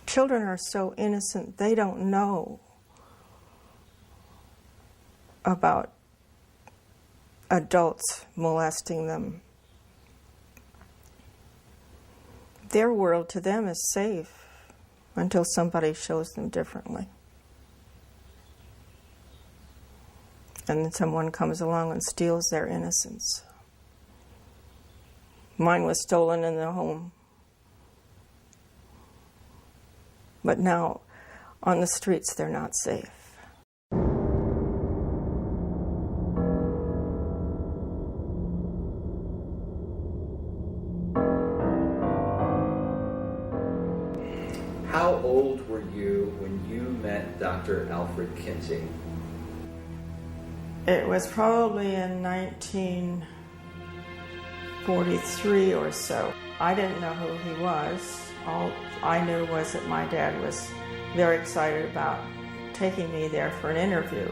Children are so innocent, they don't know about adults molesting them. Their world to them is safe until somebody shows them differently. And then someone comes along and steals their innocence. Mine was stolen in the home. But now, on the streets, they're not safe. How old were you when you met Dr. Alfred Kinsey? It was probably in 1943 or so. I didn't know who he was. All I knew was that my dad was very excited about taking me there for an interview.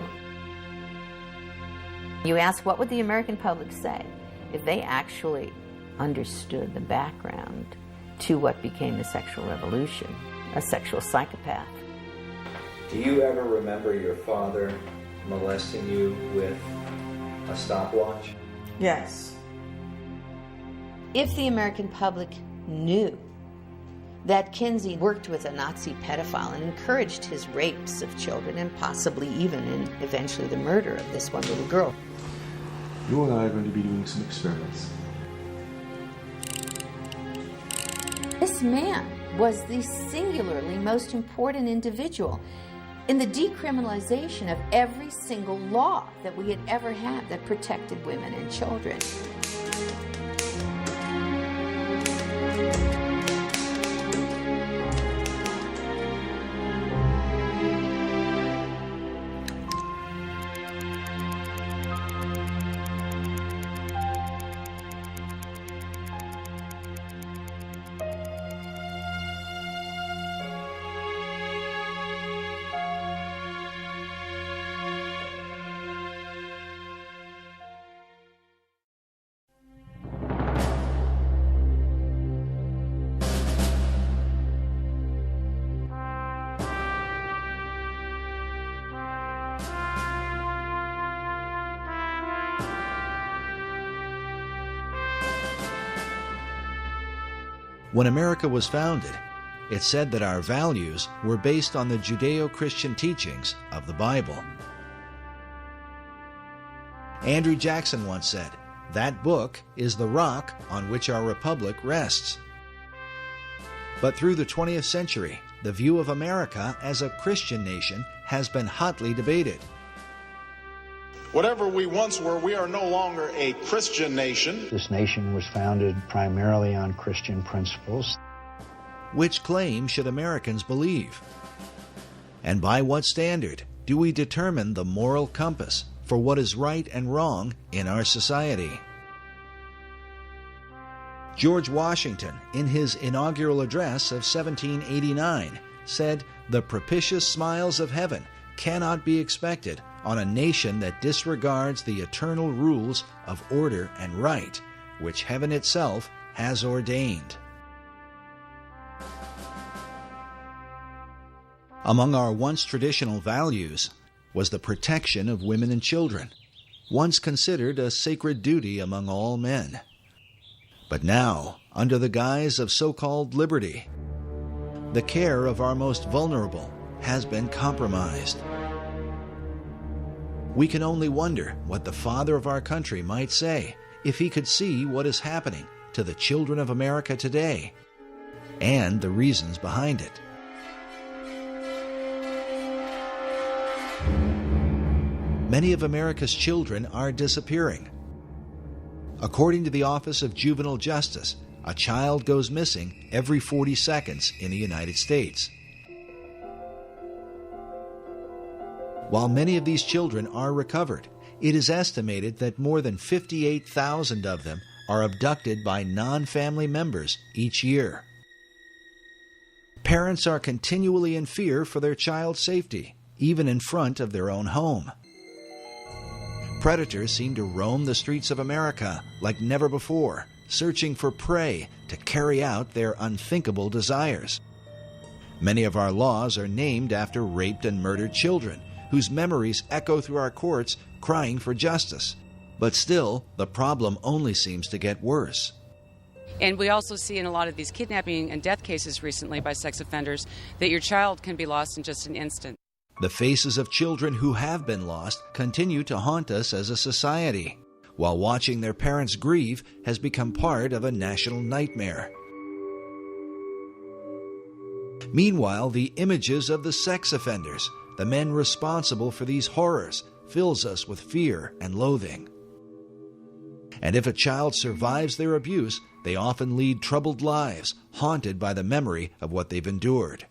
You ask, what would the American public say if they actually understood the background to what became the sexual revolution, a sexual psychopath? Do you ever remember your father molesting you with a stopwatch? Yes. If the American public knew that Kinsey worked with a Nazi pedophile and encouraged his rapes of children and possibly even and eventually the murder of this one little girl. You and I are going to be doing some experiments. This man was the singularly most important individual in the decriminalization of every single law that we had ever had that protected women and children. When America was founded, it said that our values were based on the Judeo-Christian teachings of the Bible. Andrew Jackson once said, "That book is the rock on which our republic rests." But through the 20th century, the view of America as a Christian nation has been hotly debated. Whatever we once were, we are no longer a Christian nation. This nation was founded primarily on Christian principles. Which claim should Americans believe? And by what standard do we determine the moral compass for what is right and wrong in our society? George Washington, in his inaugural address of 1789, said, "The propitious smiles of heaven cannot be expected on a nation that disregards the eternal rules of order and right, which heaven itself has ordained." Among our once traditional values was the protection of women and children, once considered a sacred duty among all men. But now, under the guise of so-called liberty, the care of our most vulnerable has been compromised. We can only wonder what the father of our country might say if he could see what is happening to the children of America today and the reasons behind it. Many of America's children are disappearing. According to the Office of Juvenile Justice, a child goes missing every 40 seconds in the United States. While many of these children are recovered, it is estimated that more than 58,000 of them are abducted by non-family members each year. Parents are continually in fear for their child's safety, even in front of their own home. Predators seem to roam the streets of America like never before, searching for prey to carry out their unthinkable desires. Many of our laws are named after raped and murdered children, whose memories echo through our courts crying for justice. But still, the problem only seems to get worse. And we also see in a lot of these kidnapping and death cases recently by sex offenders that your child can be lost in just an instant. The faces of children who have been lost continue to haunt us as a society, while watching their parents grieve has become part of a national nightmare. Meanwhile, the images of the sex offenders, the men responsible for these horrors, fills us with fear and loathing. And if a child survives their abuse, they often lead troubled lives, haunted by the memory of what they've endured.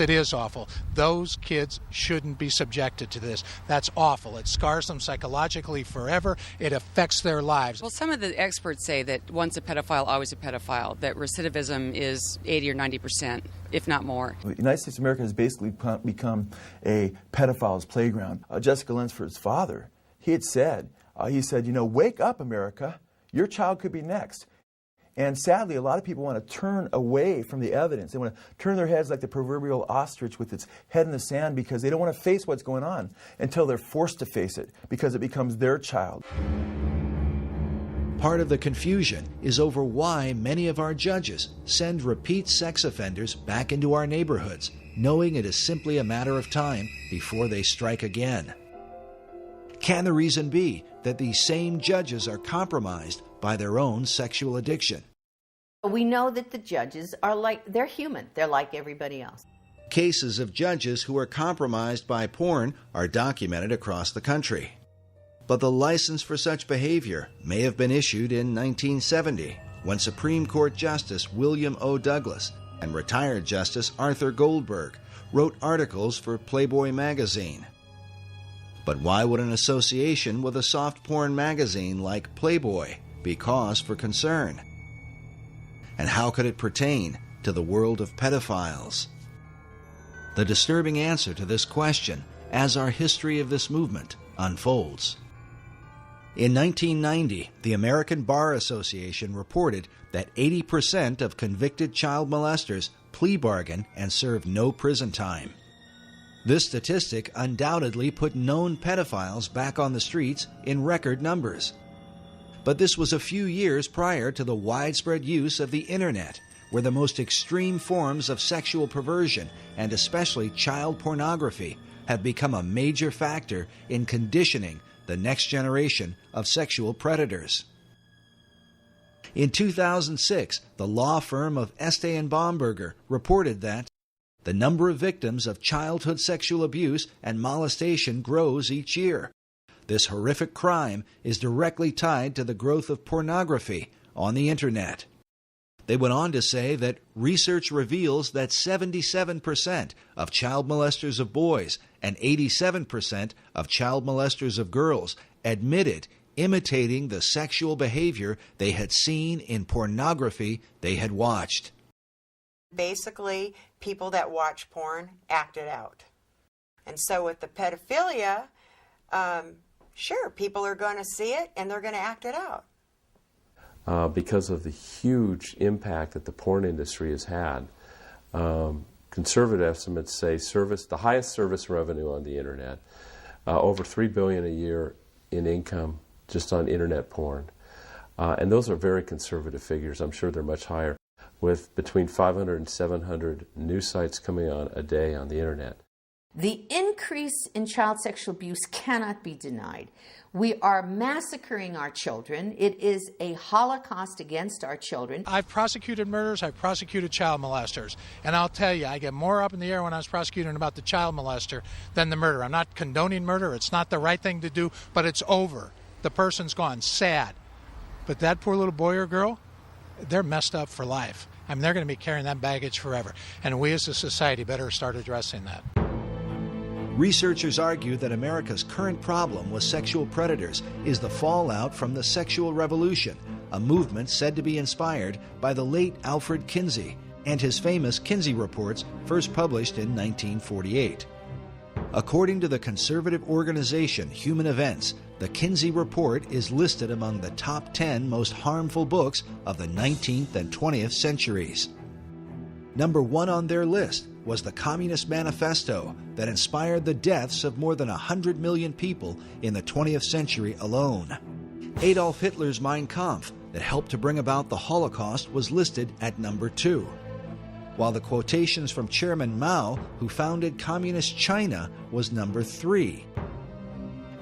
It is awful. Those kids shouldn't be subjected to this. That's awful. It scars them psychologically forever. It affects their lives. Well, some of the experts say that once a pedophile, always a pedophile, that recidivism is 80 or 90%, if not more. The United States of America has basically become a pedophile's playground. Jessica Lunsford's father, he said, wake up, America. Your child could be next. And sadly, a lot of people want to turn away from the evidence. They want to turn their heads like the proverbial ostrich with its head in the sand because they don't want to face what's going on until they're forced to face it because it becomes their child. Part of the confusion is over why many of our judges send repeat sex offenders back into our neighborhoods, knowing it is simply a matter of time before they strike again. Can the reason be that these same judges are compromised by their own sexual addiction? We know that the judges they're human. They're like everybody else. Cases of judges who are compromised by porn are documented across the country. But the license for such behavior may have been issued in 1970, when Supreme Court Justice William O. Douglas and retired Justice Arthur Goldberg wrote articles for Playboy magazine. But why would an association with a soft porn magazine like Playboy be cause for concern? And how could it pertain to the world of pedophiles? The disturbing answer to this question as our history of this movement unfolds. In 1990, the American Bar Association reported that 80% of convicted child molesters plea bargain and serve no prison time. This statistic undoubtedly put known pedophiles back on the streets in record numbers. But this was a few years prior to the widespread use of the Internet, where the most extreme forms of sexual perversion, and especially child pornography, have become a major factor in conditioning the next generation of sexual predators. In 2006, the law firm of Estee and Bomberger reported that the number of victims of childhood sexual abuse and molestation grows each year. This horrific crime is directly tied to the growth of pornography on the Internet. They went on to say that research reveals that 77% of child molesters of boys and 87% of child molesters of girls admitted imitating the sexual behavior they had seen in pornography they had watched. Basically, people that watch porn act it out. And so with the pedophilia, sure, people are going to see it and they're going to act it out. Because of the huge impact that the porn industry has had, conservative estimates say the highest service revenue on the Internet, over $3 billion a year in income just on Internet porn. And those are very conservative figures. I'm sure they're much higher, with between 500 and 700 new sites coming on a day on the Internet. The increase in child sexual abuse cannot be denied. We are massacring our children. It is a holocaust against our children. I've prosecuted murders, I've prosecuted child molesters. And I'll tell you, I get more up in the air when I was prosecuting about the child molester than the murder. I'm not condoning murder. It's not the right thing to do, but it's over. The person's gone. Sad. But that poor little boy or girl, they're messed up for life. I mean, they're going to be carrying that baggage forever. And we as a society better start addressing that. Researchers argue that America's current problem with sexual predators is the fallout from the sexual revolution, a movement said to be inspired by the late Alfred Kinsey and his famous Kinsey reports, first published in 1948. According to the conservative organization Human Events, the Kinsey Report is listed among the top 10 most harmful books of the 19th and 20th centuries. Number 1 on their list was the Communist Manifesto that inspired the deaths of more than 100 million people in the 20th century alone. Adolf Hitler's Mein Kampf that helped to bring about the Holocaust was listed at number 2, while the quotations from Chairman Mao, who founded Communist China, was number 3.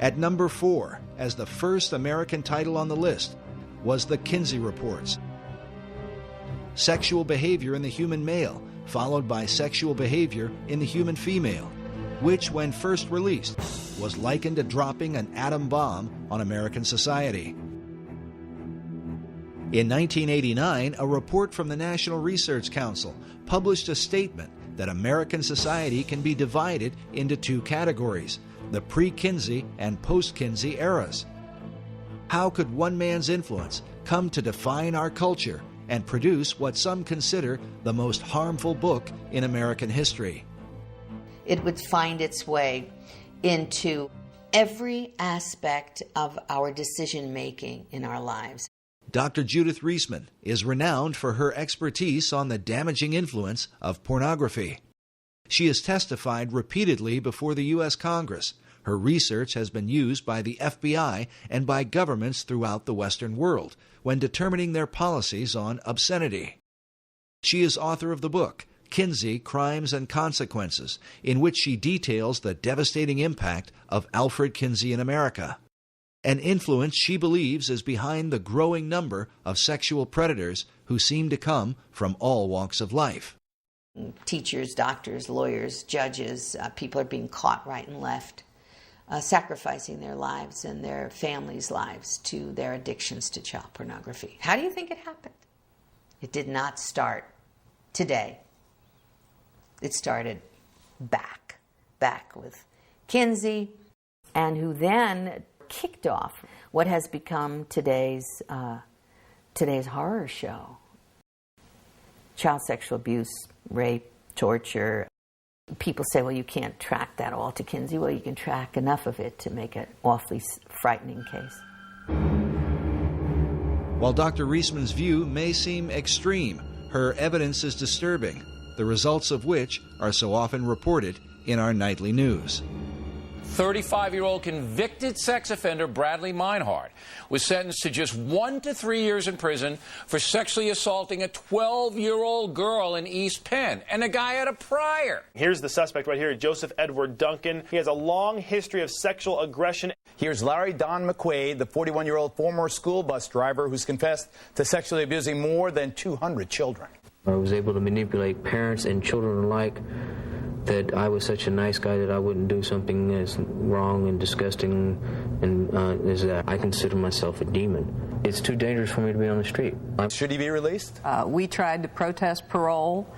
At number 4, as the first American title on the list, was the Kinsey Reports. Sexual behavior in the human male, followed by sexual behavior in the human female, which, when first released, was likened to dropping an atom bomb on American society. In 1989, a report from the National Research Council published a statement that American society can be divided into 2 categories, the pre-Kinsey and post-Kinsey eras. How could one man's influence come to define our culture and produce what some consider the most harmful book in American history? It would find its way into every aspect of our decision-making in our lives. Dr. Judith Reisman is renowned for her expertise on the damaging influence of pornography. She has testified repeatedly before the U.S. Congress. Her research has been used by the FBI and by governments throughout the Western world when determining their policies on obscenity. She is author of the book, Kinsey, Crimes and Consequences, in which she details the devastating impact of Alfred Kinsey in America, an influence she believes is behind the growing number of sexual predators who seem to come from all walks of life. Teachers, doctors, lawyers, judges, people are being caught right and left, sacrificing their lives and their families' lives to their addictions to child pornography. How do you think it happened? It did not start today. It started back with Kinsey, and who then kicked off what has become today's horror show. Child sexual abuse, rape, torture. People say, well, you can't track that all to Kinsey. Well, you can track enough of it to make an awfully frightening case. While Dr. Reisman's view may seem extreme, her evidence is disturbing, the results of which are so often reported in our nightly news. 35-year-old convicted sex offender Bradley Meinhardt was sentenced to just 1 to 3 years in prison for sexually assaulting a 12-year-old girl in East Penn, and the guy had a prior. Here's the suspect right here, Joseph Edward Duncan. He has a long history of sexual aggression. Here's Larry Don McQuaid, the 41-year-old former school bus driver who's confessed to sexually abusing more than 200 children. I was able to manipulate parents and children alike, that I was such a nice guy that I wouldn't do something as wrong and disgusting and as that. I consider myself a demon. It's too dangerous for me to be on the street. Should he be released? We tried to protest parole.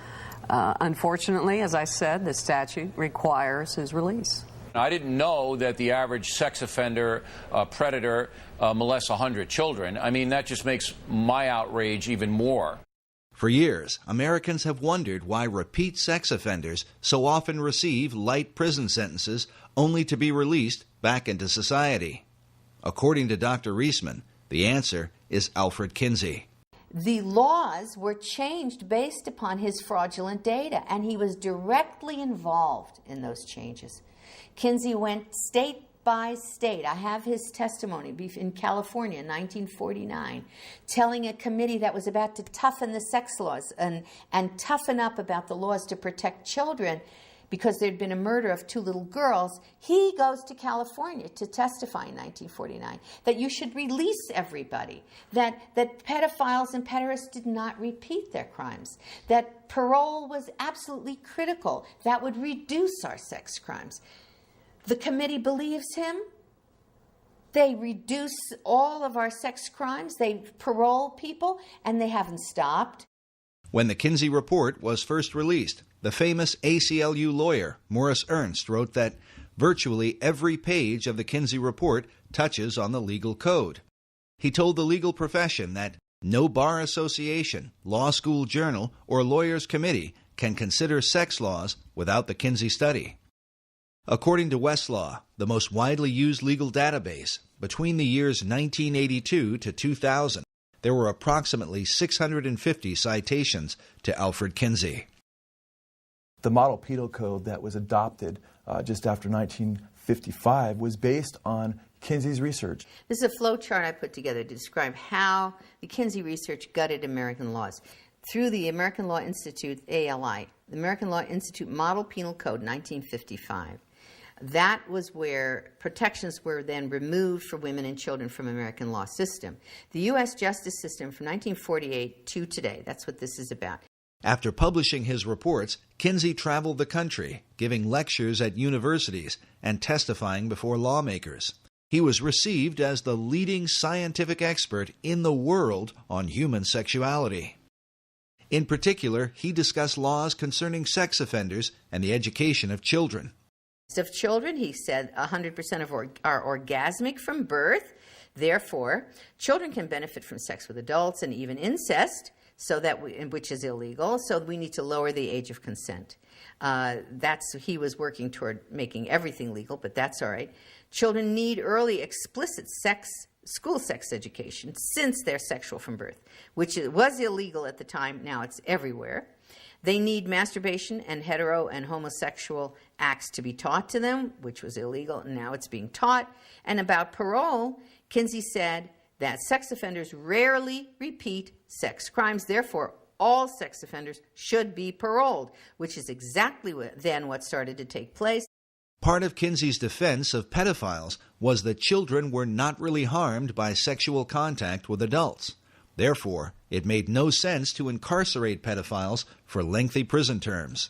Unfortunately, as I said, the statute requires his release. I didn't know that the average sex offender, predator, molests 100 children. I mean, that just makes my outrage even more. For years, Americans have wondered why repeat sex offenders so often receive light prison sentences only to be released back into society. According to Dr. Reisman, the answer is Alfred Kinsey. The laws were changed based upon his fraudulent data, and he was directly involved in those changes. Kinsey went state by state. I have his testimony in California in 1949, telling a committee that was about to toughen the sex laws and toughen up about the laws to protect children because there'd been a murder of 2 little girls. He goes to California to testify in 1949 that you should release everybody, that pedophiles and pederasts did not repeat their crimes, that parole was absolutely critical. That would reduce our sex crimes. The committee believes him. They reduce all of our sex crimes. They parole people, and they haven't stopped. When the Kinsey Report was first released, the famous ACLU lawyer, Morris Ernst, wrote that virtually every page of the Kinsey Report touches on the legal code. He told the legal profession that no bar association, law school journal, or lawyers' committee can consider sex laws without the Kinsey study. According to Westlaw, the most widely used legal database, between the years 1982 to 2000, there were approximately 650 citations to Alfred Kinsey. The model penal code that was adopted just after 1955 was based on Kinsey's research. This is a flow chart I put together to describe how the Kinsey research gutted American laws. Through the American Law Institute, ALI, the American Law Institute Model Penal Code, 1955. That was where protections were then removed for women and children from American law system. The U.S. justice system from 1948 to today, that's what this is about. After publishing his reports, Kinsey traveled the country, giving lectures at universities and testifying before lawmakers. He was received as the leading scientific expert in the world on human sexuality. In particular, he discussed laws concerning sex offenders and the education of children. Of children, he said 100% of are orgasmic from birth. Therefore, children can benefit from sex with adults and even incest, which is illegal, so we need to lower the age of consent. He was working toward making everything legal, but that's all right. Children need early explicit school sex education since they're sexual from birth, which was illegal at the time. Now it's everywhere. They need masturbation and hetero and homosexual acts to be taught to them, which was illegal, and now it's being taught. And about parole, Kinsey said that sex offenders rarely repeat sex crimes. Therefore, all sex offenders should be paroled, which is exactly what started to take place. Part of Kinsey's defense of pedophiles was that children were not really harmed by sexual contact with adults. Therefore, it made no sense to incarcerate pedophiles for lengthy prison terms.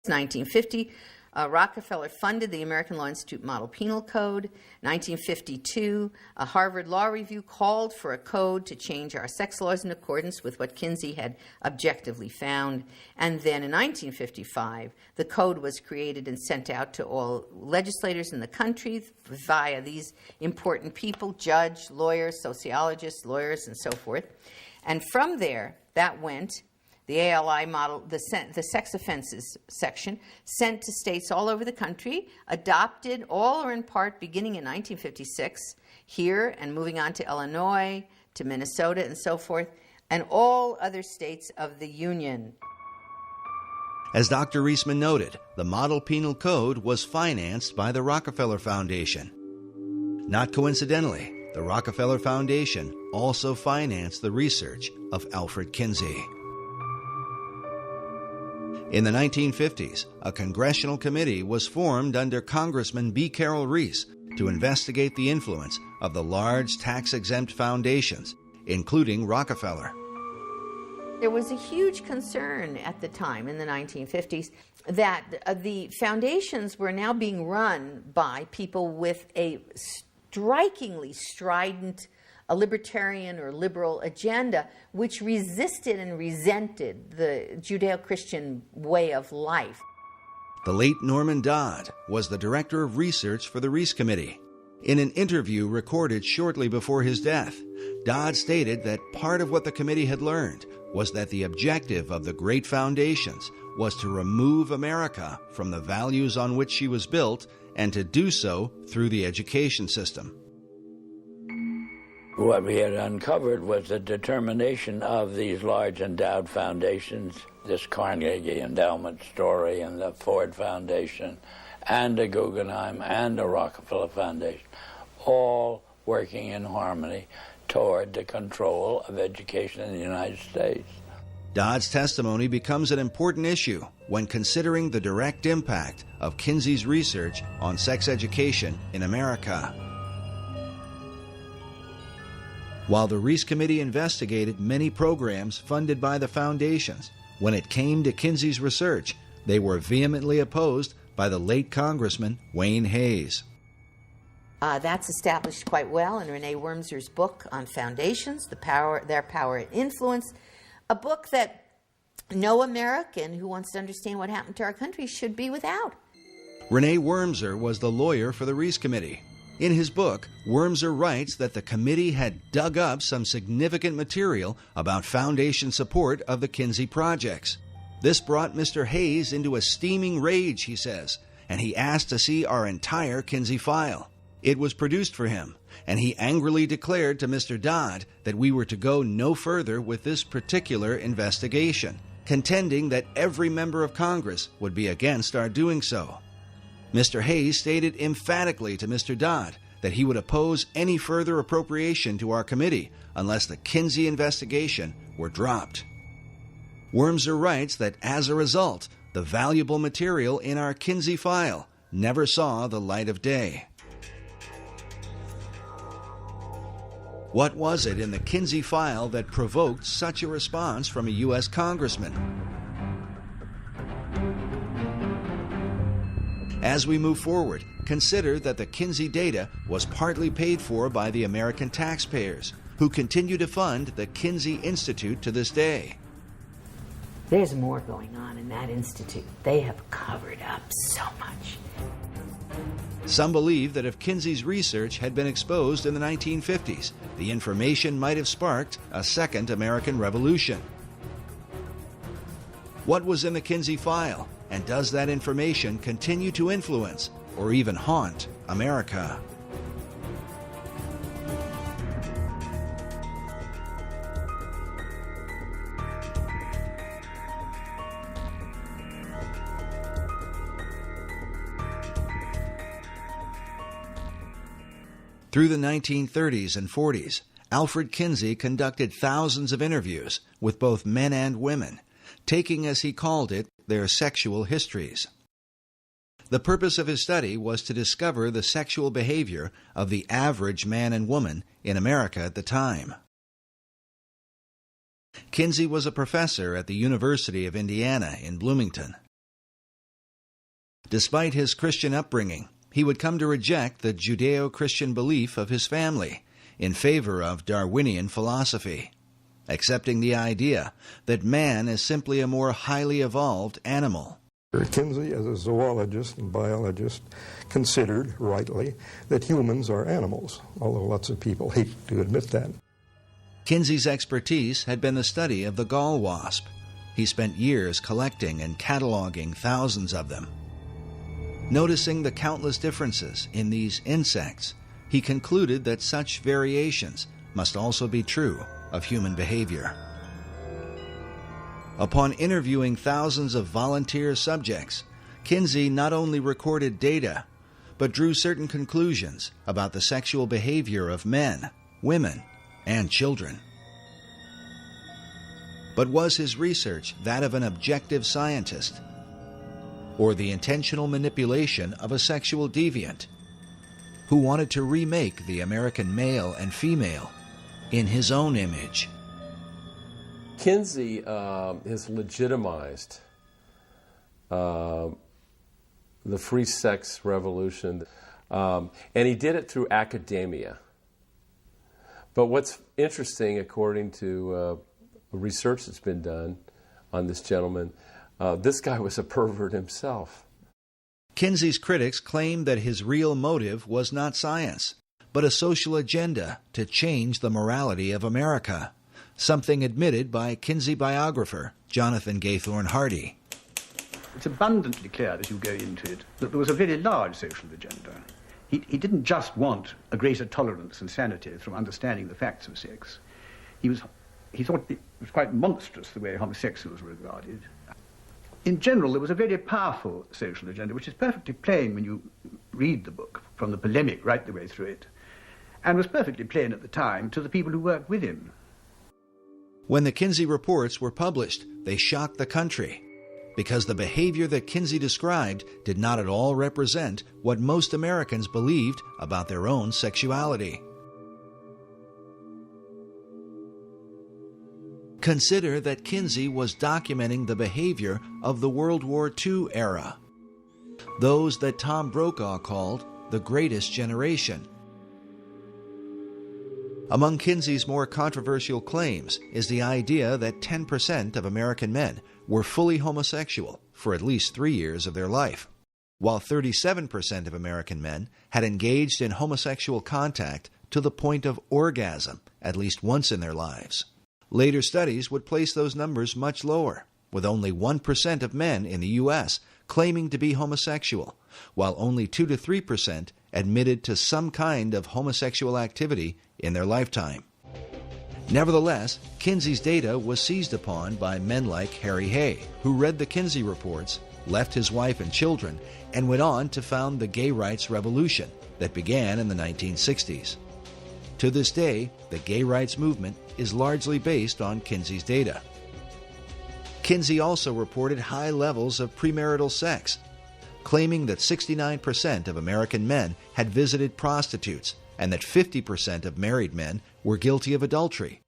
1950, Rockefeller funded the American Law Institute Model Penal Code. 1952, a Harvard Law Review called for a code to change our sex laws in accordance with what Kinsey had objectively found. And then in 1955, the code was created and sent out to all legislators in the country via these important people, judge, lawyers, sociologists, lawyers, and so forth. And from there, that went. The ALI model, the sex offenses section, sent to states all over the country, adopted all or in part beginning in 1956 here and moving on to Illinois, to Minnesota and so forth, and all other states of the Union. As Dr. Reisman noted, the Model Penal Code was financed by the Rockefeller Foundation. Not coincidentally, the Rockefeller Foundation also financed the research of Alfred Kinsey. In the 1950s, a congressional committee was formed under Congressman B. Carroll Reese to investigate the influence of the large tax-exempt foundations, including Rockefeller. There was a huge concern at the time in the 1950s that the foundations were now being run by people with a strikingly strident a libertarian or liberal agenda, which resisted and resented the Judeo-Christian way of life. The late Norman Dodd was the director of research for the Reese Committee. In an interview recorded shortly before his death, Dodd stated that part of what the committee had learned was that the objective of the great foundations was to remove America from the values on which she was built and to do so through the education system. What we had uncovered was the determination of these large endowed foundations, this Carnegie Endowment story and the Ford Foundation and the Guggenheim and the Rockefeller Foundation, all working in harmony toward the control of education in the United States. Dodd's testimony becomes an important issue when considering the direct impact of Kinsey's research on sex education in America. While the Reese Committee investigated many programs funded by the foundations, when it came to Kinsey's research, they were vehemently opposed by the late Congressman Wayne Hayes. That's established quite well in Renee Wormser's book on foundations, Their Power and Influence, a book that no American who wants to understand what happened to our country should be without. Renee Wormser was the lawyer for the Reese Committee. In his book, Wormser writes that the committee had dug up some significant material about foundation support of the Kinsey projects. This brought Mr. Hayes into a steaming rage, he says, and he asked to see our entire Kinsey file. It was produced for him, and he angrily declared to Mr. Dodd that we were to go no further with this particular investigation, contending that every member of Congress would be against our doing so. Mr. Hayes stated emphatically to Mr. Dodd that he would oppose any further appropriation to our committee unless the Kinsey investigation were dropped. Wormser writes that as a result, the valuable material in our Kinsey file never saw the light of day. What was it in the Kinsey file that provoked such a response from a U.S. congressman? As we move forward, consider that the Kinsey data was partly paid for by the American taxpayers, who continue to fund the Kinsey Institute to this day. There's more going on in that institute. They have covered up so much. Some believe that if Kinsey's research had been exposed in the 1950s, the information might have sparked a second American Revolution. What was in the Kinsey file, and does that information continue to influence or even haunt America? Through the 1930s and 40s, Alfred Kinsey conducted thousands of interviews with both men and women, taking, as he called it, their sexual histories. The purpose of his study was to discover the sexual behavior of the average man and woman in America at the time. Kinsey was a professor at the University of Indiana in Bloomington. Despite his Christian upbringing, he would come to reject the Judeo-Christian belief of his family in favor of Darwinian philosophy, accepting the idea that man is simply a more highly evolved animal. Kinsey, as a zoologist and biologist, considered, rightly, that humans are animals, although lots of people hate to admit that. Kinsey's expertise had been the study of the gall wasp. He spent years collecting and cataloging thousands of them. Noticing the countless differences in these insects, he concluded that such variations must also be true of human behavior. Upon interviewing thousands of volunteer subjects, Kinsey not only recorded data, but drew certain conclusions about the sexual behavior of men, women, and children. But was his research that of an objective scientist, or the intentional manipulation of a sexual deviant who wanted to remake the American male and female in his own image? Kinsey has legitimized the free sex revolution, and he did it through academia. But what's interesting, according to research that's been done on this gentleman, this guy was a pervert himself. Kinsey's critics claimed that his real motive was not science, but a social agenda to change the morality of America, something admitted by Kinsey biographer Jonathan Gaythorne Hardy. It's abundantly clear as you go into it that there was a very large social agenda. He didn't just want a greater tolerance and sanity from understanding the facts of sex. He thought it was quite monstrous the way homosexuals were regarded. In general, there was a very powerful social agenda, which is perfectly plain when you read the book, from the polemic right the way through it, and was perfectly plain at the time to the people who worked with him. When the Kinsey reports were published, they shocked the country, because the behavior that Kinsey described did not at all represent what most Americans believed about their own sexuality. Consider that Kinsey was documenting the behavior of the World War II era, those that Tom Brokaw called the greatest generation. Among Kinsey's more controversial claims is the idea that 10% of American men were fully homosexual for at least 3 years of their life, while 37% of American men had engaged in homosexual contact to the point of orgasm at least once in their lives. Later studies would place those numbers much lower, with only 1% of men in the U.S. claiming to be homosexual, while only 2 to 3% admitted to some kind of homosexual activity in their lifetime. Nevertheless, Kinsey's data was seized upon by men like Harry Hay, who read the Kinsey reports, left his wife and children, and went on to found the gay rights revolution that began in the 1960s. To this day, the gay rights movement is largely based on Kinsey's data. Kinsey also reported high levels of premarital sex, claiming that 69% of American men had visited prostitutes and that 50% of married men were guilty of adultery.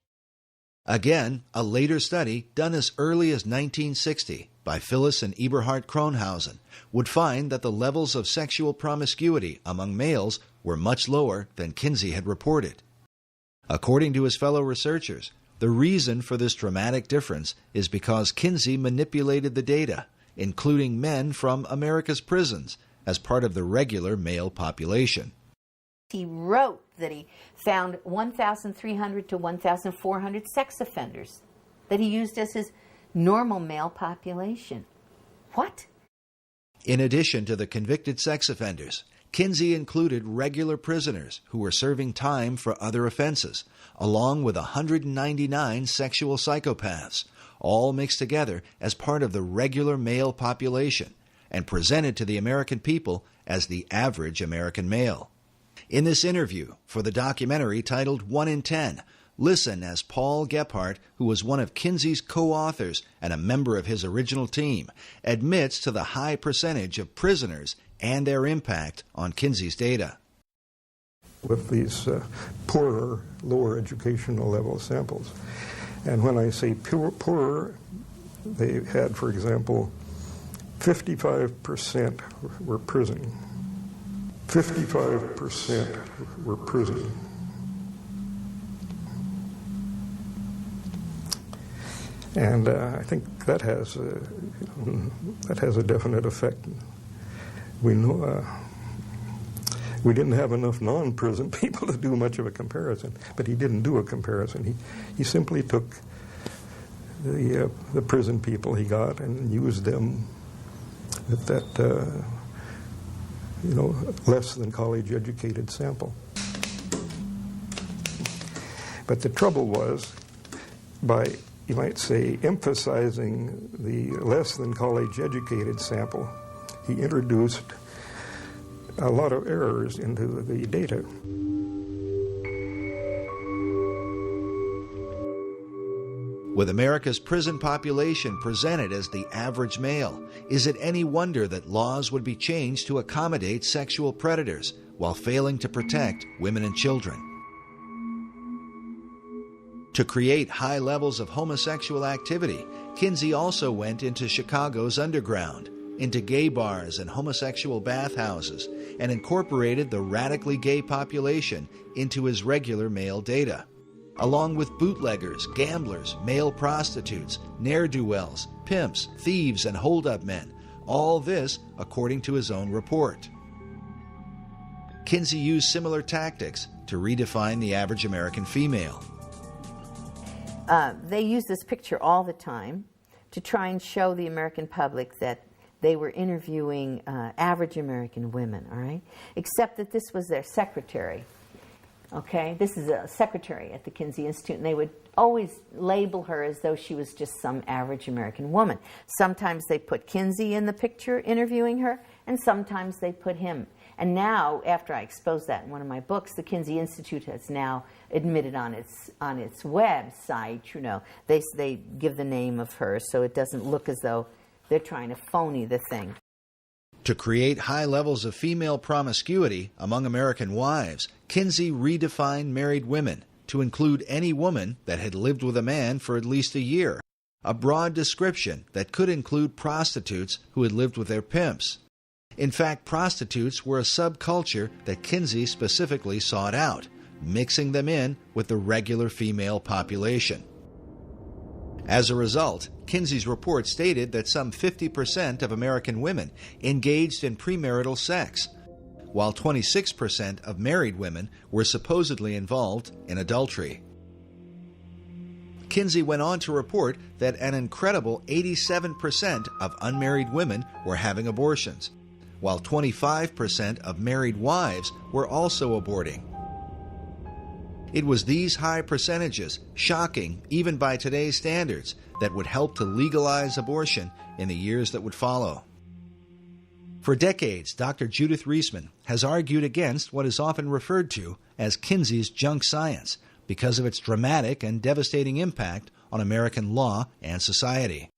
Again, a later study done as early as 1960 by Phyllis and Eberhard Kronhausen would find that the levels of sexual promiscuity among males were much lower than Kinsey had reported. According to his fellow researchers, the reason for this dramatic difference is because Kinsey manipulated the data, including men from America's prisons, as part of the regular male population. He wrote that he found 1,300 to 1,400 sex offenders that he used as his normal male population. What? In addition to the convicted sex offenders, Kinsey included regular prisoners who were serving time for other offenses, along with 199 sexual psychopaths, all mixed together as part of the regular male population and presented to the American people as the average American male. In this interview for the documentary titled 1 in 10, listen as Paul Gebhardt, who was one of Kinsey's co-authors and a member of his original team, admits to the high percentage of prisoners and their impact on Kinsey's data. With these poorer, lower educational level samples. And when I say poorer, they had, for example, 55% were prison. 55% were prison. And I think that has a definite effect. We know we didn't have enough non-prison people to do much of a comparison, but he didn't do a comparison. He simply took the prison people he got and used them with that less than college educated sample. But the trouble was, by, you might say, emphasizing the less than college educated sample, he introduced a lot of errors into the data. With America's prison population presented as the average male, is it any wonder that laws would be changed to accommodate sexual predators while failing to protect women and children? To create high levels of homosexual activity, Kinsey also went into Chicago's underground, into gay bars and homosexual bathhouses, and incorporated the radically gay population into his regular male data, along with bootleggers, gamblers, male prostitutes, ne'er-do-wells, pimps, thieves, and hold-up men, all this according to his own report. Kinsey used similar tactics to redefine the average American female. They use this picture all the time to try and show the American public that they were interviewing average American women, all right? Except that this was their secretary. Okay, this is a secretary at the Kinsey Institute, and they would always label her as though she was just some average American woman. Sometimes they put Kinsey in the picture interviewing her, and sometimes they put him. And now, after I exposed that in one of my books, the Kinsey Institute has now admitted on its website, they give the name of her so it doesn't look as though they're trying to phony the thing. To create high levels of female promiscuity among American wives, Kinsey redefined married women to include any woman that had lived with a man for at least a year, a broad description that could include prostitutes who had lived with their pimps. In fact, prostitutes were a subculture that Kinsey specifically sought out, mixing them in with the regular female population. As a result, Kinsey's report stated that some 50% of American women engaged in premarital sex, while 26% of married women were supposedly involved in adultery. Kinsey went on to report that an incredible 87% of unmarried women were having abortions, while 25% of married wives were also aborting. It was these high percentages, shocking even by today's standards, that would help to legalize abortion in the years that would follow. For decades, Dr. Judith Reisman has argued against what is often referred to as Kinsey's junk science because of its dramatic and devastating impact on American law and society.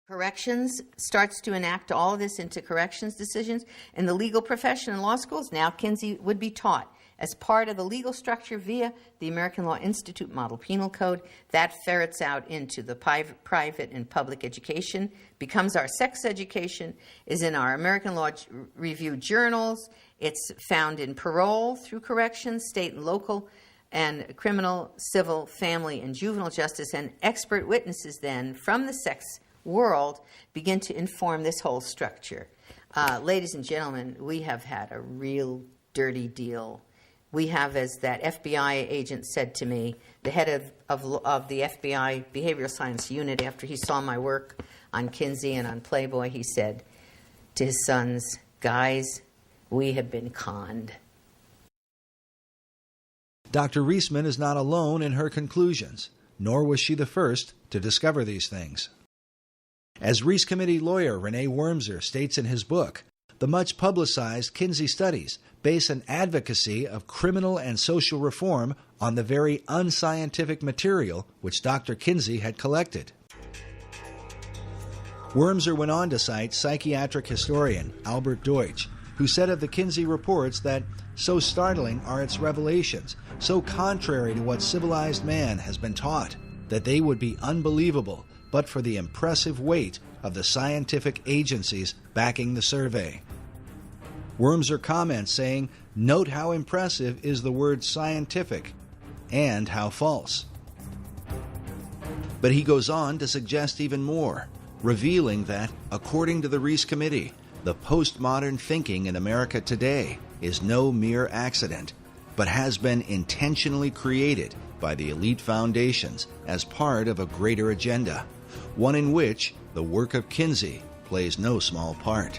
Corrections starts to enact all of this into corrections decisions. In the legal profession and law schools, now Kinsey would be taught as part of the legal structure via the American Law Institute Model Penal Code. That ferrets out into the private and public education, becomes our sex education, is in our American Law Review journals. It's found in parole through corrections, state and local, and criminal, civil, family, and juvenile justice. And expert witnesses then from the sex world begin to inform this whole structure. Ladies and gentlemen, we have had a real dirty deal. We have, as that FBI agent said to me, the head of the FBI Behavioral Science Unit, after he saw my work on Kinsey and on Playboy, he said to his sons, "Guys, we have been conned." Dr. Reisman is not alone in her conclusions, nor was she the first to discover these things. As Reese Committee lawyer Renee Wormser states in his book, the much-publicized Kinsey studies base an advocacy of criminal and social reform on the very unscientific material which Dr. Kinsey had collected. Wormser went on to cite psychiatric historian Albert Deutsch, who said of the Kinsey reports that so startling are its revelations, so contrary to what civilized man has been taught, that they would be unbelievable but for the impressive weight of the scientific agencies backing the survey. Wormser comments saying, "Note how impressive is the word scientific and how false." But he goes on to suggest even more, revealing that, according to the Reese Committee, the postmodern thinking in America today is no mere accident, but has been intentionally created by the elite foundations as part of a greater agenda, one in which the work of Kinsey plays no small part.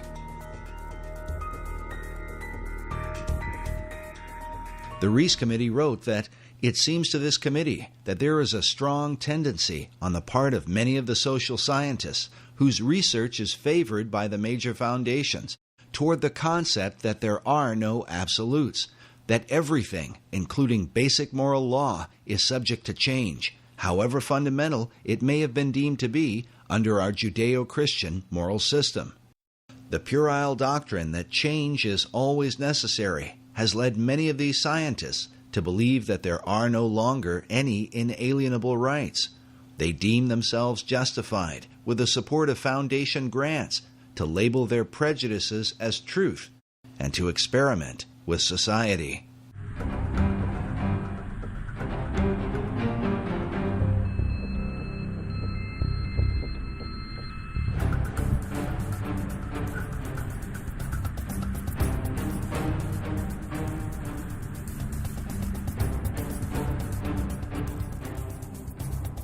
The Reese Committee wrote that it seems to this committee that there is a strong tendency on the part of many of the social scientists whose research is favored by the major foundations toward the concept that there are no absolutes, that everything, including basic moral law, is subject to change, however fundamental it may have been deemed to be under our Judeo-Christian moral system. The puerile doctrine that change is always necessary has led many of these scientists to believe that there are no longer any inalienable rights. They deem themselves justified, with the support of foundation grants, to label their prejudices as truth and to experiment with society.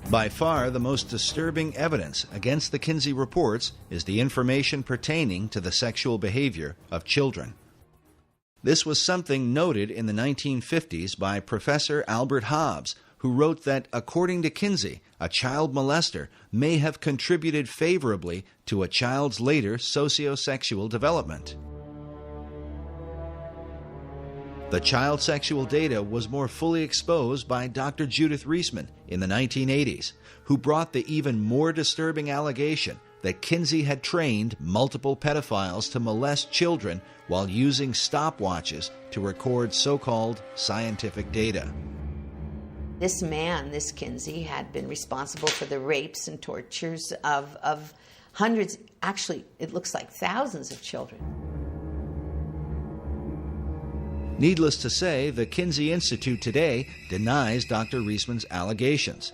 By far, the most disturbing evidence against the Kinsey reports is the information pertaining to the sexual behavior of children. This was something noted in the 1950s by Professor Albert Hobbs, who wrote that, according to Kinsey, a child molester may have contributed favorably to a child's later sociosexual development. The child sexual data was more fully exposed by Dr. Judith Reisman in the 1980s, who brought the even more disturbing allegation that Kinsey had trained multiple pedophiles to molest children while using stopwatches to record so-called scientific data. This man, this Kinsey, had been responsible for the rapes and tortures of hundreds, actually it looks like thousands of children. Needless to say, the Kinsey Institute today denies Dr. Reisman's allegations.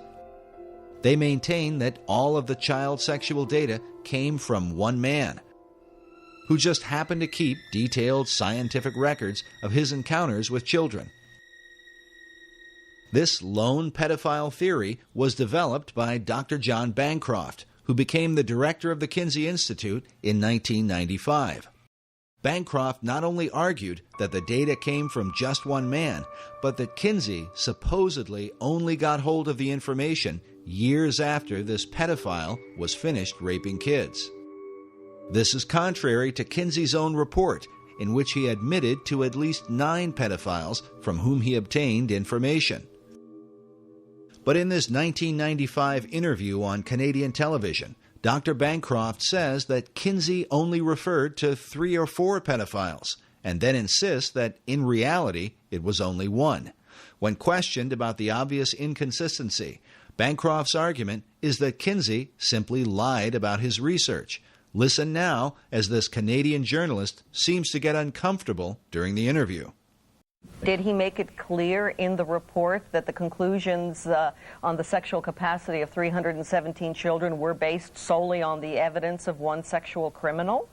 They maintain that all of the child sexual data came from one man, who just happened to keep detailed scientific records of his encounters with children. This lone pedophile theory was developed by Dr. John Bancroft, who became the director of the Kinsey Institute in 1995. Bancroft not only argued that the data came from just one man, but that Kinsey supposedly only got hold of the information years after this pedophile was finished raping kids. This is contrary to Kinsey's own report, in which he admitted to at least 9 pedophiles from whom he obtained information. But in this 1995 interview on Canadian television, Dr. Bancroft says that Kinsey only referred to 3 or 4 pedophiles, and then insists that in reality it was only 1. When questioned about the obvious inconsistency, Bancroft's argument is that Kinsey simply lied about his research. Listen now as this Canadian journalist seems to get uncomfortable during the interview. Did he make it clear in the report that the conclusions on the sexual capacity of 317 children were based solely on the evidence of one sexual criminal?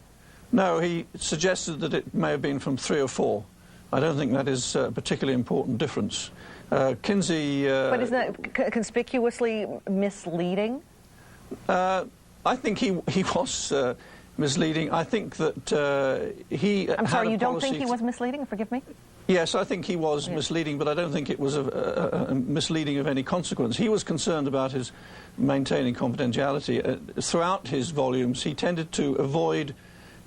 No, he suggested that it may have been from 3 or 4. I don't think that is a particularly important difference. Kinsey... But isn't that conspicuously misleading? I think he was misleading. I think that he I'm sorry, you don't think he was misleading? Forgive me? Yes, I think he was misleading, but I don't think it was a misleading of any consequence. He was concerned about his maintaining confidentiality. Throughout his volumes, he tended to avoid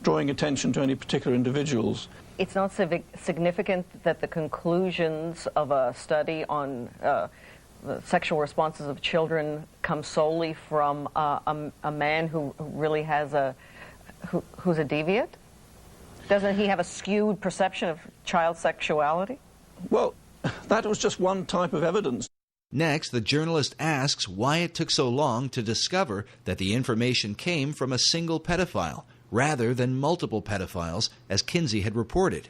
drawing attention to any particular individuals. It's not significant that the conclusions of a study on the sexual responses of children come solely from a man who really has who's a deviant? Doesn't he have a skewed perception of child sexuality? Well, that was just one type of evidence. Next, the journalist asks why it took so long to discover that the information came from a single pedophile, rather than multiple pedophiles, as Kinsey had reported.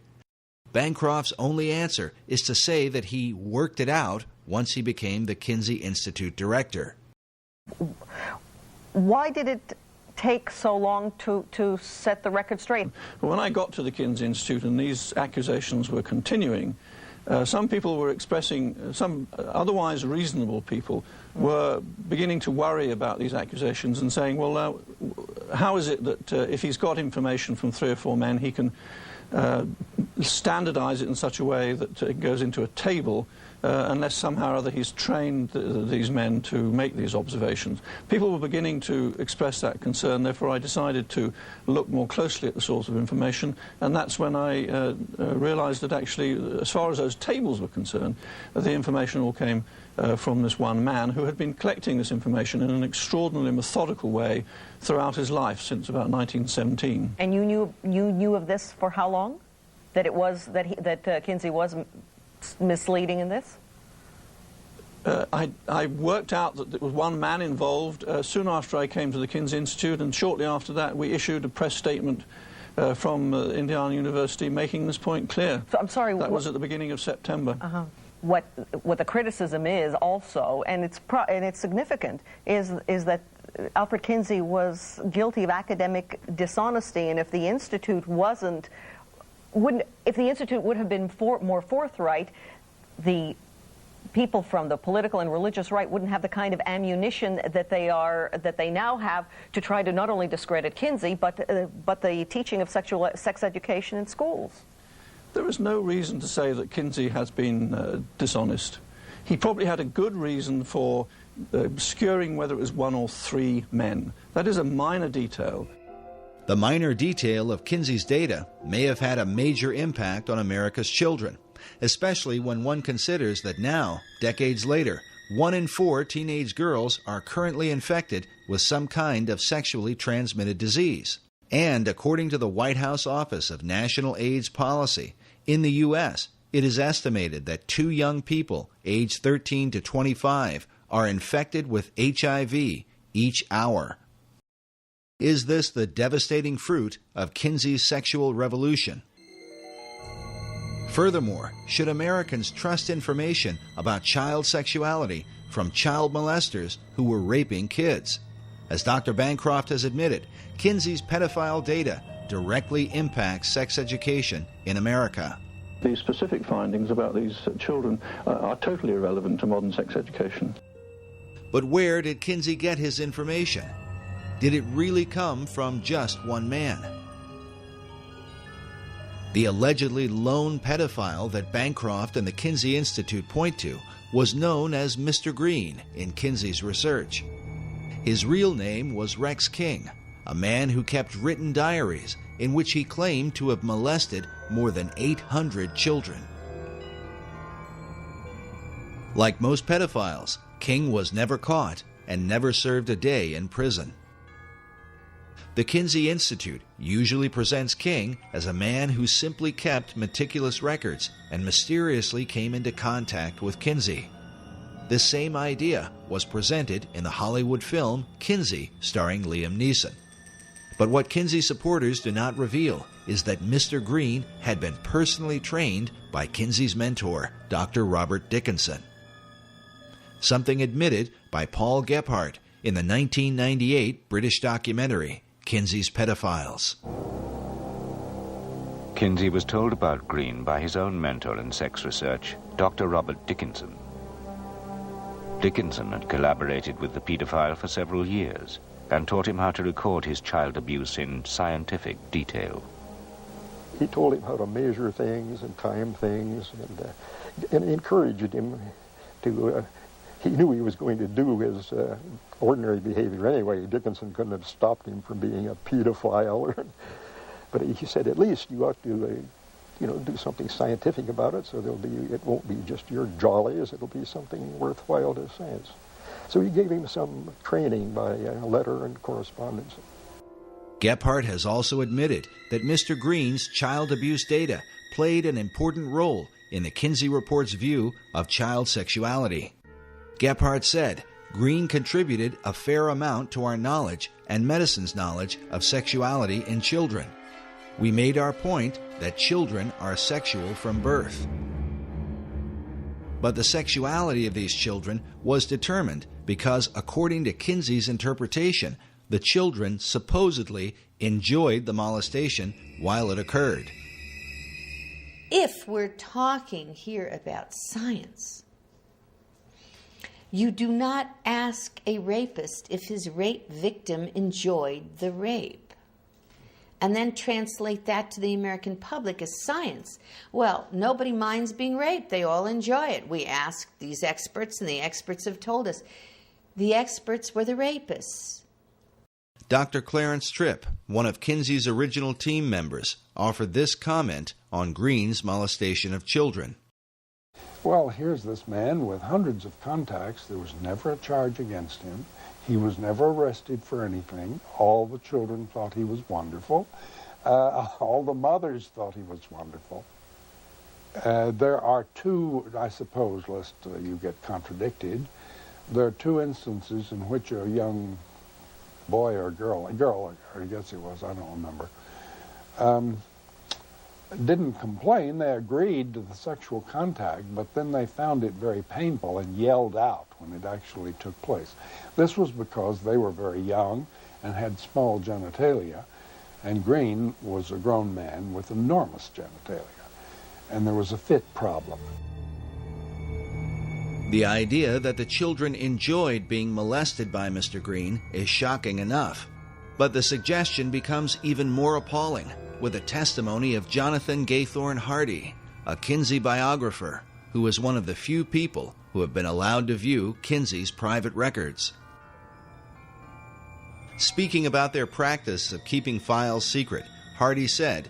Bancroft's only answer is to say that he worked it out once he became the Kinsey Institute director. Why did it take so long to set the record straight? When I got to the Kinsey Institute and these accusations were continuing, some people were expressing, some otherwise reasonable people were beginning to worry about these accusations and saying, well, how is it that if he's got information from 3 or 4 men, he can standardize it in such a way that it goes into a table unless somehow or other he's trained these men to make these observations. People were beginning to express that concern, therefore I decided to look more closely at the source of information, and that's when I realized that actually, as far as those tables were concerned, the information all came from this one man who had been collecting this information in an extraordinarily methodical way throughout his life since about 1917. And you knew of this for how long? That it was that Kinsey was misleading in this? I worked out that there was one man involved soon after I came to the Kinsey Institute, and shortly after that we issued a press statement from Indiana University making this point clear. So, I'm sorry. That was at the beginning of September. What the criticism is also, and it's significant, is that Alfred Kinsey was guilty of academic dishonesty, and if the Institute if the Institute would have been more forthright, the people from the political and religious right wouldn't have the kind of ammunition that they now have to try to not only discredit Kinsey, but the teaching of sex education in schools. There is no reason to say that Kinsey has been dishonest. He probably had a good reason for obscuring whether it was 1 or 3 men. That is a minor detail. The minor detail of Kinsey's data may have had a major impact on America's children, especially when one considers that now, decades later, 1 in 4 teenage girls are currently infected with some kind of sexually transmitted disease. And according to the White House Office of National AIDS Policy, in the U.S., it is estimated that 2 young people, aged 13 to 25, are infected with HIV each hour. Is this the devastating fruit of Kinsey's sexual revolution? Furthermore, should Americans trust information about child sexuality from child molesters who were raping kids? As Dr. Bancroft has admitted, Kinsey's pedophile data directly impacts sex education in America. The specific findings about these children are totally irrelevant to modern sex education. But where did Kinsey get his information? Did it really come from just one man? The allegedly lone pedophile that Bancroft and the Kinsey Institute point to was known as Mr. Green in Kinsey's research. His real name was Rex King, a man who kept written diaries in which he claimed to have molested more than 800 children. Like most pedophiles, King was never caught and never served a day in prison. The Kinsey Institute usually presents King as a man who simply kept meticulous records and mysteriously came into contact with Kinsey. This same idea was presented in the Hollywood film Kinsey, starring Liam Neeson. But what Kinsey supporters do not reveal is that Mr. Green had been personally trained by Kinsey's mentor, Dr. Robert Dickinson. Something admitted by Paul Gephardt in the 1998 British documentary, Kinsey's Pedophiles. Kinsey was told about Green by his own mentor in sex research, Dr. Robert Dickinson. Dickinson had collaborated with the pedophile for several years and taught him how to record his child abuse in scientific detail. He told him how to measure things and time things, and encouraged him to, he knew he was going to do his ordinary behavior anyway. Dickinson couldn't have stopped him from being a pedophile. But he said, at least you ought to, do something scientific about it, so it won't be just your jollies, it'll be something worthwhile to science. So he gave him some training by letter and correspondence. Gephardt has also admitted that Mr. Green's child abuse data played an important role in the Kinsey Report's view of child sexuality. Gephardt said, Green contributed a fair amount to our knowledge and medicine's knowledge of sexuality in children. We made our point that children are sexual from birth. But the sexuality of these children was determined because, according to Kinsey's interpretation, the children supposedly enjoyed the molestation while it occurred. If we're talking here about science, you do not ask a rapist if his rape victim enjoyed the rape, and then translate that to the American public as science. Well, nobody minds being raped. They all enjoy it. We asked these experts, and the experts have told us. The experts were the rapists. Dr. Clarence Tripp, one of Kinsey's original team members, offered this comment on Green's molestation of children. Well, here's this man with hundreds of contacts. There was never a charge against him. He was never arrested for anything. All the children thought he was wonderful. All the mothers thought he was wonderful. There are two, I suppose, lest you get contradicted, there are two instances in which a young boy or girl, I guess it was, I don't remember, didn't complain. They agreed to the sexual contact, but then they found it very painful and yelled out when it actually took place. This was because they were very young and had small genitalia, and Green was a grown man with enormous genitalia, and there was a fit problem. The idea that the children enjoyed being molested by Mr. Green is shocking enough, but the suggestion becomes even more appalling with the testimony of Jonathan Gaythorne Hardy, a Kinsey biographer who is one of the few people who have been allowed to view Kinsey's private records. Speaking about their practice of keeping files secret, Hardy said,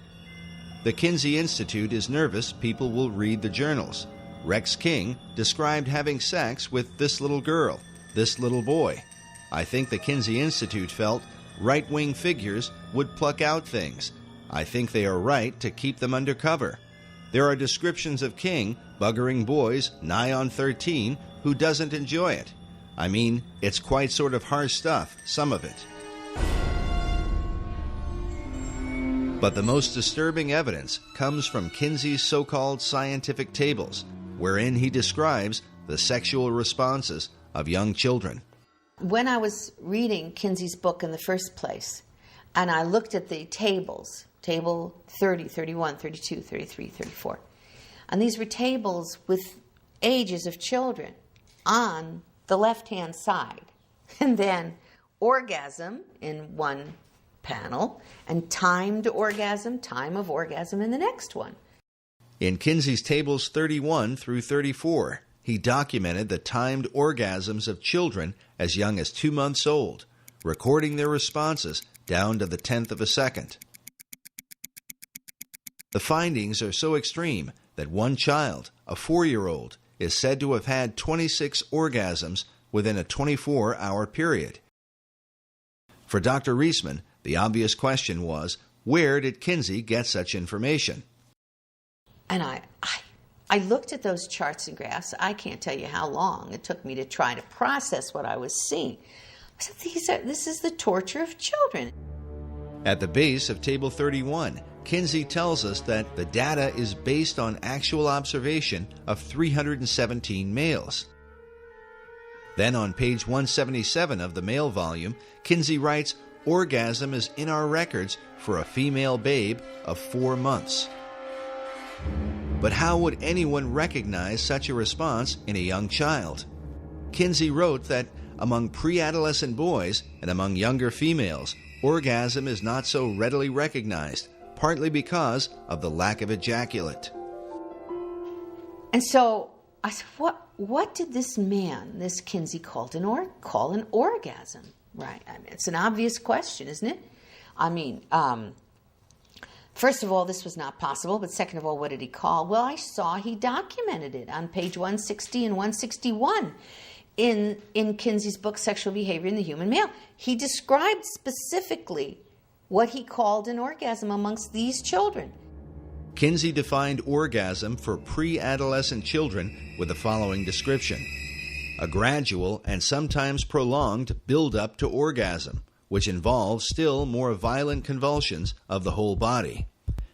"The Kinsey Institute is nervous people will read the journals. Rex King described having sex with this little girl, this little boy. I think the Kinsey Institute felt right-wing figures would pluck out things. I think they are right to keep them under cover. There are descriptions of King buggering boys nigh on 13 who doesn't enjoy it. I mean, it's quite sort of harsh stuff, some of it." But the most disturbing evidence comes from Kinsey's so-called scientific tables, wherein he describes the sexual responses of young children. When I was reading Kinsey's book in the first place, and I looked at the tables, table 30, 31, 32, 33, 34, and these were tables with ages of children on the left-hand side, and then orgasm in one panel, and timed orgasm, time of orgasm in the next one. In Kinsey's tables 31 through 34, he documented the timed orgasms of children as young as 2 months old, recording their responses down to the 10th of a second. The findings are so extreme that one child, a 4-year-old, is said to have had 26 orgasms within a 24-hour period. For Dr. Reisman, the obvious question was, where did Kinsey get such information? And I looked at those charts and graphs. I can't tell you how long it took me to try to process what I was seeing. I said, this is the torture of children. At the base of Table 31, Kinsey tells us that the data is based on actual observation of 317 males. Then on page 177 of the male volume, Kinsey writes, orgasm is in our records for a female babe of 4 months. But how would anyone recognize such a response in a young child? Kinsey wrote that among pre-adolescent boys and among younger females, orgasm is not so readily recognized, partly because of the lack of ejaculate. And so I said, what did this man, this Kinsey, call an orgasm? Right? I mean, it's an obvious question, isn't it? I mean, first of all, this was not possible, but second of all, what did he call? Well, I saw he documented it on page 160 and 161 in Kinsey's book, Sexual Behavior in the Human Male. He described specifically what he called an orgasm amongst these children. Kinsey defined orgasm for pre-adolescent children with the following description: a gradual and sometimes prolonged build-up to orgasm, which involves still more violent convulsions of the whole body,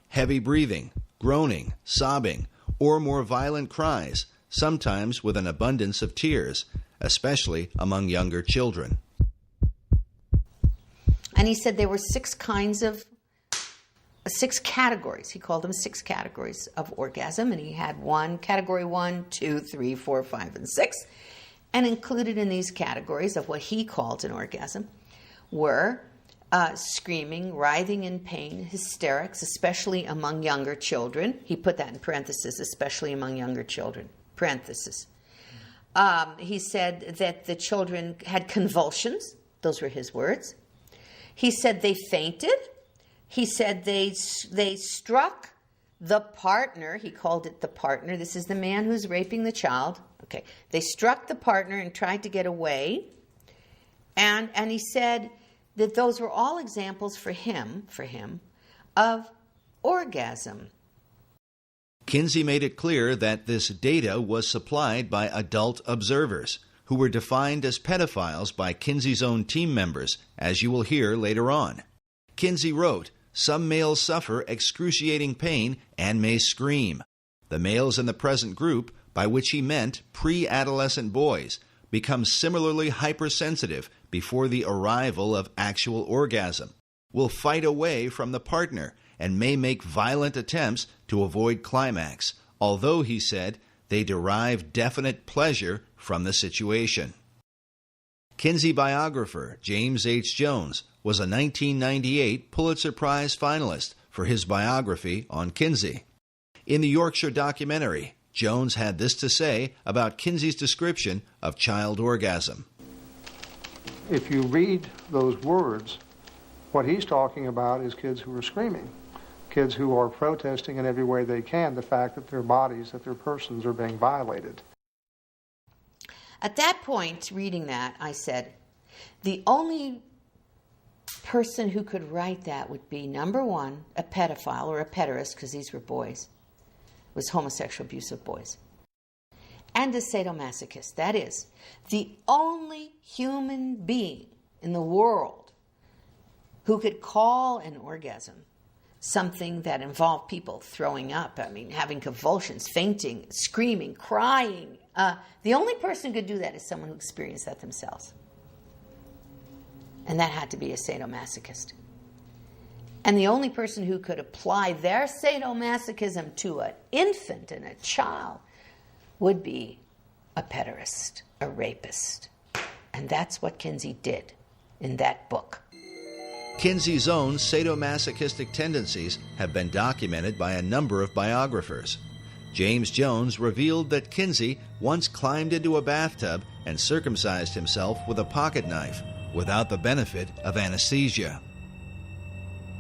heavy breathing, groaning, sobbing, or more violent cries, sometimes with an abundance of tears, especially among younger children. And he said there were 6 categories. He called them 6 categories of orgasm, and he had category 1, 2, 3, 4, 5, and 6. And included in these categories of what he called an orgasm were screaming, writhing in pain, hysterics, especially among younger children. He put that in parentheses, especially among younger children, parentheses. He said that the children had convulsions. Those were his words. He said they fainted. He said they struck the partner. He called it the partner. This is the man who's raping the child. Okay. They struck the partner and tried to get away. And he said that those were all examples for him, of orgasm. Kinsey made it clear that this data was supplied by adult observers, who were defined as pedophiles by Kinsey's own team members, as you will hear later on. Kinsey wrote, some males suffer excruciating pain and may scream. The males in the present group, by which he meant pre-adolescent boys, become similarly hypersensitive before the arrival of actual orgasm, will fight away from the partner, and may make violent attempts to avoid climax, although, he said, they derive definite pleasure from the situation. Kinsey biographer James H. Jones was a 1998 Pulitzer Prize finalist for his biography on Kinsey. In the Yorkshire documentary, Jones had this to say about Kinsey's description of child orgasm. If you read those words, what he's talking about is kids who are screaming, kids who are protesting in every way they can the fact that their bodies, that their persons are being violated. At that point, reading that, I said, the only person who could write that would be, number one, a pedophile or a pederast, because these were boys. It was homosexual abuse of boys. And a sadomasochist. That is, the only human being in the world who could call an orgasm something that involved people throwing up, having convulsions, fainting, screaming, crying. The only person who could do that is someone who experienced that themselves. And that had to be a sadomasochist. And the only person who could apply their sadomasochism to an infant and a child would be a pederast, a rapist. And that's what Kinsey did in that book. Kinsey's own sadomasochistic tendencies have been documented by a number of biographers. James Jones revealed that Kinsey once climbed into a bathtub and circumcised himself with a pocket knife without the benefit of anesthesia.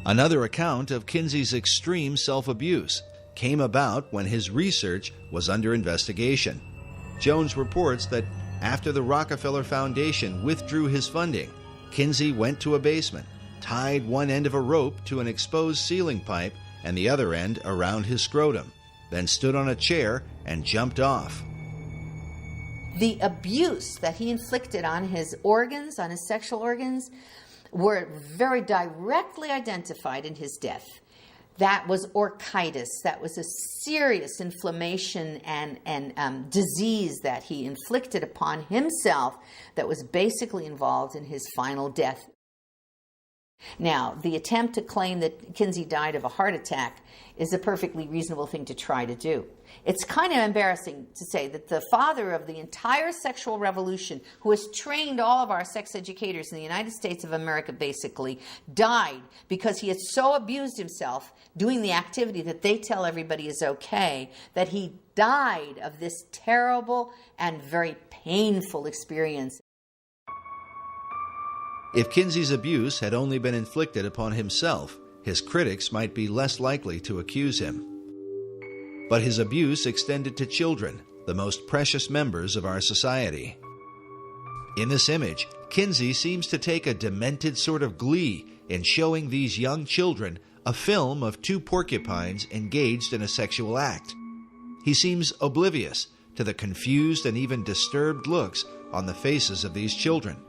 Another account of Kinsey's extreme self-abuse came about when his research was under investigation. Jones reports that after the Rockefeller Foundation withdrew his funding, Kinsey went to a basement, tied one end of a rope to an exposed ceiling pipe and the other end around his scrotum, then stood on a chair and jumped off. The abuse that he inflicted on his organs, on his sexual organs, were very directly identified in his death. That was orchitis. That was a serious inflammation and disease that he inflicted upon himself that was basically involved in his final death. Now, the attempt to claim that Kinsey died of a heart attack is a perfectly reasonable thing to try to do. It's kind of embarrassing to say that the father of the entire sexual revolution, who has trained all of our sex educators in the United States of America basically, died because he had so abused himself doing the activity that they tell everybody is okay, that he died of this terrible and very painful experience. If Kinsey's abuse had only been inflicted upon himself, his critics might be less likely to accuse him. But his abuse extended to children, the most precious members of our society. In this image, Kinsey seems to take a demented sort of glee in showing these young children a film of two porcupines engaged in a sexual act. He seems oblivious to the confused and even disturbed looks on the faces of these children.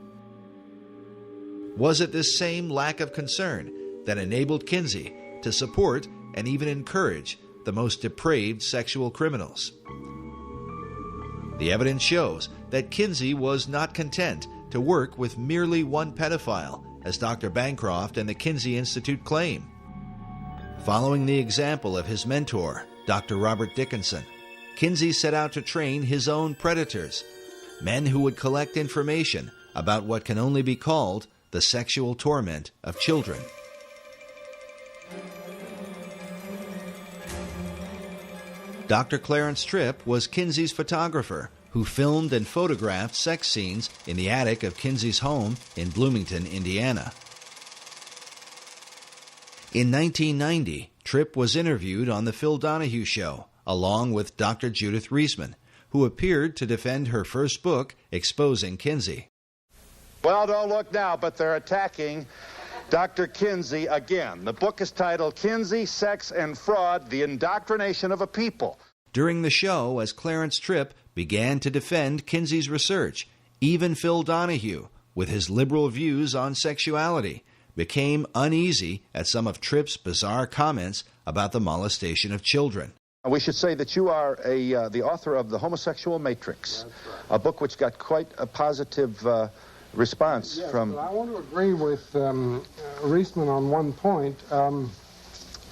Was it this same lack of concern that enabled Kinsey to support and even encourage the most depraved sexual criminals? The evidence shows that Kinsey was not content to work with merely one pedophile, as Dr. Bancroft and the Kinsey Institute claim. Following the example of his mentor, Dr. Robert Dickinson, Kinsey set out to train his own predators, men who would collect information about what can only be called the sexual torment of children. Dr. Clarence Tripp was Kinsey's photographer who filmed and photographed sex scenes in the attic of Kinsey's home in Bloomington, Indiana. In 1990, Tripp was interviewed on The Phil Donahue Show, along with Dr. Judith Reisman, who appeared to defend her first book exposing Kinsey. Well, don't look now, but they're attacking Dr. Kinsey again. The book is titled Kinsey, Sex, and Fraud, The Indoctrination of a People. During the show, as Clarence Tripp began to defend Kinsey's research, even Phil Donahue, with his liberal views on sexuality, became uneasy at some of Tripp's bizarre comments about the molestation of children. We should say that you are the author of The Homosexual Matrix, a book which got quite a positive response from... But I want to agree with Reisman on one point.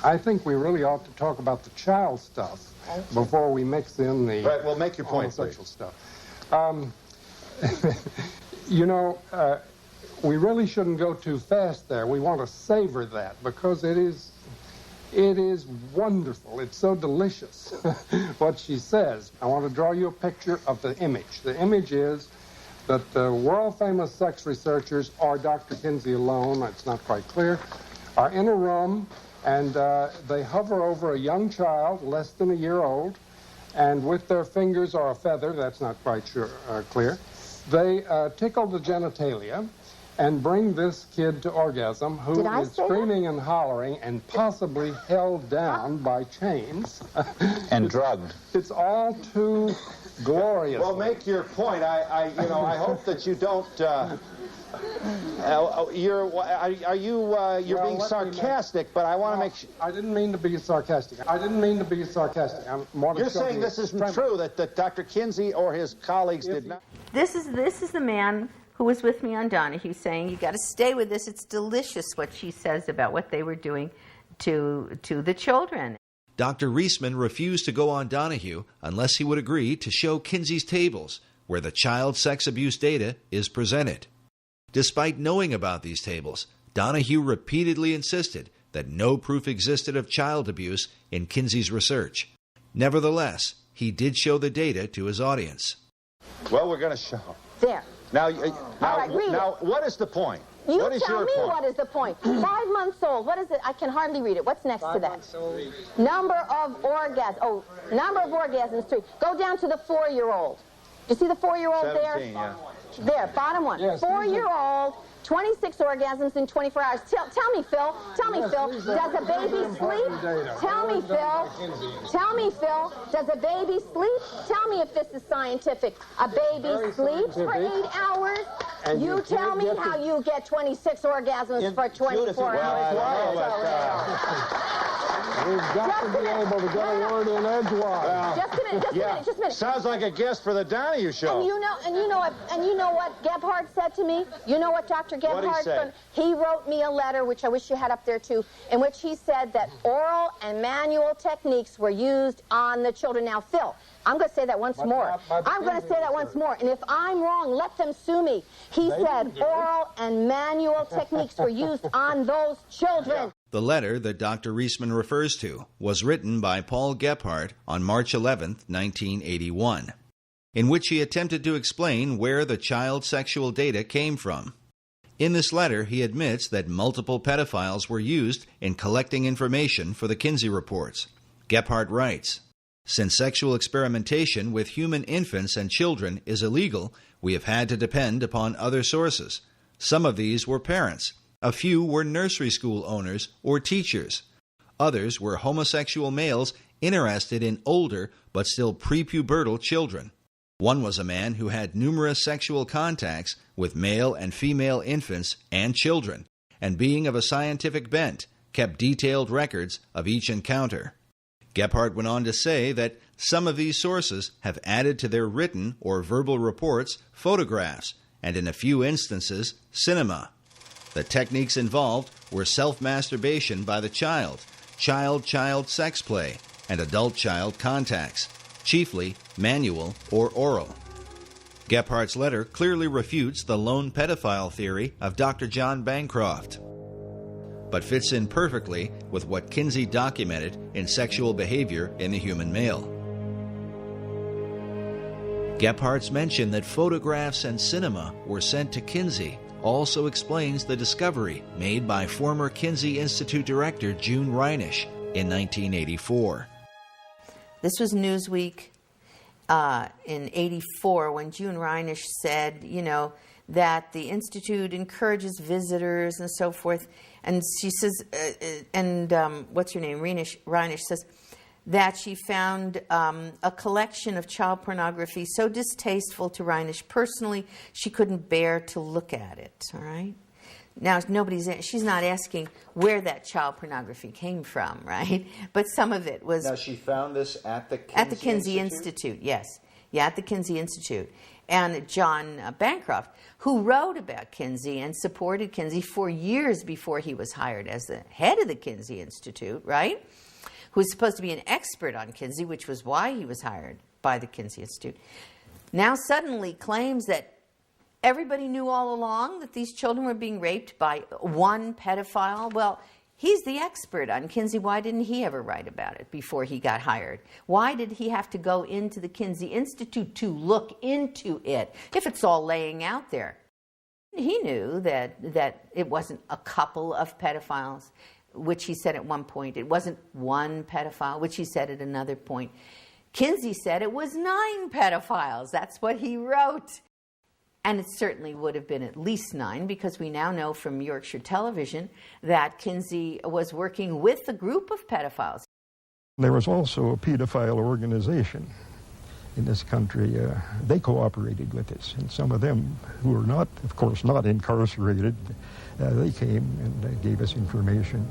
I think we really ought to talk about the child stuff before we mix in the right, well, make your point, homosexual stuff. You know, we really shouldn't go too fast there. We want to savor that because it is wonderful. It's so delicious what she says. I want to draw you a picture of the image. The image is that the world-famous sex researchers, or Dr. Kinsey alone, it's not quite clear, are in a room, and they hover over a young child, less than a year old, and with their fingers or a feather, that's not quite clear, they tickle the genitalia and bring this kid to orgasm, who is screaming and hollering and possibly held down by chains. And drugged. It's all too glorious. Well, make your point. I hope that you don't. You're being sarcastic, but I want to make sure. I didn't mean to be sarcastic. You're saying this isn't true, that Dr. Kinsey or his colleagues did not. This is the man who was with me on Donahue saying, you got to stay with this. It's delicious what she says about what they were doing to the children. Dr. Reisman refused to go on Donahue unless he would agree to show Kinsey's tables, where the child sex abuse data is presented. Despite knowing about these tables, Donahue repeatedly insisted that no proof existed of child abuse in Kinsey's research. Nevertheless, he did show the data to his audience. Well, we're going to show. There. Now, All right, read now it. what is the point? You what is tell your me point? what is the point. 5 months old. What is it? I can hardly read it. What's next to that? Number of orgasms. Oh, number of orgasms, 3. Go down to the 4-year-old. You see the 4-year-old there? 17, yeah. There, bottom one. Yes, 4-year-old, 26 orgasms in 24 hours. Tell me, Phil. Tell me, Yes, Phil. these Does are a baby important sleep? data. Tell me, Phil. Tell me, Phil. Does a baby sleep? Tell me if this is scientific. A baby Very sleeps for scientific. 8 hours? And You you tell can't me get how the- you get 26 orgasms for 24 hours. We've got to be able to get a word in edgewise. Just a minute, just a minute. Sounds like a guest for the Donahue show. And you know what Gebhardt said to me? You know what Dr. What'd he Gebhardt say? said? He wrote me a letter, which I wish you had up there too, in which he said that oral and manual techniques were used on the children. Now, Phil, I'm going to say that once more. I'm going to say that once more. And if I'm wrong, let them sue me. He said oral and manual techniques were used on those children. The letter that Dr. Reisman refers to was written by Paul Gebhardt on March 11, 1981, in which he attempted to explain where the child sexual data came from. In this letter, he admits that multiple pedophiles were used in collecting information for the Kinsey reports. Gebhardt writes, "Since sexual experimentation with human infants and children is illegal, we have had to depend upon other sources. Some of these were parents. A few were nursery school owners or teachers. Others were homosexual males interested in older but still prepubertal children. One was a man who had numerous sexual contacts with male and female infants and children, and being of a scientific bent, kept detailed records of each encounter." Gebhardt went on to say that some of these sources have added to their written or verbal reports photographs, and in a few instances, cinema. The techniques involved were self-masturbation by the child, child-child sex play, and adult-child contacts, chiefly manual or oral. Gephardt's letter clearly refutes the lone pedophile theory of Dr. John Bancroft, but fits in perfectly with what Kinsey documented in sexual behavior in the human male. Gephardt's mention that photographs and cinema were sent to Kinsey also explains the discovery made by former Kinsey Institute director June Reinisch in 1984. This was Newsweek in 84 when June Reinisch said, that the Institute encourages visitors and so forth. And she says, what's her name? Reinisch says that she found a collection of child pornography so distasteful to Reinisch personally, she couldn't bear to look at it, all right? Now, she's not asking where that child pornography came from, right? But some of it was... Now, she found this at the Kinsey At the Kinsey Institute, yes. Yeah, at the Kinsey Institute. And John Bancroft, who wrote about Kinsey and supported Kinsey for years before he was hired as the head of the Kinsey Institute, right? Who was supposed to be an expert on Kinsey, which was why he was hired by the Kinsey Institute, now suddenly claims that everybody knew all along that these children were being raped by one pedophile. Well, he's the expert on Kinsey. Why didn't he ever write about it before he got hired? Why did he have to go into the Kinsey Institute to look into it if it's all laying out there? He knew that it wasn't a couple of pedophiles, which he said at one point. It wasn't one pedophile, which he said at another point. Kinsey said it was 9 pedophiles. That's what he wrote. And it certainly would have been at least 9, because we now know from Yorkshire Television that Kinsey was working with a group of pedophiles. There was also a pedophile organization in this country. They cooperated with us, and some of them who were not, of course, not incarcerated, they came and gave us information.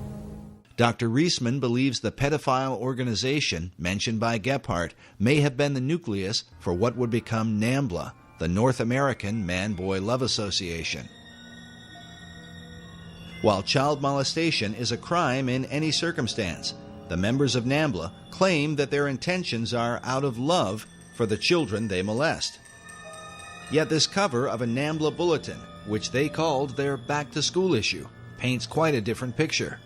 Dr. Reisman believes the pedophile organization mentioned by Gebhardt may have been the nucleus for what would become NAMBLA, the North American Man-Boy Love Association. While child molestation is a crime in any circumstance, the members of NAMBLA claim that their intentions are out of love for the children they molest. Yet this cover of a NAMBLA bulletin, which they called their back-to-school issue, paints quite a different picture.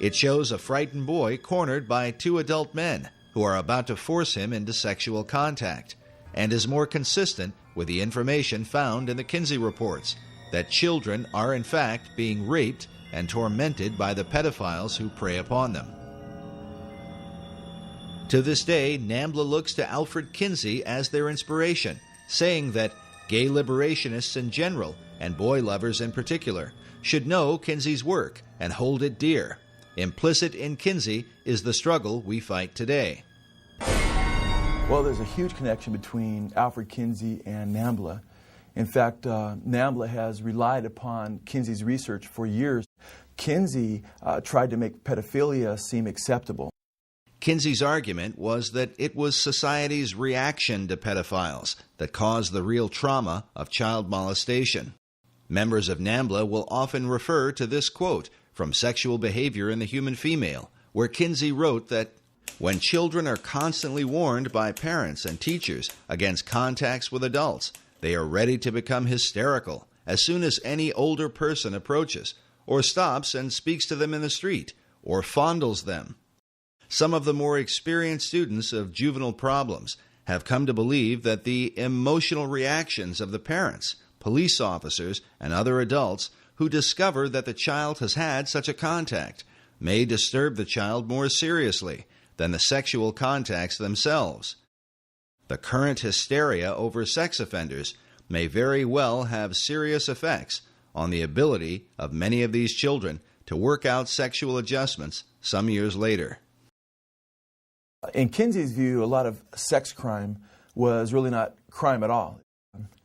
It shows a frightened boy cornered by two adult men who are about to force him into sexual contact, and is more consistent with the information found in the Kinsey reports that children are in fact being raped and tormented by the pedophiles who prey upon them. To this day, NAMBLA looks to Alfred Kinsey as their inspiration, saying that gay liberationists in general, and boy lovers in particular, should know Kinsey's work and hold it dear. Implicit in Kinsey is the struggle we fight today. Well, there's a huge connection between Alfred Kinsey and NAMBLA. In fact, NAMBLA has relied upon Kinsey's research for years. Kinsey tried to make pedophilia seem acceptable. Kinsey's argument was that it was society's reaction to pedophiles that caused the real trauma of child molestation. Members of NAMBLA will often refer to this quote from Sexual Behavior in the Human Female, where Kinsey wrote that when children are constantly warned by parents and teachers against contacts with adults, they are ready to become hysterical as soon as any older person approaches, or stops and speaks to them in the street, or fondles them. Some of the more experienced students of juvenile problems have come to believe that the emotional reactions of the parents, police officers, and other adults who discover that the child has had such a contact may disturb the child more seriously than the sexual contacts themselves. The current hysteria over sex offenders may very well have serious effects on the ability of many of these children to work out sexual adjustments some years later. In Kinsey's view, a lot of sex crime was really not crime at all.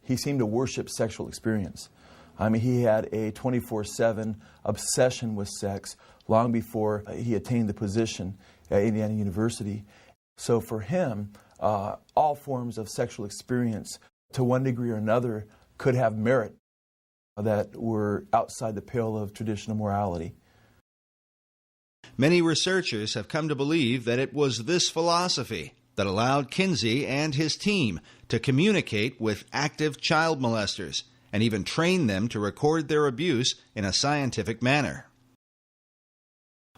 He seemed to worship sexual experience. I mean, he had a 24/7 obsession with sex long before he attained the position at Indiana University. So for him, all forms of sexual experience, to one degree or another, could have merit that were outside the pale of traditional morality. Many researchers have come to believe that it was this philosophy that allowed Kinsey and his team to communicate with active child molesters and even train them to record their abuse in a scientific manner.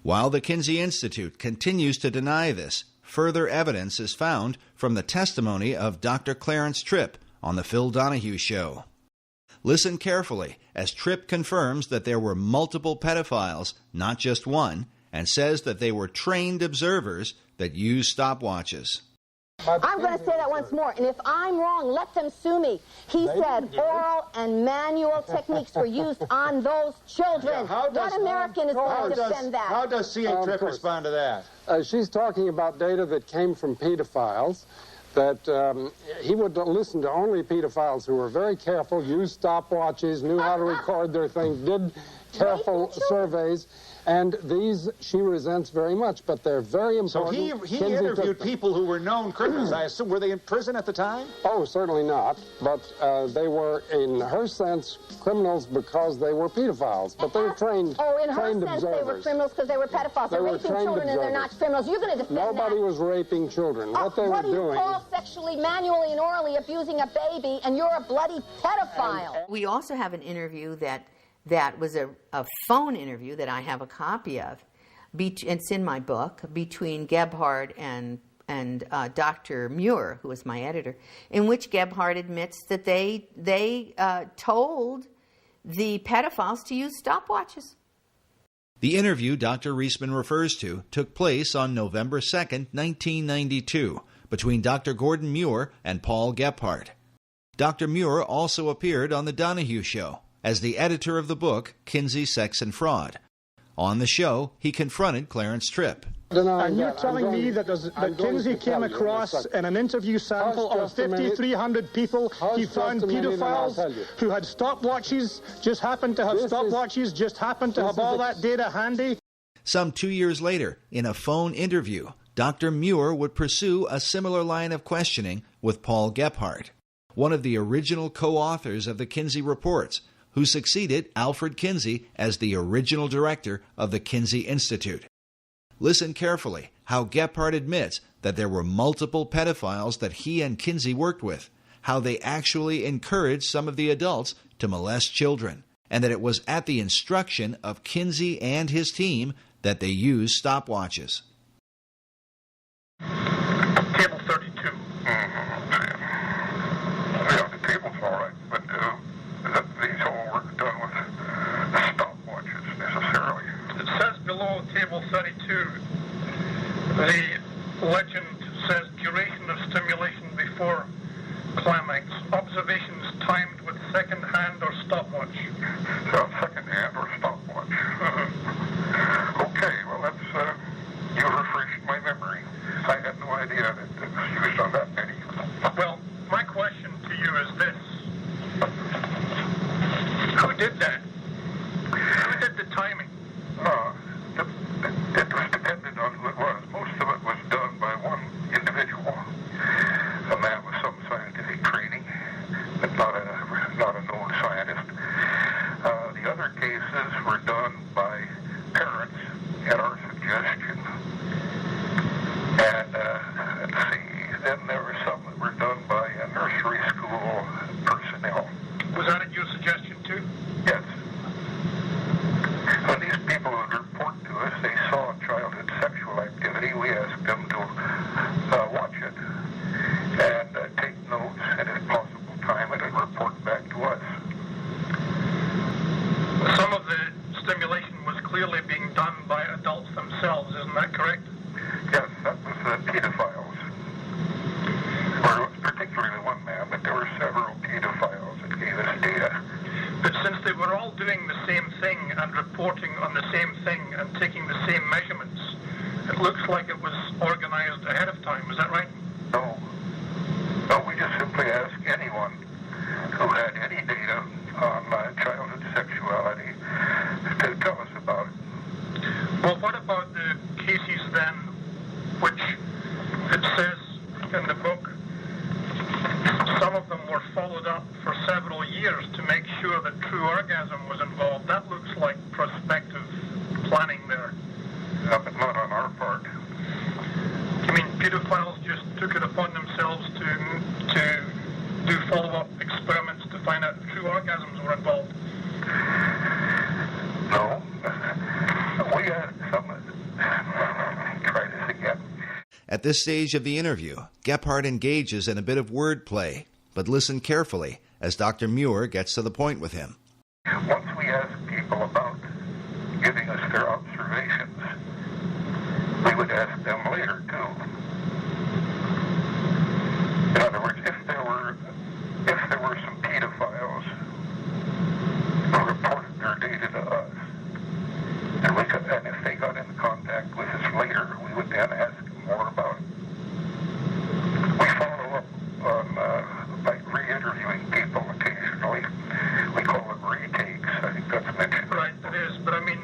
While the Kinsey Institute continues to deny this, further evidence is found from the testimony of Dr. Clarence Tripp on The Phil Donahue Show. Listen carefully as Tripp confirms that there were multiple pedophiles, not just one, and says that they were trained observers that used stopwatches. I'm going to say that once more, and if I'm wrong, let them sue me. He said oral and manual techniques were used on those children. Yeah, what American is going to defend that? How does C.A. Tripp respond to that? She's talking about data that came from pedophiles, that he would listen to only pedophiles who were very careful, used stopwatches, knew how to record their things, did careful surveys. And these she resents very much, but they're very important. So he interviewed people who were known criminals. I assume, were they in prison at the time? Oh, certainly not. But they were, in her sense, criminals because they were pedophiles. But they were trained Oh, in her trained sense, observers. they were criminals because they were pedophiles. They're raping children and they're not criminals. You're going to defend Nobody that. was raping children. What they were do you doing... call sexually, manually, and orally abusing a baby, and you're a bloody pedophile? We also have an interview that was a phone interview that I have a copy of. It's in my book, between Gebhard and Dr. Muir, who was my editor, in which Gebhard admits that they told the pedophiles to use stopwatches. The interview Dr. Reisman refers to took place on November 2nd, 1992, between Dr. Gordon Muir and Paul Gebhard. Dr. Muir also appeared on The Donahue Show as the editor of the book, Kinsey, Sex, and Fraud. On the show, he confronted Clarence Tripp. And you're telling me that Kinsey came across in an interview sample of 5,300 people, he found pedophiles who had stopwatches, just happened to have stopwatches, just happened to have all that data handy? Some 2 years later, in a phone interview, Dr. Muir would pursue a similar line of questioning with Paul Gebhard, one of the original co-authors of the Kinsey Reports, who succeeded Alfred Kinsey as the original director of the Kinsey Institute. Listen carefully how Gebhard admits that there were multiple pedophiles that he and Kinsey worked with, how they actually encouraged some of the adults to molest children, and that it was at the instruction of Kinsey and his team that they used stopwatches. Table 32. Yeah, the table's all right, but these all were done with stopwatches necessarily. It says below table 32, the legend says duration of stimulation before climax. Observations timed with second hand or stopwatch. So second hand or stopwatch. Okay, well that's, you refreshed my memory. I had no idea that it was used on that many. Well, my question to you is this. Who did that? Who did the timing? It was dependent on who it was. Most of it was done by one individual. A man with some scientific training, but not a known scientist. The other cases were done by parents at our suggestion. And let's see, then there were some that were done by nursery school personnel. Was that at your suggestion too? Yes. When these people would report to us, they saw childhood sexual activity. We asked them to watch it and take notes, and if possible, time it and report back to us. Some of the stimulation was clearly being done by adults themselves, isn't that correct? Yes, that was pedophiles. Or particularly one man, but there were several pedophiles that gave us data. But since they were all doing the same thing and reporting on the same thing and taking the same measurements, it looks like it was organized ahead of time. Is that right? No. No, we just simply asked anyone who had any data on childhood sexuality to tell us about it. Well, what about the cases then, which it says in the book, some of them were followed up for several years to make sure that true orgasm was involved. That looks like prospective planning there. Yeah, but not on our part. You mean pedophiles just took it upon themselves to do follow-up experiments to find out if true orgasms were involved? No. We had some. Try this again. At this stage of the interview, Gephardt engages in a bit of wordplay, but listen carefully as Dr. Muir gets to the point with him. Once we ask people about giving us their observations, we would ask them later, too. In other words, if there were some pedophiles who reported their data to us, and if they got in contact with us later, we would then ask them more about it. We follow up on by re-interviewing people occasionally. We call them retakes. I think that's mentioned. Right, it is. But I mean,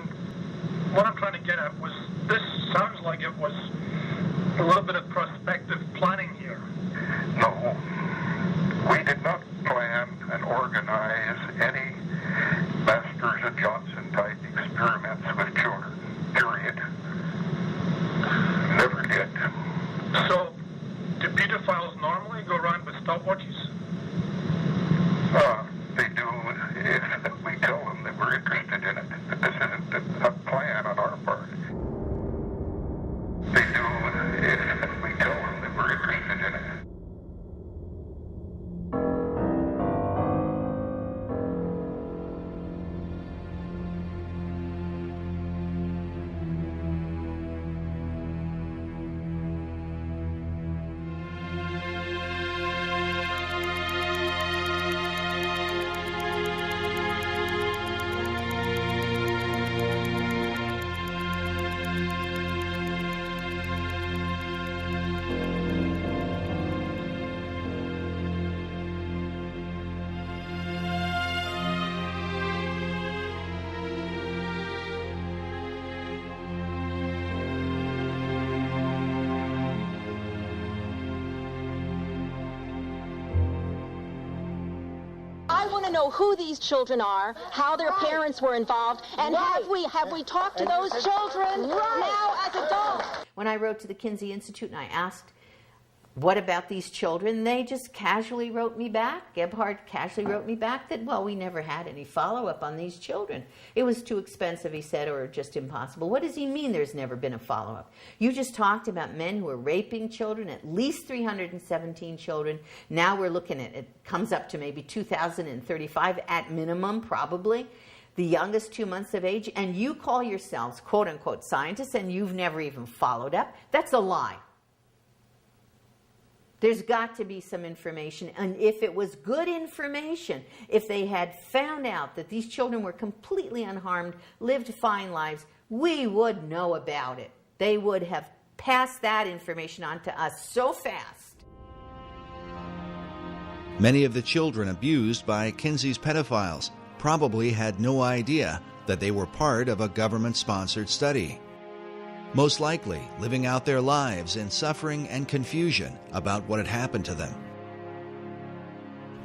what I'm trying to get at was, this sounds like it was a little bit of prospective planning here. No. We did not plan and organize any Masters and Johnson-type experiments with children, period. Never did. So, do pedophiles normally go around with stopwatches? They do if we tell them that we're interested in it, that this isn't a plan on our part. They do if we tell them that we're interested in it. Know who these children are, how their parents were involved, and have we talked to those children now as adults? When I wrote to the Kinsey Institute and I asked What about these children? They just casually wrote me back. Gebhardt casually wrote me back that, well, we never had any follow-up on these children. It was too expensive, he said, or just impossible. What does he mean there's never been a follow-up? You just talked about men who are raping children, at least 317 children. Now we're looking at, it comes up to maybe 2,035 at minimum, probably. The youngest 2 months of age, and you call yourselves, quote-unquote, scientists, and you've never even followed up. That's a lie. There's got to be some information, and if it was good information, if they had found out that these children were completely unharmed, lived fine lives, we would know about it. They would have passed that information on to us so fast. Many of the children abused by Kinsey's pedophiles probably had no idea that they were part of a government-sponsored study. Most likely living out their lives in suffering and confusion about what had happened to them.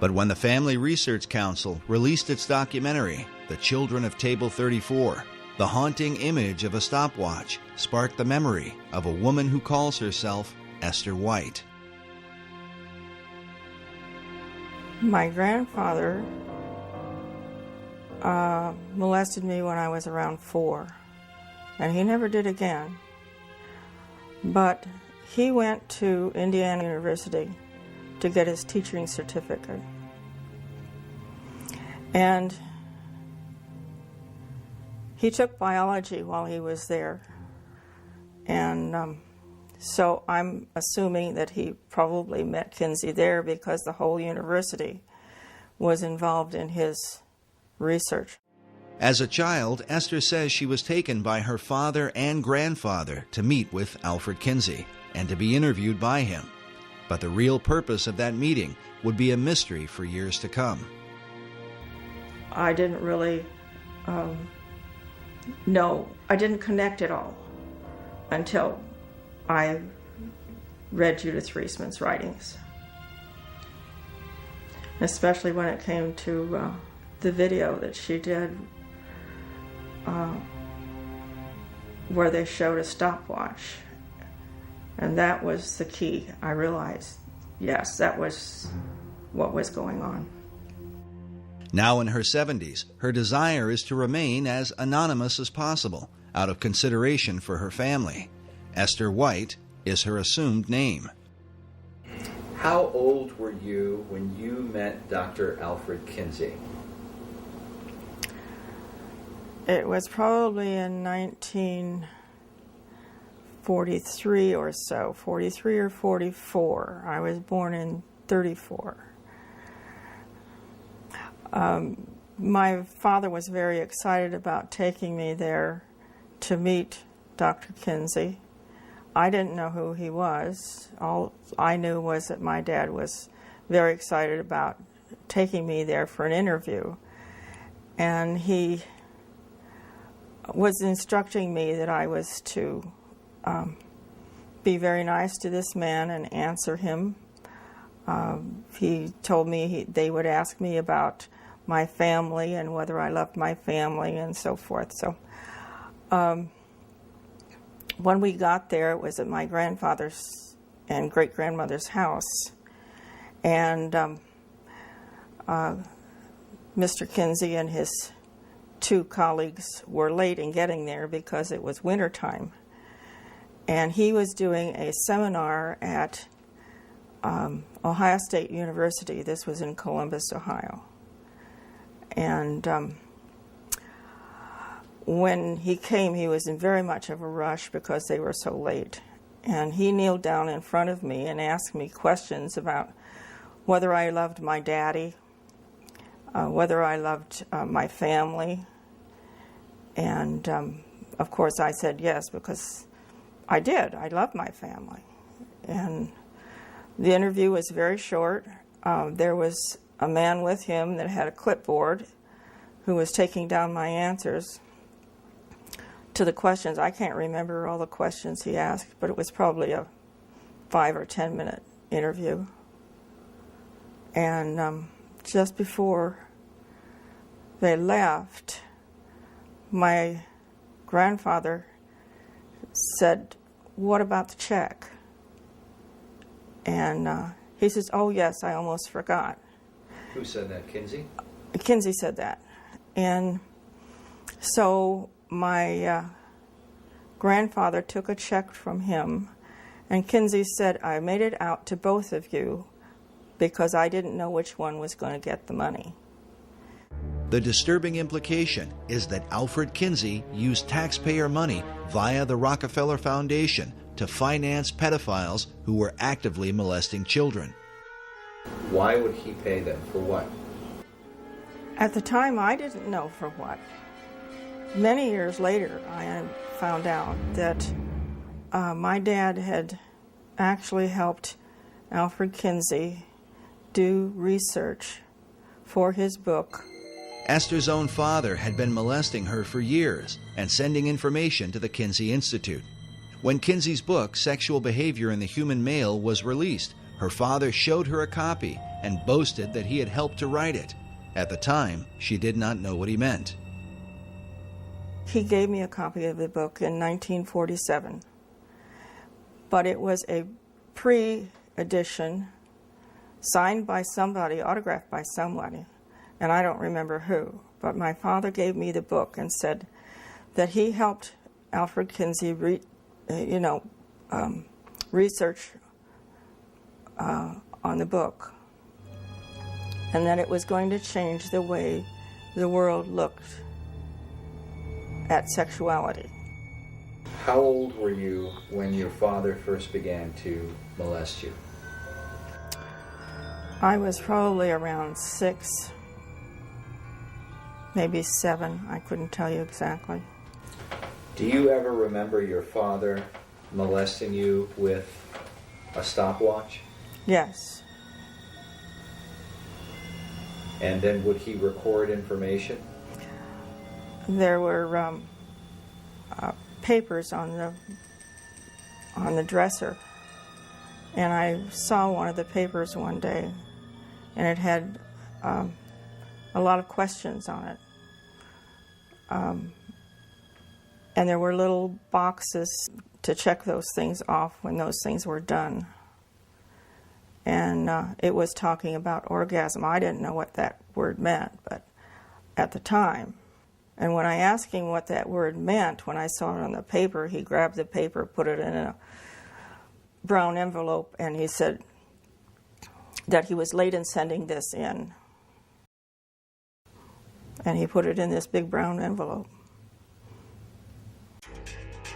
But when the Family Research Council released its documentary, The Children of Table 34, the haunting image of a stopwatch sparked the memory of a woman who calls herself Esther White. My grandfather molested me when I was around 4. And he never did again. But he went to Indiana University to get his teaching certificate. And he took biology while he was there. And so I'm assuming that he probably met Kinsey there because the whole university was involved in his research. As a child, Esther says she was taken by her father and grandfather to meet with Alfred Kinsey and to be interviewed by him. But the real purpose of that meeting would be a mystery for years to come. I didn't really know. I didn't connect it all until I read Judith Reisman's writings. Especially when it came to the video that she did where they showed a stopwatch. And that was the key. I realized, yes, that was what was going on. Now in her 70s, her desire is to remain as anonymous as possible out of consideration for her family. Esther White is her assumed name. How old were you when you met Dr. Alfred Kinsey? It was probably in 1943 or so, 43 or 44. I was born in 34. My father was very excited about taking me there to meet Dr. Kinsey. I didn't know who he was. All I knew was that my dad was very excited about taking me there for an interview. And he was instructing me that I was to be very nice to this man and answer him. He told me they would ask me about my family and whether I loved my family and so forth. So when we got there, it was at my grandfather's and great-grandmother's house. And Mr. Kinsey and his 2 colleagues were late in getting there because it was wintertime. And he was doing a seminar at Ohio State University. This was in Columbus, Ohio. And when he came, he was in very much of a rush because they were so late. And he kneeled down in front of me and asked me questions about whether I loved my daddy, whether I loved my family. And of course I said yes, because I did. I loved my family. And the interview was very short. There was a man with him that had a clipboard who was taking down my answers to the questions. I can't remember all the questions he asked, but it was probably a 5 or 10 minute interview. And just before they left, my grandfather said, "What about the check?" And he says, "Oh, yes, I almost forgot." Who said that, Kinsey? Kinsey said that. And so my grandfather took a check from him, and Kinsey said, "I made it out to both of you because I didn't know which one was going to get the money." The disturbing implication is that Alfred Kinsey used taxpayer money via the Rockefeller Foundation to finance pedophiles who were actively molesting children. Why would he pay them? For what? At the time, I didn't know for what. Many years later, I found out that my dad had actually helped Alfred Kinsey do research for his book. Esther's own father had been molesting her for years and sending information to the Kinsey Institute. When Kinsey's book, Sexual Behavior in the Human Male, was released, her father showed her a copy and boasted that he had helped to write it. At the time, she did not know what he meant. He gave me a copy of the book in 1947, but it was a pre-edition signed by somebody, autographed by somebody, and I don't remember who, but my father gave me the book and said that he helped Alfred Kinsey research on the book, and that it was going to change the way the world looked at sexuality. How old were you when your father first began to molest you? I was probably around 6, maybe 7. I couldn't tell you exactly. Do you ever remember your father molesting you with a stopwatch? Yes. And then would he record information? There were papers on the dresser, and I saw one of the papers one day, and it had a lot of questions on it. And there were little boxes to check those things off when those things were done. And it was talking about orgasm. I didn't know what that word meant, but at the time. And when I asked him what that word meant, when I saw it on the paper, he grabbed the paper, put it in a brown envelope, and he said that he was late in sending this in. And he put it in this big brown envelope.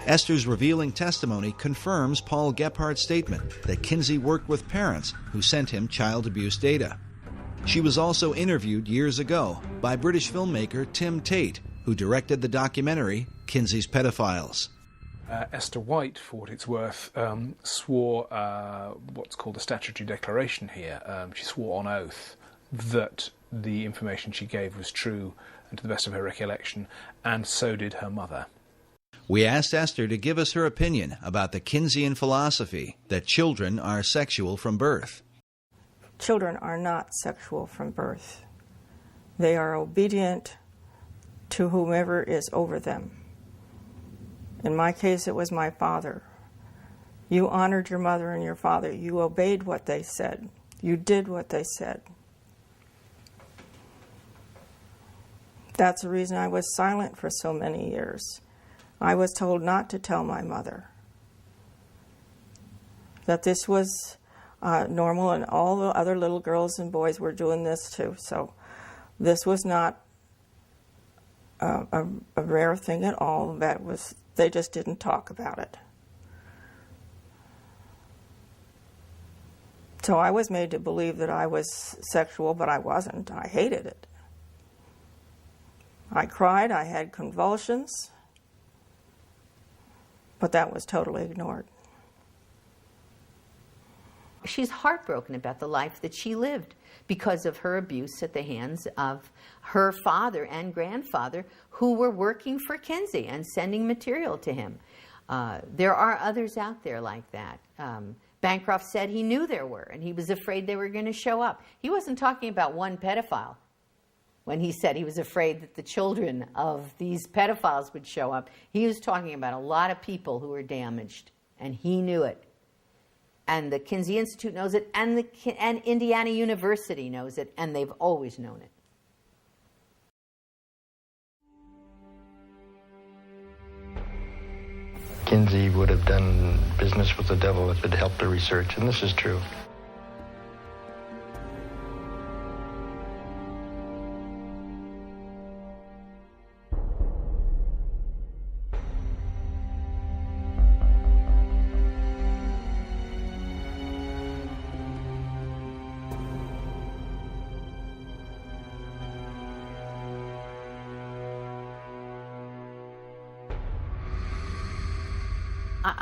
Esther's revealing testimony confirms Paul Gephardt's statement that Kinsey worked with parents who sent him child abuse data. She was also interviewed years ago by British filmmaker Tim Tate, who directed the documentary Kinsey's Pedophiles. Esther White, for what it's worth, swore what's called a statutory declaration here. She swore on oath that the information she gave was true and to the best of her recollection, and so did her mother. We asked Esther to give us her opinion about the Kinseyan philosophy that children are sexual from birth. Children are not sexual from birth. They are obedient to whomever is over them. In my case, it was my father. You honored your mother and your father. You obeyed what they said. You did what they said. That's the reason I was silent for so many years. I was told not to tell my mother that this was normal, and all the other little girls and boys were doing this too. So this was not a rare thing at all. They just didn't talk about it. So I was made to believe that I was sexual, but I wasn't. I hated it. I cried, I had convulsions, but that was totally ignored. She's heartbroken about the life that she lived because of her abuse at the hands of her father and grandfather, who were working for Kinsey and sending material to him. There are others out there like that. Bancroft said he knew there were, and he was afraid they were going to show up. He wasn't talking about one pedophile when he said he was afraid that the children of these pedophiles would show up. He was talking about a lot of people who were damaged, and he knew it. And the Kinsey Institute knows it, and Indiana University knows it, and they've always known it. Kinsey would have done business with the devil if it helped the research, and this is true.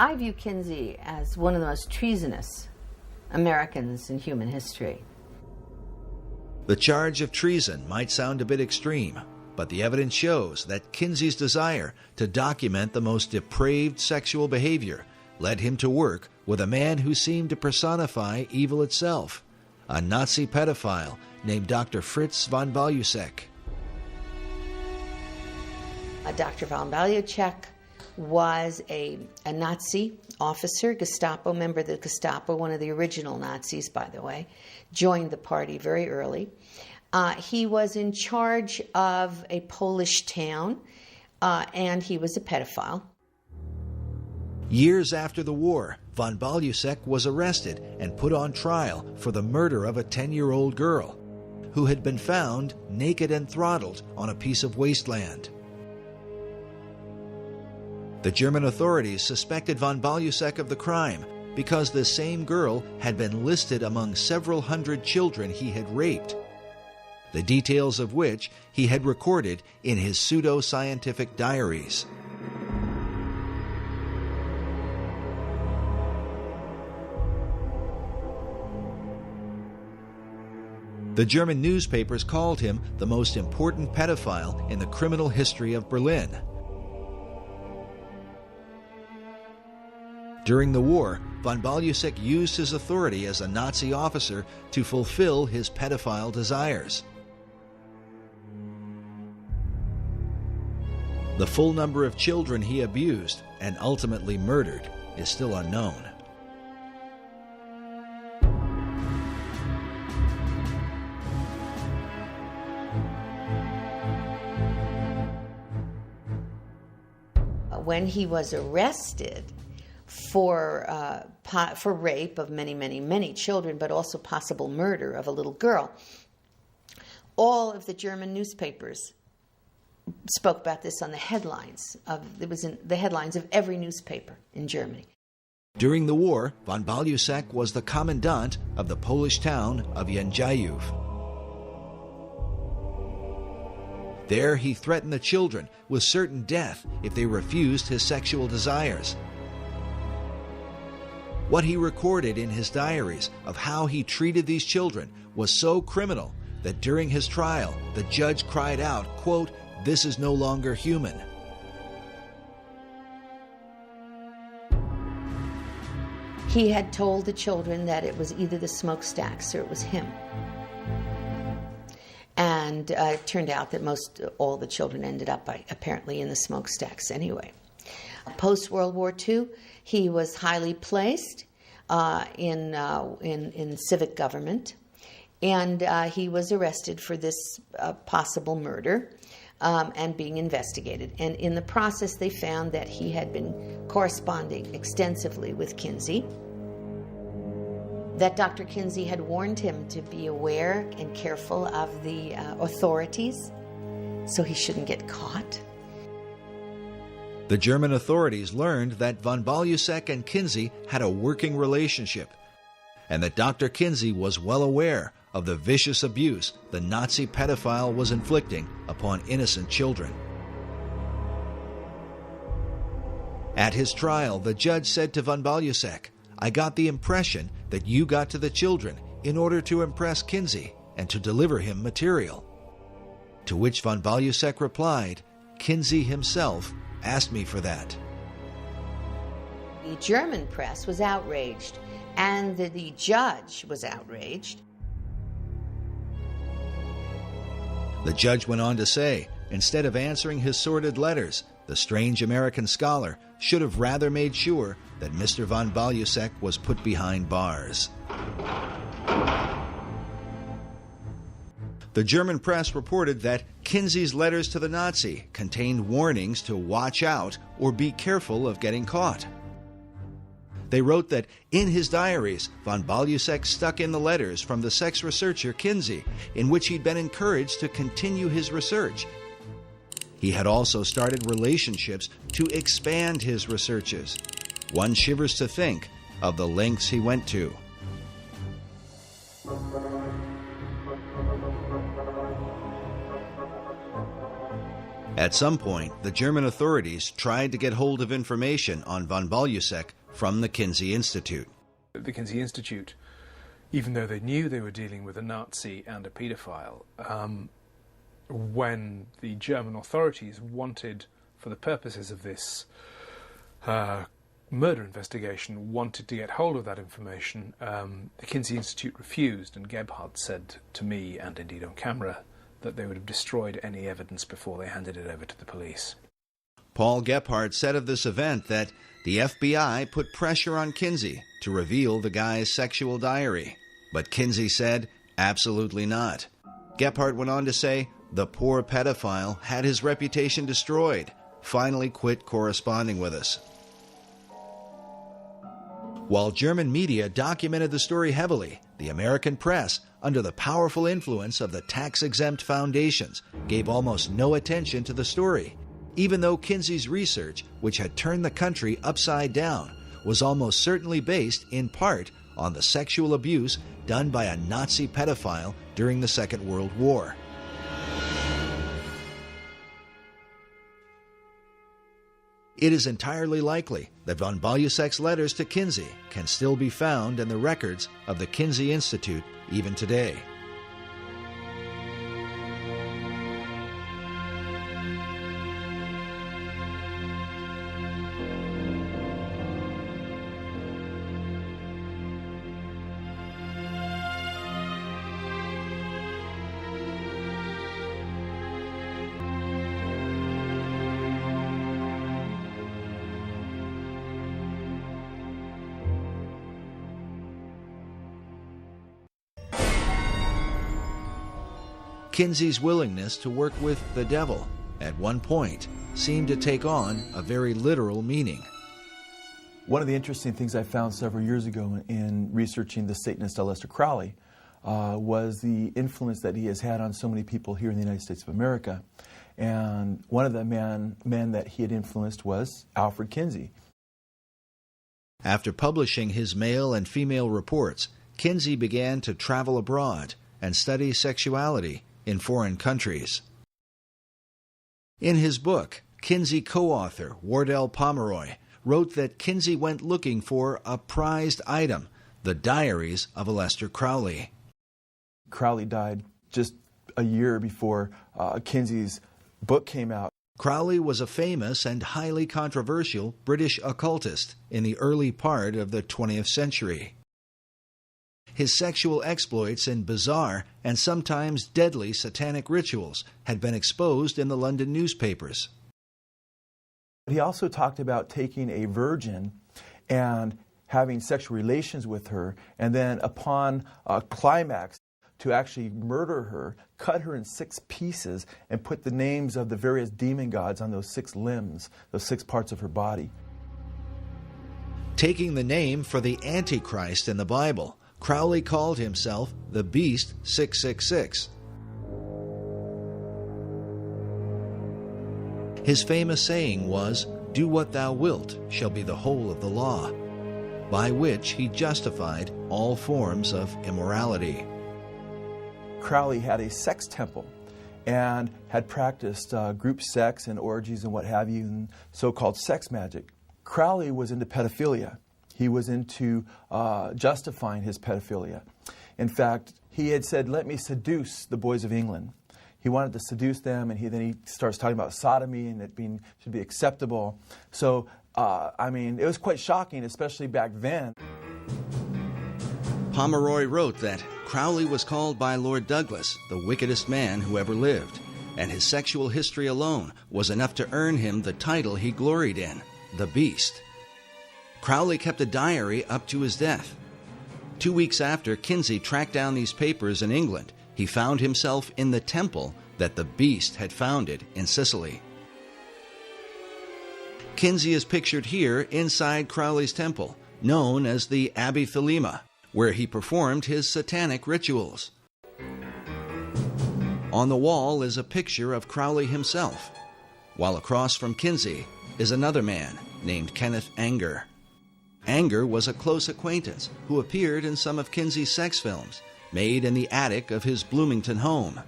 I view Kinsey as one of the most treasonous Americans in human history. The charge of treason might sound a bit extreme, but the evidence shows that Kinsey's desire to document the most depraved sexual behavior led him to work with a man who seemed to personify evil itself, a Nazi pedophile named Dr. Fritz von Balusek. Dr. von Balusek was a Nazi officer, Gestapo member of the Gestapo, one of the original Nazis, by the way, joined the party very early. He was in charge of a Polish town, and he was a pedophile. Years after the war, von Balusek was arrested and put on trial for the murder of a 10-year-old girl who had been found naked and throttled on a piece of wasteland. The German authorities suspected von Balusek of the crime because the same girl had been listed among several hundred children he had raped, the details of which he had recorded in his pseudo-scientific diaries. The German newspapers called him the most important pedophile in the criminal history of Berlin. During the war, von Balusek used his authority as a Nazi officer to fulfill his pedophile desires. The full number of children he abused and ultimately murdered is still unknown. When he was arrested for rape of many children, but also possible murder of a little girl, all of the German newspapers spoke about this on the headlines. It was in the headlines of every newspaper in Germany. During the war, von Balusek was the commandant of the Polish town of Jędrzejów. There he threatened the children with certain death if they refused his sexual desires. What he recorded in his diaries of how he treated these children was so criminal that during his trial, the judge cried out, quote, "This is no longer human." He had told the children that it was either the smokestacks or it was him. And it turned out that all the children ended up apparently in the smokestacks anyway. Post-World War II, he was highly placed in civic government, and he was arrested for this possible murder and being investigated. And in the process, they found that he had been corresponding extensively with Kinsey, that Dr. Kinsey had warned him to be aware and careful of the authorities so he shouldn't get caught. The German authorities learned that von Balusek and Kinsey had a working relationship, and that Dr. Kinsey was well aware of the vicious abuse the Nazi pedophile was inflicting upon innocent children. At his trial, the judge said to von Balusek, "I got the impression that you got to the children in order to impress Kinsey and to deliver him material." To which von Balusek replied, "Kinsey himself asked me for that." The German press was outraged, and the judge was outraged. The judge went on to say, instead of answering his sordid letters, the strange American scholar should have rather made sure that Mr. von Balusek was put behind bars. The German press reported that Kinsey's letters to the Nazi contained warnings to watch out or be careful of getting caught. They wrote that in his diaries, von Balusek stuck in the letters from the sex researcher Kinsey, in which he'd been encouraged to continue his research. He had also started relationships to expand his researches. One shivers to think of the lengths he went to. At some point, the German authorities tried to get hold of information on von Balusek from the Kinsey Institute. The Kinsey Institute, even though they knew they were dealing with a Nazi and a pedophile, when the German authorities wanted, for the purposes of this murder investigation, wanted to get hold of that information, the Kinsey Institute refused, and Gebhardt said to me, and indeed on camera, that they would have destroyed any evidence before they handed it over to the police. Paul Gebhardt said of this event that the FBI put pressure on Kinsey to reveal the guy's sexual diary, but Kinsey said absolutely not. Gebhardt went on to say the poor pedophile had his reputation destroyed, finally quit corresponding with us. While German media documented the story heavily, the American press, under the powerful influence of the Tax Exempt Foundations, gave almost no attention to the story, even though Kinsey's research, which had turned the country upside down, was almost certainly based in part on the sexual abuse done by a Nazi pedophile during the Second World War. It is entirely likely that von Balusek's letters to Kinsey can still be found in the records of the Kinsey Institute even today. Kinsey's willingness to work with the devil at one point seemed to take on a very literal meaning. One of the interesting things I found several years ago in researching the Satanist Aleister Crowley was the influence that he has had on so many people here in the United States of America. And one of the men that he had influenced was Alfred Kinsey. After publishing his male and female reports, Kinsey began to travel abroad and study sexuality in foreign countries. In his book, Kinsey co-author Wardell Pomeroy wrote that Kinsey went looking for a prized item, the diaries of Aleister Crowley. Crowley died just a year before Kinsey's book came out. Crowley was a famous and highly controversial British occultist in the early part of the 20th century. His sexual exploits in bizarre and sometimes deadly satanic rituals had been exposed in the London newspapers. He also talked about taking a virgin and having sexual relations with her, and then upon a climax to actually murder her, cut her in 6 pieces, and put the names of the various demon gods on those 6 limbs, those 6 parts of her body. Taking the name for the Antichrist in the Bible, Crowley called himself the Beast 666. His famous saying was, "Do what thou wilt shall be the whole of the law," by which he justified all forms of immorality. Crowley had a sex temple and had practiced group sex and orgies and what have you, and so-called sex magic. Crowley was into pedophilia. He was into justifying his pedophilia. In fact, he had said, "Let me seduce the boys of England." He wanted to seduce them, and then he starts talking about sodomy and it should be acceptable. So, it was quite shocking, especially back then. Pomeroy wrote that Crowley was called by Lord Douglas the wickedest man who ever lived, and his sexual history alone was enough to earn him the title he gloried in, the Beast. Crowley kept a diary up to his death. 2 weeks after Kinsey tracked down these papers in England, he found himself in the temple that the beast had founded in Sicily. Kinsey is pictured here inside Crowley's temple, known as the Abbey Thelema, where he performed his satanic rituals. On the wall is a picture of Crowley himself, while across from Kinsey is another man named Kenneth Anger. Anger was a close acquaintance who appeared in some of Kinsey's sex films, made in the attic of his Bloomington home.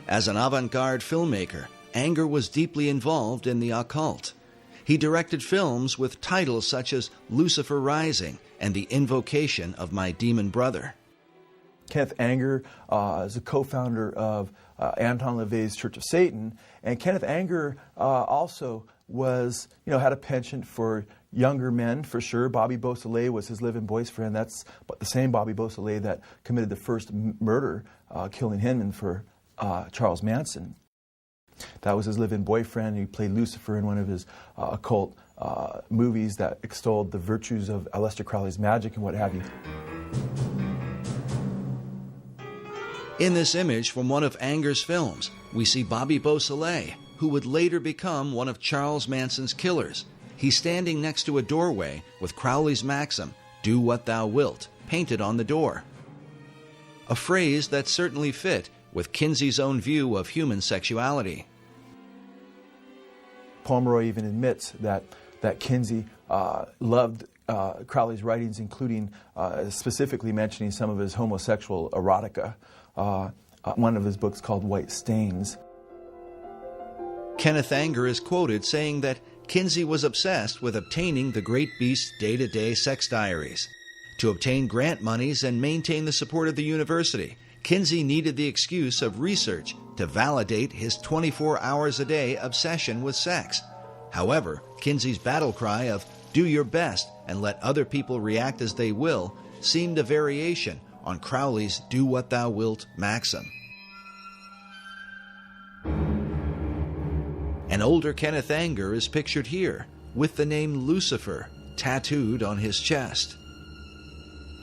As an avant-garde filmmaker, Anger was deeply involved in the occult. He directed films with titles such as Lucifer Rising and The Invocation of My Demon Brother. Kenneth Anger is a co-founder of Anton LaVey's Church of Satan, and Kenneth Anger also was, had a penchant for younger men, for sure. Bobby Beausoleil was his live-in boyfriend. That's the same Bobby Beausoleil that committed the first murder, killing Hinman for Charles Manson. That was his live-in boyfriend. He played Lucifer in one of his occult movies that extolled the virtues of Aleister Crowley's magic and what have you. In this image from one of Anger's films, we see Bobby Beausoleil, who would later become one of Charles Manson's killers. He's standing next to a doorway with Crowley's maxim, "Do what thou wilt," painted on the door. A phrase that certainly fit with Kinsey's own view of human sexuality. Pomeroy even admits that Kinsey loved Crowley's writings, including specifically mentioning some of his homosexual erotica. One of his books called White Stains. Kenneth Anger is quoted saying that Kinsey was obsessed with obtaining the great beast's day-to-day sex diaries. To obtain grant monies and maintain the support of the university, Kinsey needed the excuse of research to validate his 24 hours a day obsession with sex. However, Kinsey's battle cry of "do your best and let other people react as they will" seemed a variation on Crowley's "do what thou wilt" maxim. An older Kenneth Anger is pictured here, with the name Lucifer tattooed on his chest.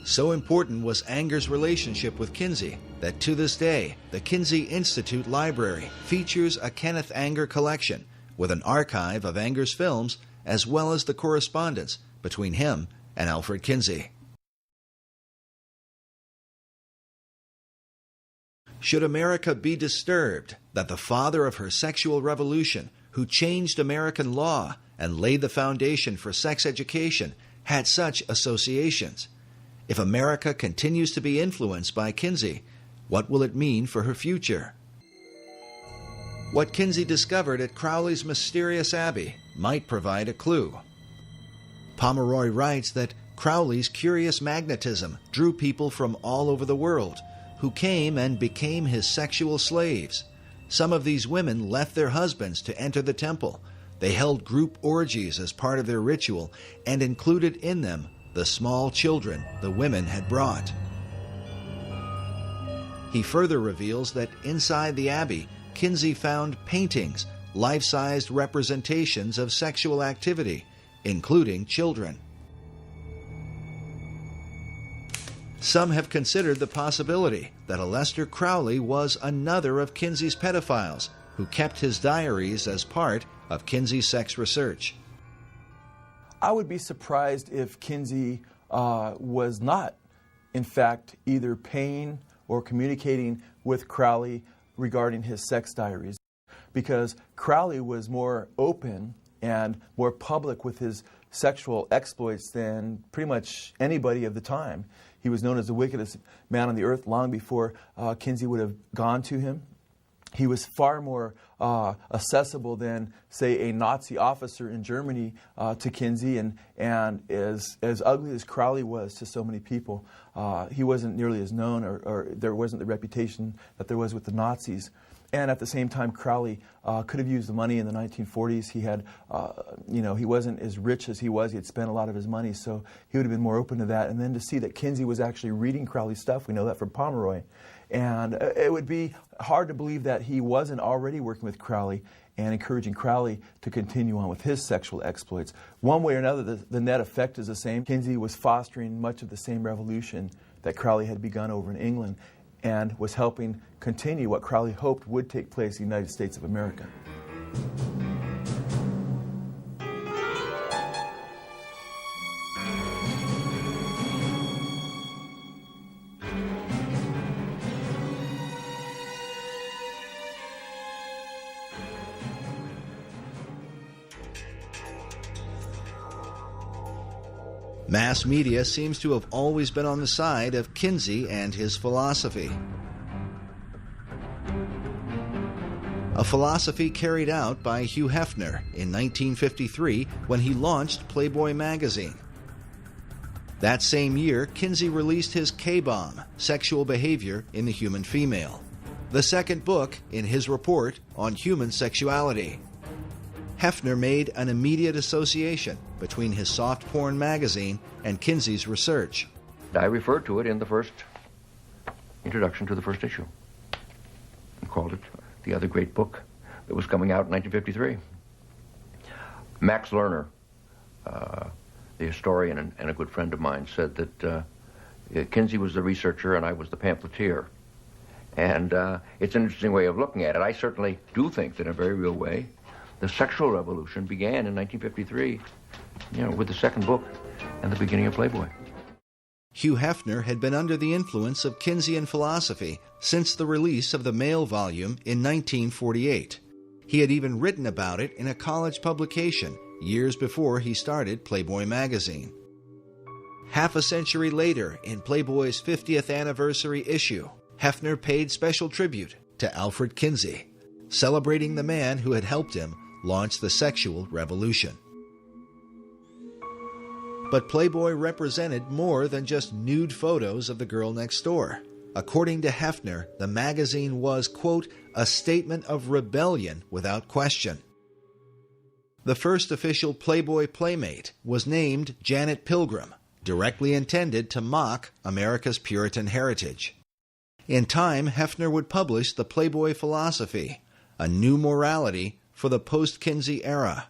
So important was Anger's relationship with Kinsey that to this day, the Kinsey Institute Library features a Kenneth Anger collection with an archive of Anger's films as well as the correspondence between him and Alfred Kinsey. Should America be disturbed that the father of her sexual revolution, who changed American law and laid the foundation for sex education, had such associations? If America continues to be influenced by Kinsey, what will it mean for her future? What Kinsey discovered at Crowley's mysterious abbey might provide a clue. Pomeroy writes that Crowley's curious magnetism drew people from all over the world, who came and became his sexual slaves. Some of these women left their husbands to enter the temple. They held group orgies as part of their ritual and included in them the small children the women had brought. He further reveals that inside the abbey, Kinsey found paintings, life-sized representations of sexual activity, including children. Some have considered the possibility that Aleister Crowley was another of Kinsey's pedophiles who kept his diaries as part of Kinsey's sex research. I would be surprised if Kinsey was not, in fact, either paying or communicating with Crowley regarding his sex diaries, because Crowley was more open and more public with his sexual exploits than pretty much anybody of the time. He was known as the wickedest man on the earth long before Kinsey would have gone to him. He was far more accessible than, say, a Nazi officer in Germany to Kinsey, and as ugly as Crowley was to so many people, he wasn't nearly as known, or there wasn't the reputation that there was with the Nazis. And at the same time, Crowley could have used the money in the 1940s. He had, he wasn't as rich as he was. He had spent a lot of his money, so he would have been more open to that. And then to see that Kinsey was actually reading Crowley's stuff, we know that from Pomeroy. And it would be hard to believe that he wasn't already working with Crowley. and encouraging Crowley to continue on with his sexual exploits. One way or another, the net effect is the same. Kinsey was fostering much of the same revolution that Crowley had begun over in England and was helping continue what Crowley hoped would take place in the United States of America. Mass media seems to have always been on the side of Kinsey and his philosophy. A philosophy carried out by Hugh Hefner in 1953 when he launched Playboy magazine. That same year, Kinsey released his K-Bomb, Sexual Behavior in the Human Female, the second book in his report on human sexuality. Hefner made an immediate association between his soft porn magazine and Kinsey's research. I referred to it in the first introduction to the first issue and called it the other great book that was coming out in 1953. Max Lerner, the historian and a good friend of mine, said that Kinsey was the researcher and I was the pamphleteer. And it's an interesting way of looking at it. I certainly do think that in a very real way, the sexual revolution began in 1953, with the second book and the beginning of Playboy. Hugh Hefner had been under the influence of Kinseyan philosophy since the release of the male volume in 1948. He had even written about it in a college publication years before he started Playboy magazine. Half a century later, in Playboy's 50th anniversary issue, Hefner paid special tribute to Alfred Kinsey, celebrating the man who had helped him launch the sexual revolution. But Playboy represented more than just nude photos of the girl next door. According to Hefner, the magazine was, quote, a statement of rebellion without question. The first official Playboy playmate was named Janet Pilgrim, directly intended to mock America's Puritan heritage. In time, Hefner would publish the Playboy philosophy, a new morality for the post-Kinsey era.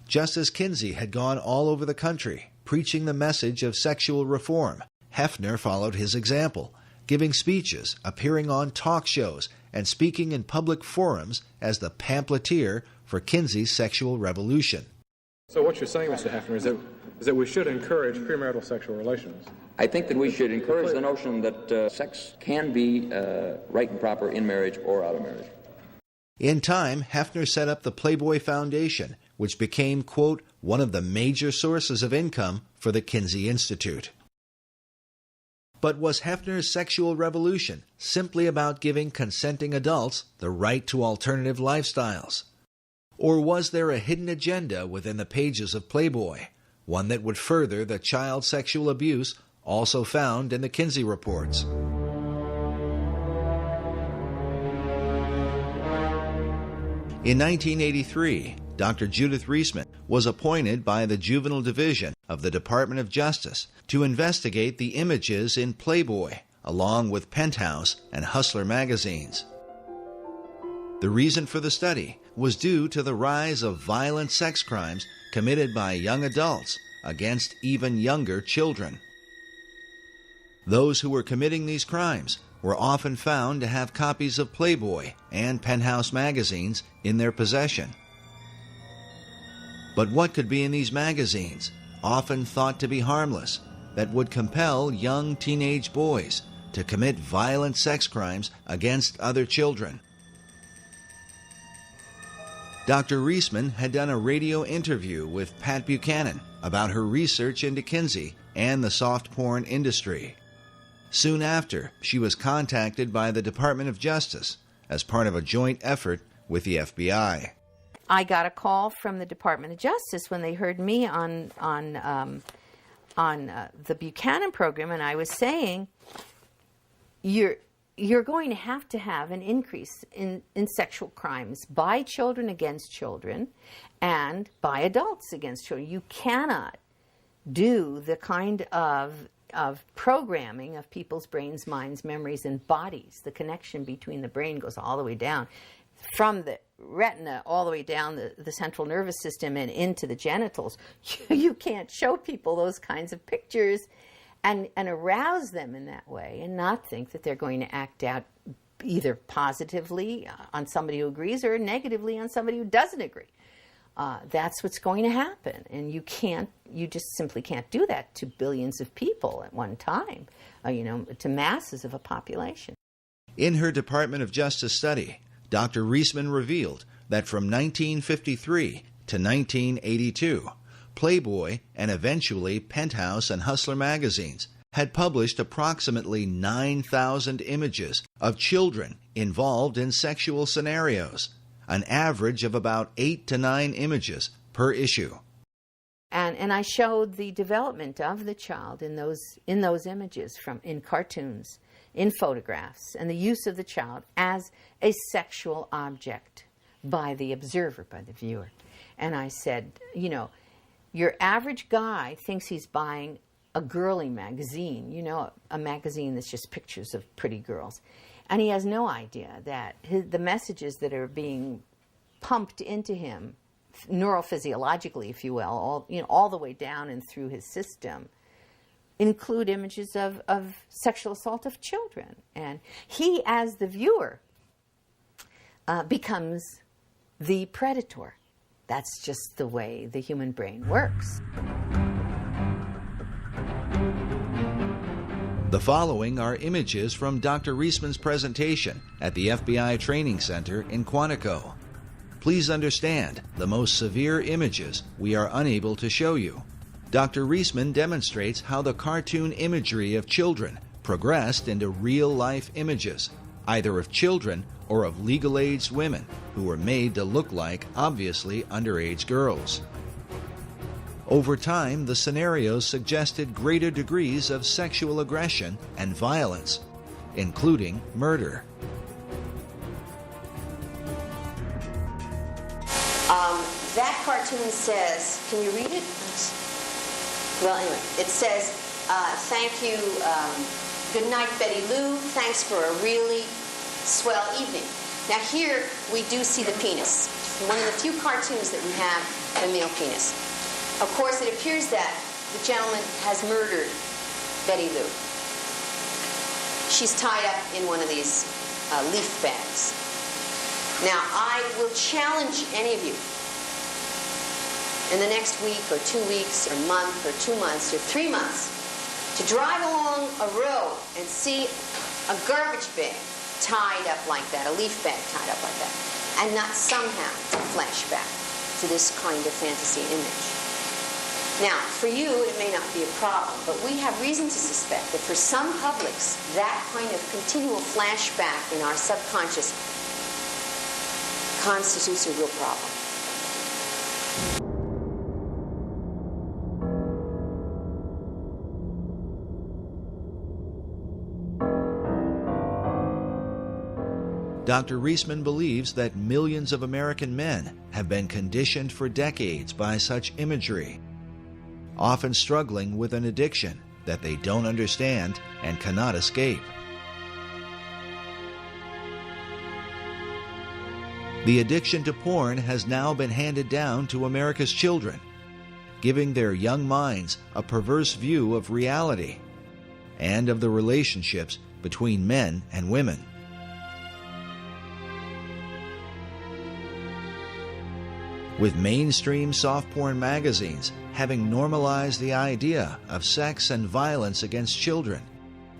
Just as Kinsey had gone all over the country, preaching the message of sexual reform, Hefner followed his example, giving speeches, appearing on talk shows, and speaking in public forums as the pamphleteer for Kinsey's sexual revolution. So what you're saying, Mr. Hefner, is that we should encourage premarital sexual relations? I think that we should encourage the notion that sex can be right and proper in marriage or out of marriage. In time, Hefner set up the Playboy Foundation, which became, quote, one of the major sources of income for the Kinsey Institute. But was Hefner's sexual revolution simply about giving consenting adults the right to alternative lifestyles? Or was there a hidden agenda within the pages of Playboy, one that would further the child sexual abuse also found in the Kinsey reports? In 1983, Dr. Judith Reisman was appointed by the Juvenile Division of the Department of Justice to investigate the images in Playboy, along with Penthouse and Hustler magazines. The reason for the study was due to the rise of violent sex crimes committed by young adults against even younger children. Those who were committing these crimes were often found to have copies of Playboy and Penthouse magazines in their possession. But what could be in these magazines, often thought to be harmless, that would compel young teenage boys to commit violent sex crimes against other children? Dr. Reisman had done a radio interview with Pat Buchanan about her research into Kinsey and the soft porn industry. Soon after, she was contacted by the Department of Justice as part of a joint effort with the FBI. I got a call from the Department of Justice when they heard me on the Buchanan program, and I was saying, you're going to have an increase in sexual crimes by children against children and by adults against children. You cannot do the kind of programming of people's brains, minds, memories, and bodies. The connection between the brain goes all the way down from the retina all the way down the central nervous system and into the genitals, you can't show people those kinds of pictures and arouse them in that way and not think that they're going to act out either positively on somebody who agrees or negatively on somebody who doesn't agree. That's what's going to happen, and you just simply can't do that to billions of people at one time, to masses of a population. In her Department of Justice study, Dr. Reisman revealed that from 1953 to 1982, Playboy and eventually Penthouse and Hustler magazines had published approximately 9,000 images of children involved in sexual scenarios, an average of about 8 to 9 images per issue. And I showed the development of the child in those images, in cartoons, in photographs, and the use of the child as a sexual object by the observer, by the viewer. And I said, your average guy thinks he's buying a girly magazine, a magazine that's just pictures of pretty girls. And he has no idea that the messages that are being pumped into him, neurophysiologically, if you will, all the way down and through his system, include images of sexual assault of children. And he, as the viewer, becomes the predator. That's just the way the human brain works. The following are images from Dr. Reisman's presentation at the FBI Training Center in Quantico. Please understand, the most severe images we are unable to show you. Dr. Reisman demonstrates how the cartoon imagery of children progressed into real-life images, either of children or of legal-aged women who were made to look like obviously underage girls. Over time, the scenarios suggested greater degrees of sexual aggression and violence, including murder. That cartoon says, can you read it? Well, anyway, it says, thank you, good night, Betty Lou, thanks for a really swell evening. Now here, we do see the penis. One of the few cartoons that we have a male penis. Of course, it appears that the gentleman has murdered Betty Lou. She's tied up in one of these leaf bags. Now, I will challenge any of you in the next week or 2 weeks or month or 2 months or 3 months to drive along a road and see a garbage bag tied up like that, a leaf bag tied up like that, and not somehow flash back to this kind of fantasy image. Now, for you, it may not be a problem, but we have reason to suspect that for some publics, that kind of continual flashback in our subconscious constitutes a real problem. Dr. Reisman believes that millions of American men have been conditioned for decades by such imagery, often struggling with an addiction that they don't understand and cannot escape. The addiction to porn has now been handed down to America's children, giving their young minds a perverse view of reality and of the relationships between men and women. With mainstream soft porn magazines having normalized the idea of sex and violence against children,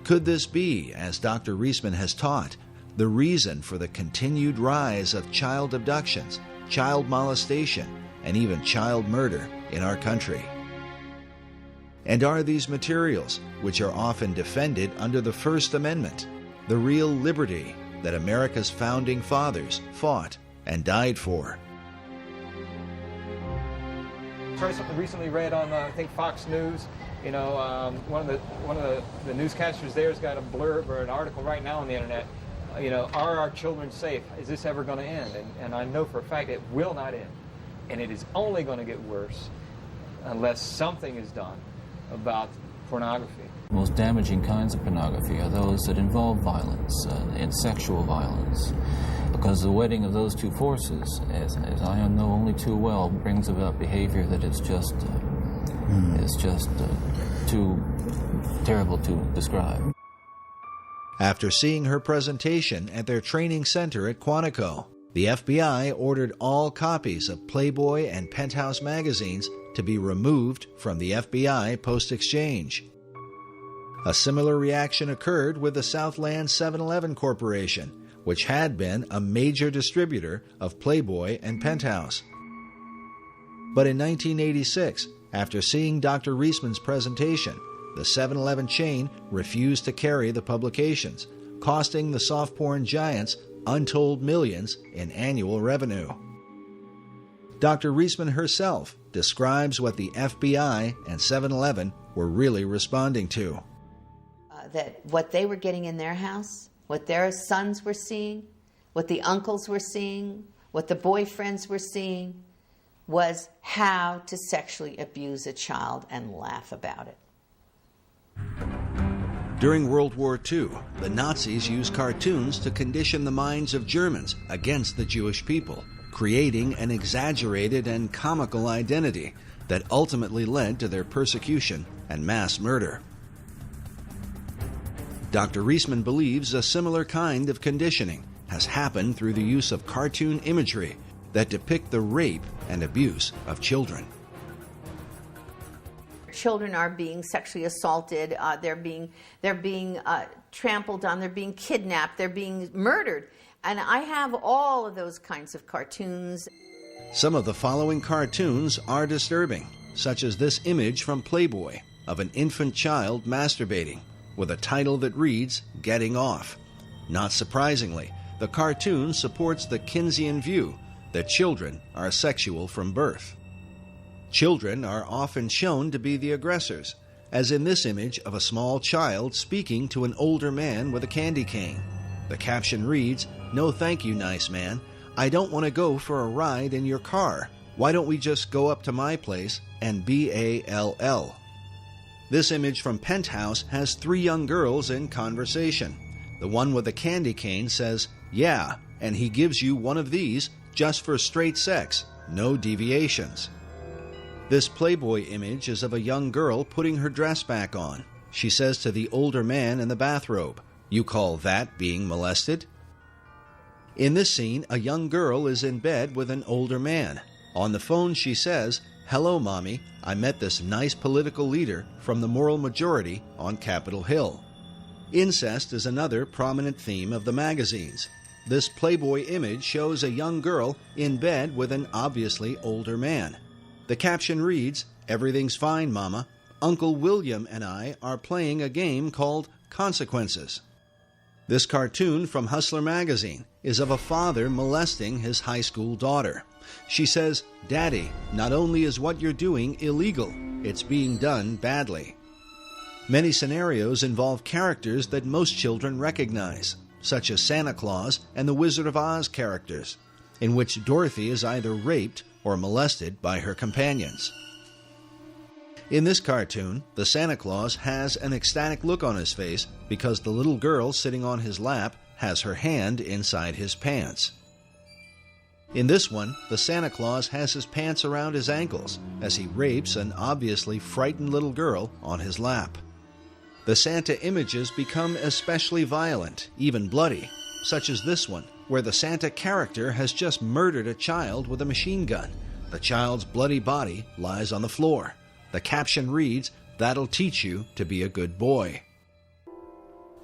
could this be, as Dr. Reisman has taught, the reason for the continued rise of child abductions, child molestation, and even child murder in our country? And are these materials, which are often defended under the First Amendment, the real liberty that America's founding fathers fought and died for? Recently read on, I think, Fox News, one of the newscasters there has got a blurb or an article right now on the internet, are our children safe? Is this ever going to end? And I know for a fact it will not end. And it is only going to get worse unless something is done about pornography. The most damaging kinds of pornography are those that involve violence and sexual violence. Because the wedding of those two forces, as I know only too well, brings about behavior that is just too terrible to describe. After seeing her presentation at their training center at Quantico, the FBI ordered all copies of Playboy and Penthouse magazines to be removed from the FBI post-exchange. A similar reaction occurred with the Southland 7-Eleven Corporation, which had been a major distributor of Playboy and Penthouse. But in 1986, after seeing Dr. Reisman's presentation, the 7-Eleven chain refused to carry the publications, costing the soft porn giants untold millions in annual revenue. Dr. Reisman herself describes what the FBI and 7-Eleven were really responding to. That what they were getting in their house, what their sons were seeing, what the uncles were seeing, what the boyfriends were seeing, was how to sexually abuse a child and laugh about it. During World War II, the Nazis used cartoons to condition the minds of Germans against the Jewish people, creating an exaggerated and comical identity that ultimately led to their persecution and mass murder. Dr. Reisman believes a similar kind of conditioning has happened through the use of cartoon imagery that depict the rape and abuse of children. Children are being sexually assaulted, they're being trampled on, they're being kidnapped, they're being murdered. And I have all of those kinds of cartoons. Some of the following cartoons are disturbing, such as this image from Playboy of an infant child masturbating with a title that reads, "Getting Off." Not surprisingly, the cartoon supports the Kinseyan view that children are sexual from birth. Children are often shown to be the aggressors, as in this image of a small child speaking to an older man with a candy cane. The caption reads, "No thank you, nice man. I don't want to go for a ride in your car. Why don't we just go up to my place and BALL?" This image from Penthouse has 3 young girls in conversation. The one with the candy cane says, "Yeah, and he gives you one of these just for straight sex, no deviations." This Playboy image is of a young girl putting her dress back on. She says to the older man in the bathrobe, "You call that being molested?" In this scene, a young girl is in bed with an older man. On the phone she says, "Hello, Mommy. I met this nice political leader from the moral majority on Capitol Hill." Incest is another prominent theme of the magazines. This Playboy image shows a young girl in bed with an obviously older man. The caption reads, "Everything's fine, Mama. Uncle William and I are playing a game called Consequences." This cartoon from Hustler magazine is of a father molesting his high school daughter. She says, "Daddy, not only is what you're doing illegal, it's being done badly." Many scenarios involve characters that most children recognize, such as Santa Claus and the Wizard of Oz characters, in which Dorothy is either raped or molested by her companions. In this cartoon, the Santa Claus has an ecstatic look on his face because the little girl sitting on his lap has her hand inside his pants. In this one, the Santa Claus has his pants around his ankles as he rapes an obviously frightened little girl on his lap. The Santa images become especially violent, even bloody, such as this one, where the Santa character has just murdered a child with a machine gun. The child's bloody body lies on the floor. The caption reads, "That'll teach you to be a good boy."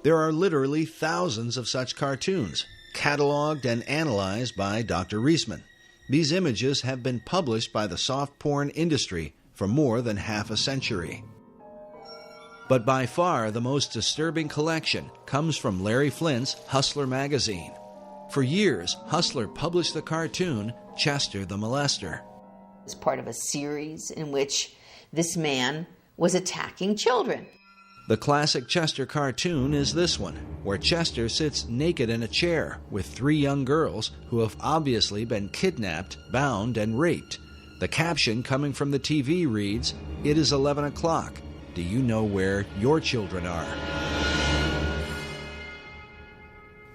There are literally thousands of such cartoons, cataloged and analyzed by Dr. Reisman. These images have been published by the soft porn industry for more than half a century. But by far the most disturbing collection comes from Larry Flint's Hustler magazine. For years, Hustler published the cartoon Chester the Molester. It's part of a series in which this man was attacking children. The classic Chester cartoon is this one, where Chester sits naked in a chair with 3 young girls who have obviously been kidnapped, bound, and raped. The caption coming from the TV reads, "It is 11 o'clock. Do you know where your children are?"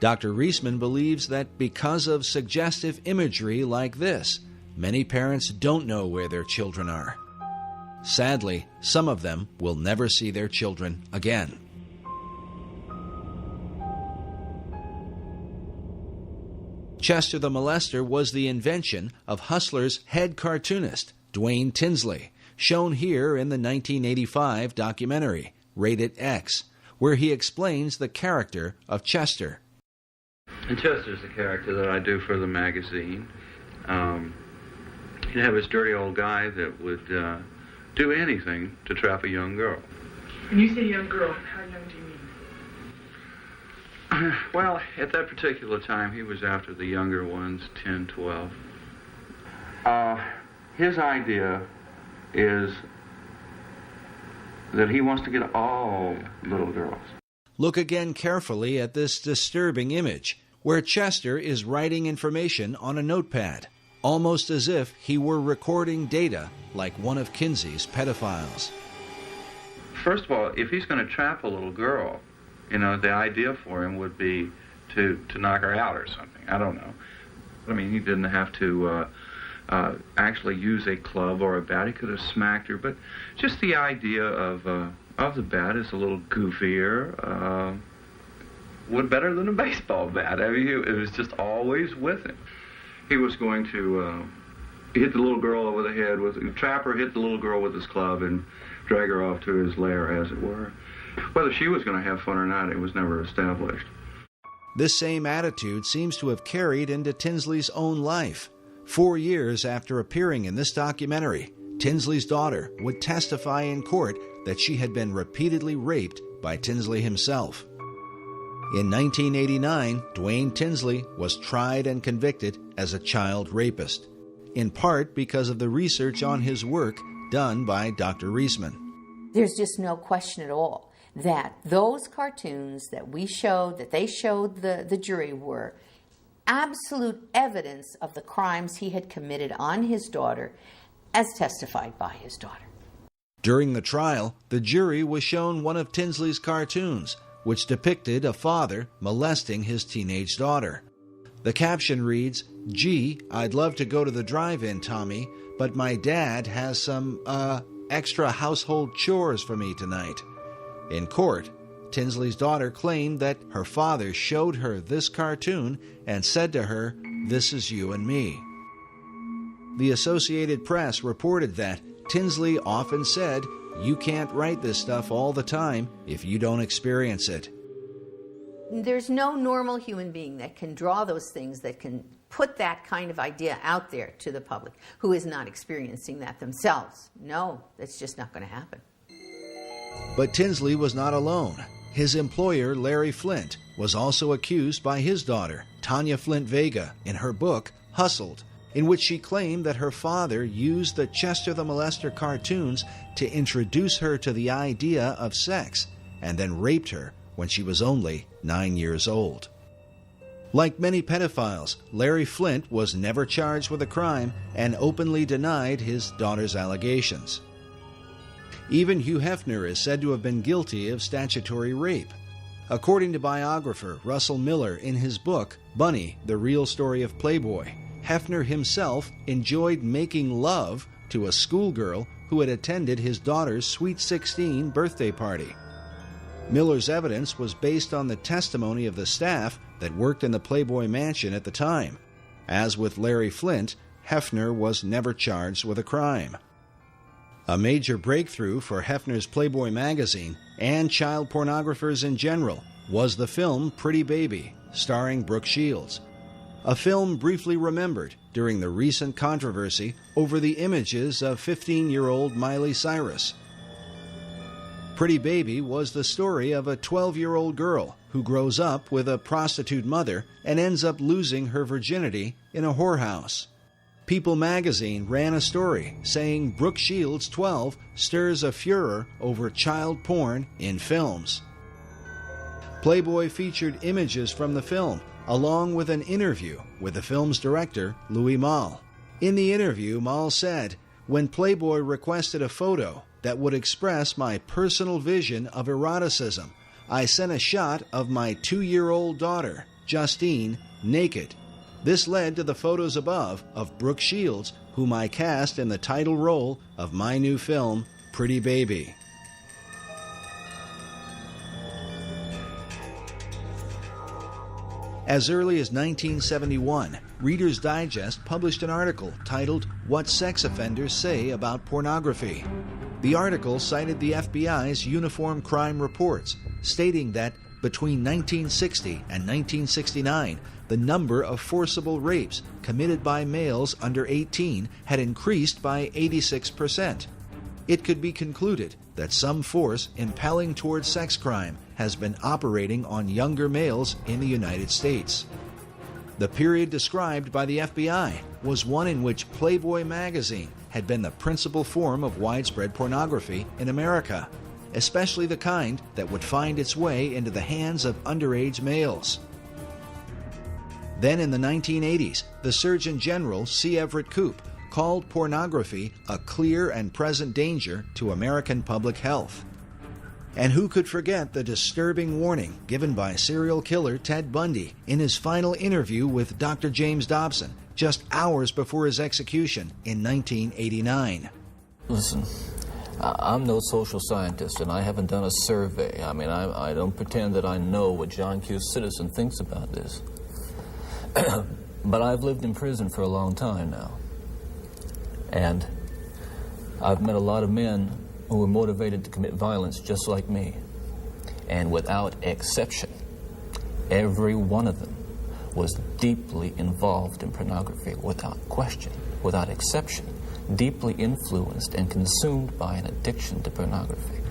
Dr. Reisman believes that because of suggestive imagery like this, many parents don't know where their children are. Sadly, some of them will never see their children again. Chester the Molester was the invention of Hustler's head cartoonist, Dwayne Tinsley, shown here in the 1985 documentary, Rated X, where he explains the character of Chester. And Chester's the character that I do for the magazine. You have this dirty old guy that would do anything to trap a young girl. When you say young girl, how young do you mean? Well, at that particular time, he was after the younger ones, 10, 12. His idea is that he wants to get all little girls. Look again carefully at this disturbing image, where Chester is writing information on a notepad, almost as if he were recording data like one of Kinsey's pedophiles. First of all, if he's going to trap a little girl, you know, the idea for him would be to knock her out or something. I don't know. I mean, he didn't have to actually use a club or a bat. He could have smacked her, but just the idea of the bat is a little goofier, would better than a baseball bat. I mean, it was just always with him. He was going to hit the little girl over the head trap her, hit the little girl with his club, and drag her off to his lair, as it were. Whether she was going to have fun or not, it was never established. This same attitude seems to have carried into Tinsley's own life. 4 years after appearing in this documentary, Tinsley's daughter would testify in court that she had been repeatedly raped by Tinsley himself. In 1989, Dwayne Tinsley was tried and convicted as a child rapist, in part because of the research on his work done by Dr. Reisman. There's just no question at all that those cartoons that we showed, that they showed the jury, were absolute evidence of the crimes he had committed on his daughter, as testified by his daughter. During the trial, the jury was shown one of Tinsley's cartoons, which depicted a father molesting his teenage daughter. The caption reads, "Gee, I'd love to go to the drive-in, Tommy, but my dad has some, extra household chores for me tonight." In court, Tinsley's daughter claimed that her father showed her this cartoon and said to her, "This is you and me." The Associated Press reported that Tinsley often said, "You can't write this stuff all the time if you don't experience it." There's no normal human being that can draw those things, that can put that kind of idea out there to the public, who is not experiencing that themselves. No, that's just not going to happen. But Tinsley was not alone. His employer, Larry Flint, was also accused by his daughter, Tanya Flint Vega, in her book, Hustled, in which she claimed that her father used the Chester the Molester cartoons to introduce her to the idea of sex, and then raped her when she was only 9 years old. Like many pedophiles, Larry Flint was never charged with a crime and openly denied his daughter's allegations. Even Hugh Hefner is said to have been guilty of statutory rape. According to biographer Russell Miller in his book, Bunny, The Real Story of Playboy, Hefner himself enjoyed making love to a schoolgirl who had attended his daughter's Sweet 16 birthday party. Miller's evidence was based on the testimony of the staff that worked in the Playboy mansion at the time. As with Larry Flint, Hefner was never charged with a crime. A major breakthrough for Hefner's Playboy magazine and child pornographers in general was the film Pretty Baby, starring Brooke Shields, a film briefly remembered during the recent controversy over the images of 15-year-old Miley Cyrus. Pretty Baby was the story of a 12-year-old girl who grows up with a prostitute mother and ends up losing her virginity in a whorehouse. People magazine ran a story saying Brooke Shields, 12, stirs a furor over child porn in films. Playboy featured images from the film, along with an interview with the film's director, Louis Malle. In the interview, Malle said, "When Playboy requested a photo that would express my personal vision of eroticism, I sent a shot of my 2-year-old daughter. Justine, naked. This led to the photos above of Brooke Shields, whom I cast in the title role of my new film, Pretty Baby. As early as 1971, Reader's Digest published an article titled What Sex Offenders Say About Pornography. The article cited the FBI's Uniform Crime Reports, stating that between 1960 and 1969, the number of forcible rapes committed by males under 18 had increased by 86%. It could be concluded that some force impelling towards sex crime has been operating on younger males in the United States. The period described by the FBI was one in which Playboy magazine had been the principal form of widespread pornography in America, especially the kind that would find its way into the hands of underage males. Then in the 1980s, the Surgeon General C. Everett Koop called pornography a clear and present danger to American public health. And who could forget the disturbing warning given by serial killer Ted Bundy in his final interview with Dr. James Dobson just hours before his execution in 1989. Listen, I'm no social scientist, and I haven't done a survey. I mean, I don't pretend that I know what John Q. Citizen thinks about this. But I've lived in prison for a long time now. And I've met a lot of men who were motivated to commit violence just like me. And without exception, every one of them was deeply involved in pornography, without question, without exception, deeply influenced and consumed by an addiction to pornography.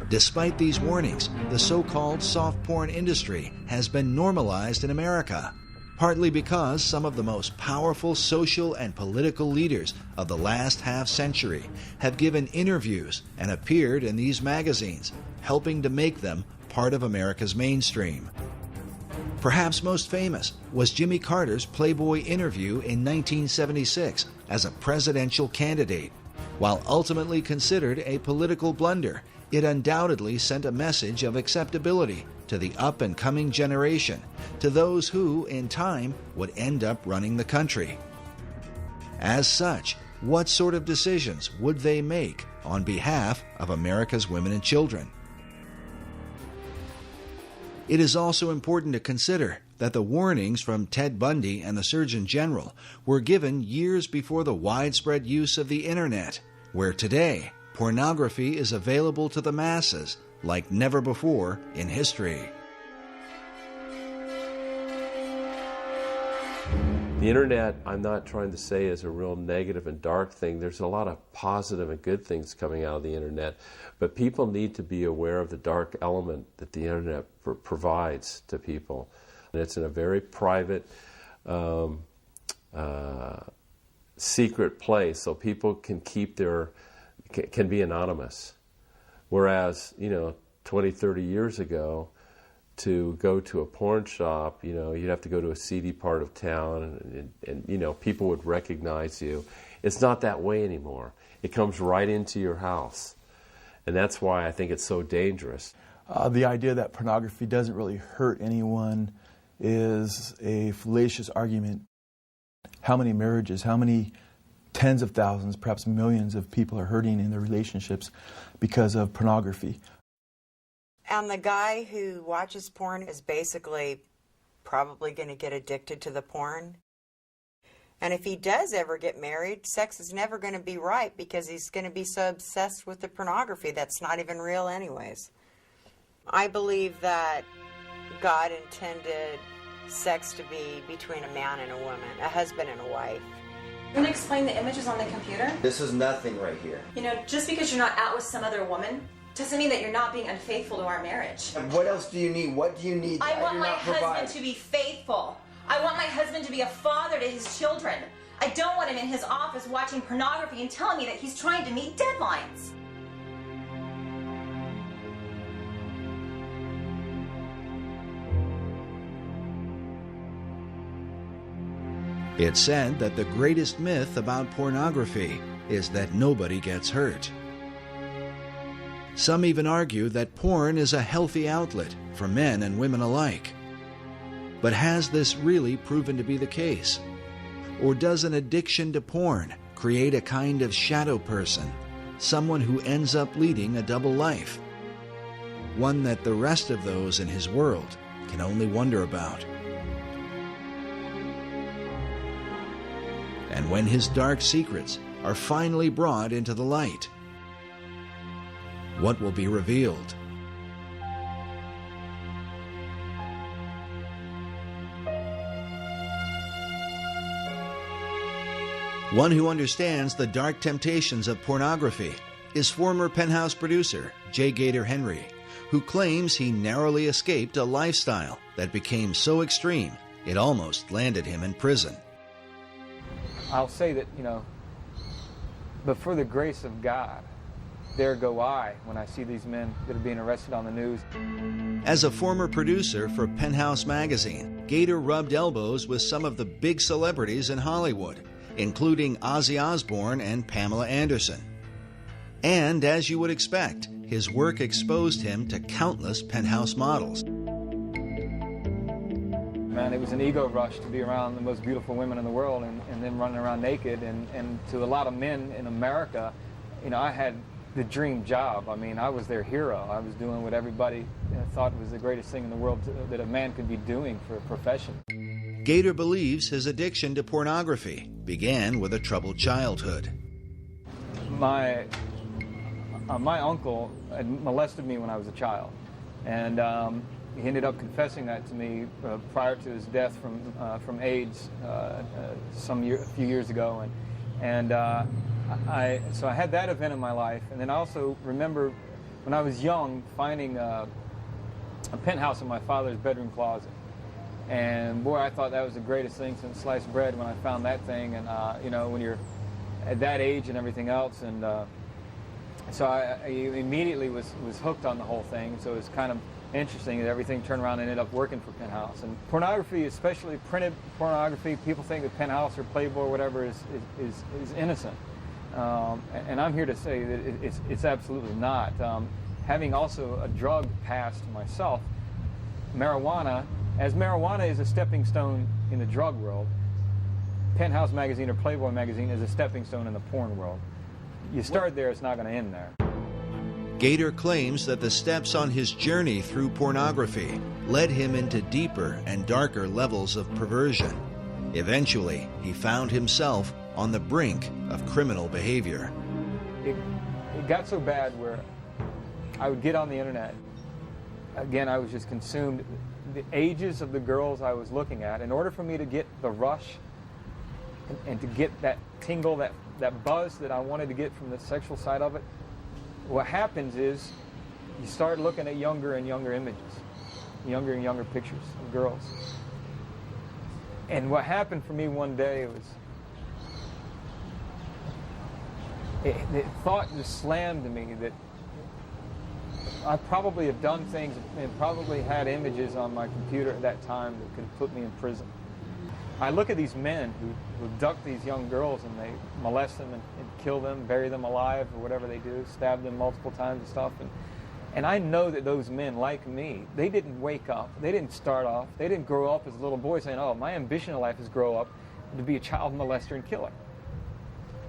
Despite these warnings, the so-called soft porn industry has been normalized in America, partly because some of the most powerful social and political leaders of the last half-century have given interviews and appeared in these magazines, helping to make them part of America's mainstream. Perhaps most famous was Jimmy Carter's Playboy interview in 1976 as a presidential candidate. While ultimately considered a political blunder, it undoubtedly sent a message of acceptability to the up-and-coming generation, to those who, in time, would end up running the country. As such, what sort of decisions would they make on behalf of America's women and children? It is also important to consider that the warnings from Ted Bundy and the Surgeon General were given years before the widespread use of the Internet, where today, pornography is available to the masses like never before in history. The Internet, I'm not trying to say is a real negative and dark thing. There's a lot of positive and good things coming out of the Internet, but people need to be aware of the dark element that the Internet provides to people. And it's in a very private, secret place, so people can keep can be anonymous. Whereas, 20, 30 years ago, to go to a porn shop, you'd have to go to a seedy part of town and people would recognize you. It's not that way anymore. It comes right into your house. And that's why I think it's so dangerous. The idea that pornography doesn't really hurt anyone is a fallacious argument. How many marriages, how many tens of thousands, perhaps millions of people are hurting in their relationships because of pornography? And the guy who watches porn is basically probably going to get addicted to the porn. And if he does ever get married, sex is never going to be right because he's going to be so obsessed with the pornography that's not even real anyways. I believe that God intended sex to be between a man and a woman, a husband and a wife. You want to explain the images on the computer? This is nothing right here. Just because you're not out with some other woman doesn't mean that you're not being unfaithful to our marriage. And what else do you need? What do you need? I want my husband to be faithful. I want my husband to be a father to his children. I don't want him in his office watching pornography and telling me that he's trying to meet deadlines. It's said that the greatest myth about pornography is that nobody gets hurt. Some even argue that porn is a healthy outlet for men and women alike. But has this really proven to be the case? Or does an addiction to porn create a kind of shadow person, someone who ends up leading a double life? One that the rest of those in his world can only wonder about. And when his dark secrets are finally brought into the light, what will be revealed? One who understands the dark temptations of pornography is former Penthouse producer J. Gator Henry, who claims he narrowly escaped a lifestyle that became so extreme it almost landed him in prison. I'll say that, but for the grace of God, there go I when I see these men that are being arrested on the news. As a former producer for Penthouse magazine, Gator rubbed elbows with some of the big celebrities in Hollywood, including Ozzy Osbourne and Pamela Anderson. And as you would expect, his work exposed him to countless Penthouse models. Man, it was an ego rush to be around the most beautiful women in the world and then running around naked. And to a lot of men in America, I had the dream job. I mean, I was their hero. I was doing what everybody thought was the greatest thing in the world that a man could be doing for a profession. Gator believes his addiction to pornography began with a troubled childhood. My uncle had molested me when I was a child, and he ended up confessing that to me prior to his death from AIDS a few years ago, so I had that event in my life, and then I also remember when I was young finding a penthouse in my father's bedroom closet. And boy, I thought that was the greatest thing since sliced bread when I found that thing. And when you're at that age and everything else, and so I immediately was hooked on the whole thing. So it was kind of interesting that everything turned around and ended up working for Penthouse. And pornography, especially printed pornography, people think that Penthouse or Playboy or whatever is innocent. And I'm here to say that it's absolutely not. Having also a drug past myself, marijuana is a stepping stone in the drug world, Penthouse magazine or Playboy magazine is a stepping stone in the porn world. You start there, it's not going to end there. Gator claims that the steps on his journey through pornography led him into deeper and darker levels of perversion. Eventually, he found himself on the brink of criminal behavior. It got so bad where I would get on the internet. Again, I was just consumed. The ages of the girls I was looking at, in order for me to get the rush and to get that tingle, that buzz that I wanted to get from the sexual side of it, what happens is you start looking at younger and younger images, younger and younger pictures of girls. And what happened for me one day was, the thought just slammed to me that I probably have done things and probably had images on my computer at that time that could put me in prison. I look at these men who abduct these young girls and they molest them and kill them, bury them alive or whatever they do, stab them multiple times and stuff. And I know that those men, like me, they didn't wake up. They didn't start off. They didn't grow up as little boys saying, oh, my ambition in life is grow up to be a child molester and killer.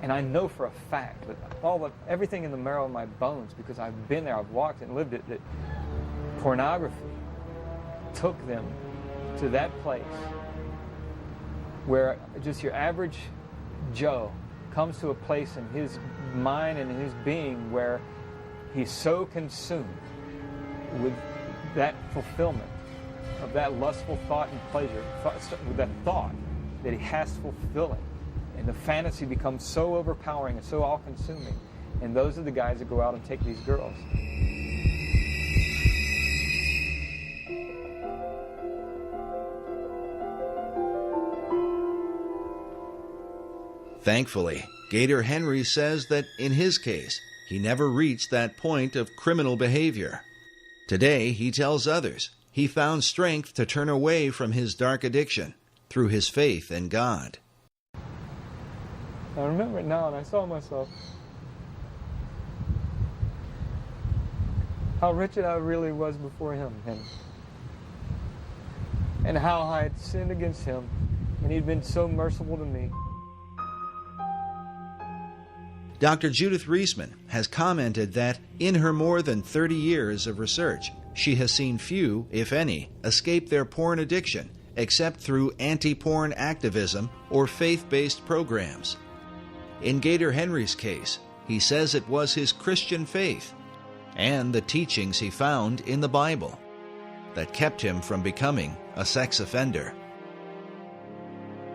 And I know for a fact that everything in the marrow of my bones, because I've been there, I've walked and lived it, that pornography took them to that place where just your average Joe comes to a place in his mind and in his being where he's so consumed with that fulfillment of that lustful thought and pleasure, with that thought that he has to fulfill it. And the fantasy becomes so overpowering and so all-consuming. And those are the guys that go out and take these girls. Thankfully, Gator Henry says that in his case, he never reached that point of criminal behavior. Today, he tells others he found strength to turn away from his dark addiction through his faith in God. I remember it now, and I saw myself. How wretched I really was before him. And and how I had sinned against him, and he'd been so merciful to me. Dr. Judith Reisman has commented that in her more than 30 years of research, she has seen few, if any, escape their porn addiction except through anti-porn activism or faith-based programs. In Gator Henry's case, he says it was his Christian faith and the teachings he found in the Bible that kept him from becoming a sex offender.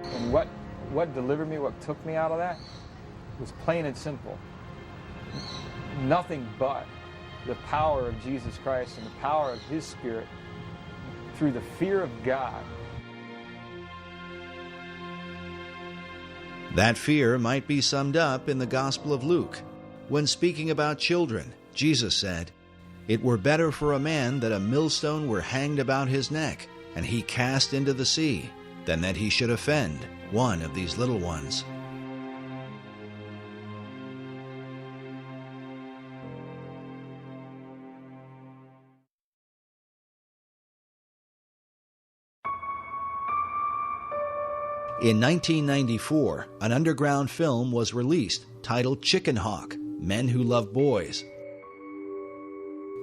And what delivered me, what took me out of that, was plain and simple. Nothing but the power of Jesus Christ and the power of His Spirit through the fear of God. That fear might be summed up in the Gospel of Luke. When speaking about children, Jesus said, "It were better for a man that a millstone were hanged about his neck, and he cast into the sea, than that he should offend one of these little ones." In 1994, an underground film was released titled Chicken Hawk: Men Who Love Boys.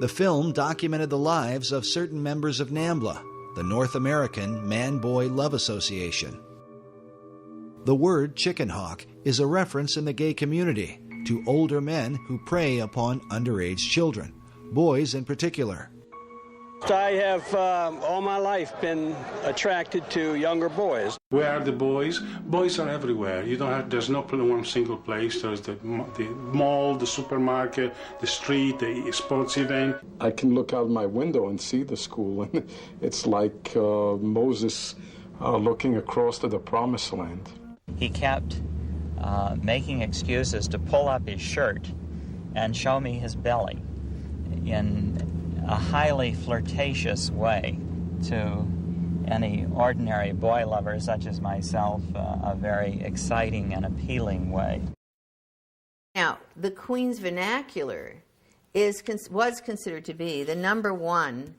The film documented the lives of certain members of NAMBLA, the North American Man-Boy Love Association. The word chicken hawk is a reference in the gay community to older men who prey upon underage children, boys in particular. I have all my life been attracted to younger boys. Where are the boys? Boys are everywhere. You don't have. There's no one single place. There's the mall, the supermarket, the street, the sports event. I can look out my window and see the school, and it's like Moses looking across to the promised land. He kept making excuses to pull up his shirt and show me his belly in a highly flirtatious way to any ordinary boy lover such as myself, a very exciting and appealing way. Now, the Queen's Vernacular was considered to be the #1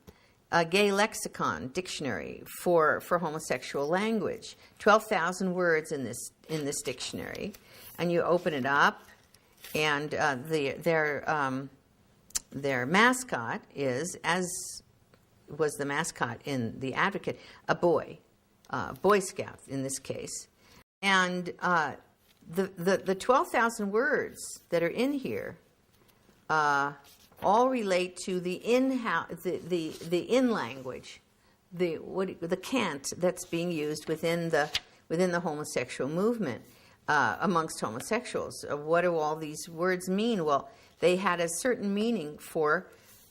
gay lexicon dictionary for homosexual language. 12,000 words in this dictionary, and you open it up, and their mascot is, as was the mascot in The Advocate, a boy, Boy Scout in this case. And the 12,000 words that are in here all relate to the in language, the cant that's being used within the homosexual movement amongst homosexuals. What do all these words mean? Well, they had a certain meaning for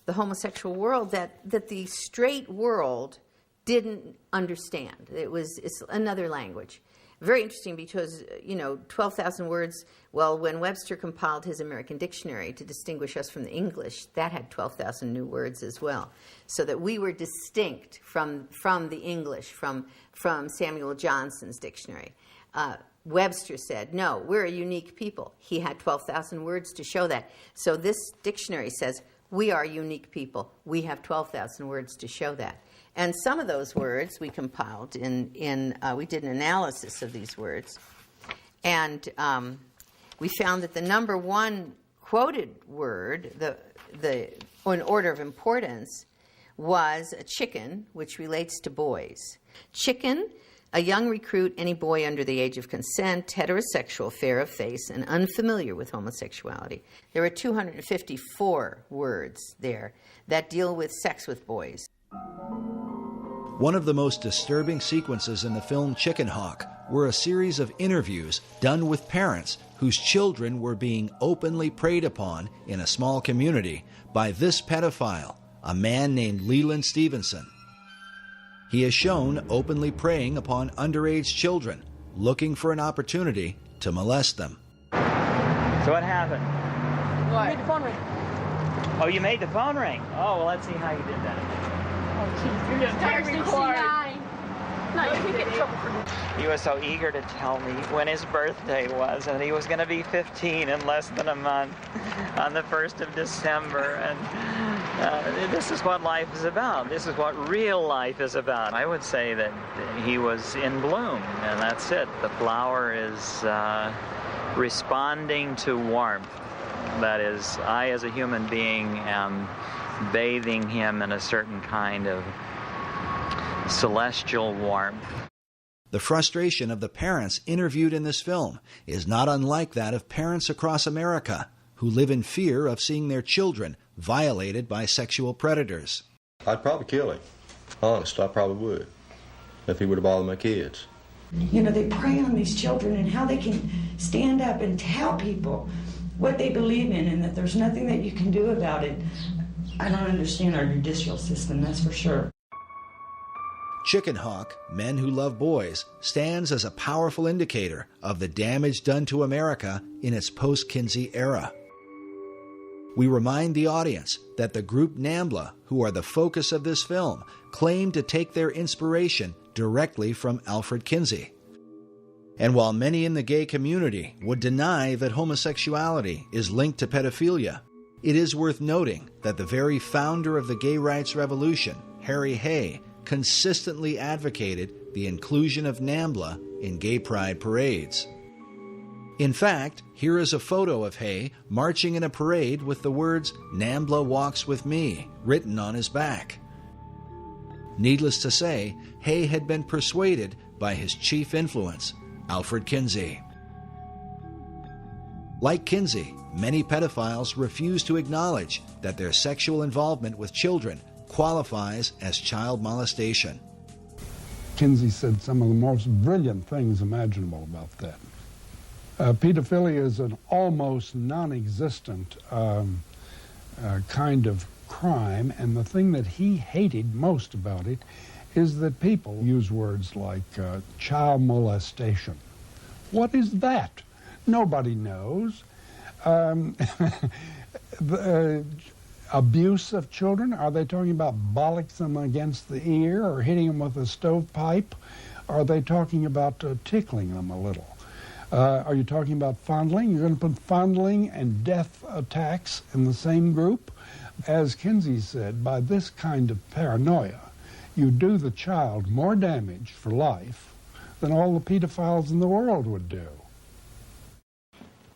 the homosexual world that the straight world didn't understand. It's another language. Very interesting because, 12,000 words, well, when Webster compiled his American Dictionary to distinguish us from the English, that had 12,000 new words as well. So that we were distinct from the English, from Samuel Johnson's dictionary. Webster said, no, we're a unique people. He had 12,000 words to show that. So this dictionary says, we are unique people. We have 12,000 words to show that. And some of those words we compiled we did an analysis of these words. And we found that the #1 quoted word, in order of importance, was a chicken, which relates to boys. Chicken, a young recruit, any boy under the age of consent, heterosexual, fair of face, and unfamiliar with homosexuality. There are 254 words there that deal with sex with boys. One of the most disturbing sequences in the film Chicken Hawk were a series of interviews done with parents whose children were being openly preyed upon in a small community by this pedophile, a man named Leland Stevenson. He is shown openly preying upon underage children, looking for an opportunity to molest them. So what happened? What? You made the phone ring. Oh, you made the phone ring? Oh, well, let's see how you did that. Oh, jeez. You're just tired record. No, you can get in trouble for this. He was so eager to tell me when his birthday was, and he was going to be 15 in less than a month. on the 1st of December, and this is what life is about. This is what real life is about. I would say that he was in bloom, and that's it. The flower is responding to warmth. That is, I as a human being am bathing him in a certain kind of celestial warmth. The frustration of the parents interviewed in this film is not unlike that of parents across America who live in fear of seeing their children violated by sexual predators. I'd probably kill him. Honest, I probably would, if he would have bothered my kids. You know, they prey on these children and how they can stand up and tell people what they believe in and that there's nothing that you can do about it. I don't understand our judicial system, that's for sure. Chicken Hawk, Men Who Love Boys, stands as a powerful indicator of the damage done to America in its post-Kinsey era. We remind the audience that the group NAMBLA, who are the focus of this film, claim to take their inspiration directly from Alfred Kinsey. And while many in the gay community would deny that homosexuality is linked to pedophilia, it is worth noting that the very founder of the gay rights revolution, Harry Hay, consistently advocated the inclusion of NAMBLA in gay pride parades. In fact, here is a photo of Hay marching in a parade with the words, "NAMBLA walks with me," written on his back. Needless to say, Hay had been persuaded by his chief influence, Alfred Kinsey. Like Kinsey, many pedophiles refuse to acknowledge that their sexual involvement with children qualifies as child molestation. Kinsey said some of the most brilliant things imaginable about that. Pedophilia is an almost non-existent kind of crime, and the thing that he hated most about it is that people use words like child molestation. What is that? Nobody knows. Abuse of children? Are they talking about bollocks them against the ear or hitting them with a stovepipe? Are they talking about tickling them a little? Are you talking about fondling? You're going to put fondling and death attacks in the same group? As Kinsey said, by this kind of paranoia, you do the child more damage for life than all the pedophiles in the world would do.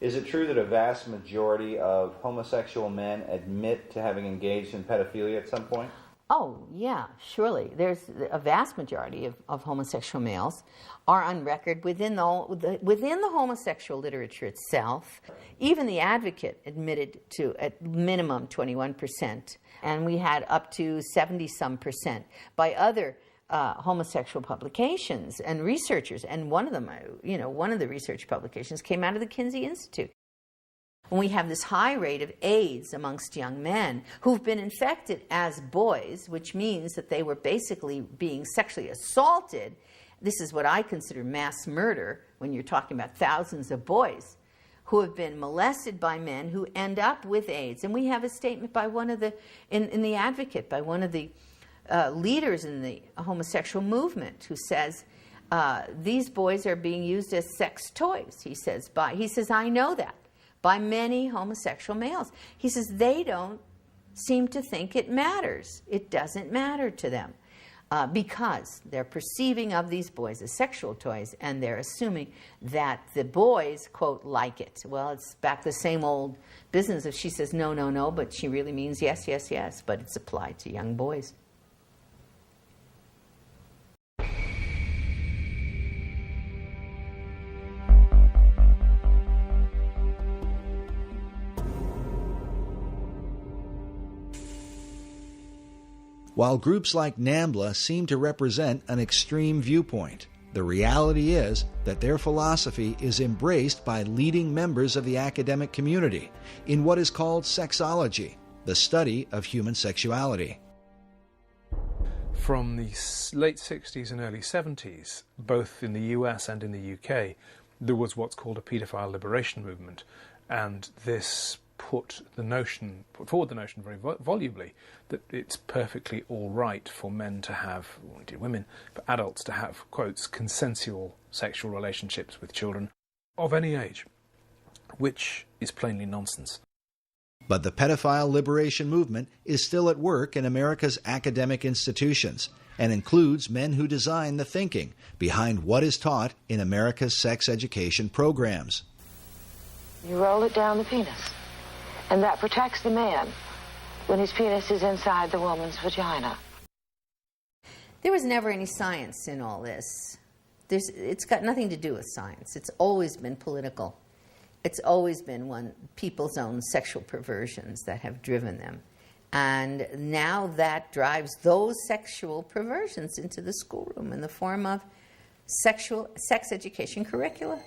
Is it true that a vast majority of homosexual men admit to having engaged in pedophilia at some point? Oh, yeah, surely. There's a vast majority of homosexual males are on record within the homosexual literature itself. Even the Advocate admitted to at minimum 21%, and we had up to 70-some% by other homosexual publications and researchers, and one of them, one of the research publications came out of the Kinsey Institute. And we have this high rate of AIDS amongst young men who've been infected as boys, which means that they were basically being sexually assaulted. This is what I consider mass murder when you're talking about thousands of boys who have been molested by men who end up with AIDS. And we have a statement by one of the, in the Advocate, by one of the leaders in the homosexual movement who says, these boys are being used as sex toys, he says, I know that, by many homosexual males. He says they don't seem to think it matters. It doesn't matter to them because they're perceiving of these boys as sexual toys, and they're assuming that the boys, quote, like it. Well, it's back to the same old business if she says no, no, no, but she really means yes, yes, yes, but it's applied to young boys. While groups like NAMBLA seem to represent an extreme viewpoint, the reality is that their philosophy is embraced by leading members of the academic community in what is called sexology, the study of human sexuality. From the late 60s and early 70s, both in the US and in the UK, there was what's called a paedophile liberation movement, and this put forward the notion very volubly that it's perfectly all right for men to have, or indeed women, for adults to have, quotes, consensual sexual relationships with children of any age, which is plainly nonsense. But the pedophile liberation movement is still at work in America's academic institutions and includes men who design the thinking behind what is taught in America's sex education programs. You roll it down the penis, and that protects the man when his penis is inside the woman's vagina. There was never any science in all this. It's got nothing to do with science. It's always been political. It's always been people's own sexual perversions that have driven them. And now that drives those sexual perversions into the schoolroom in the form of sex education curricula.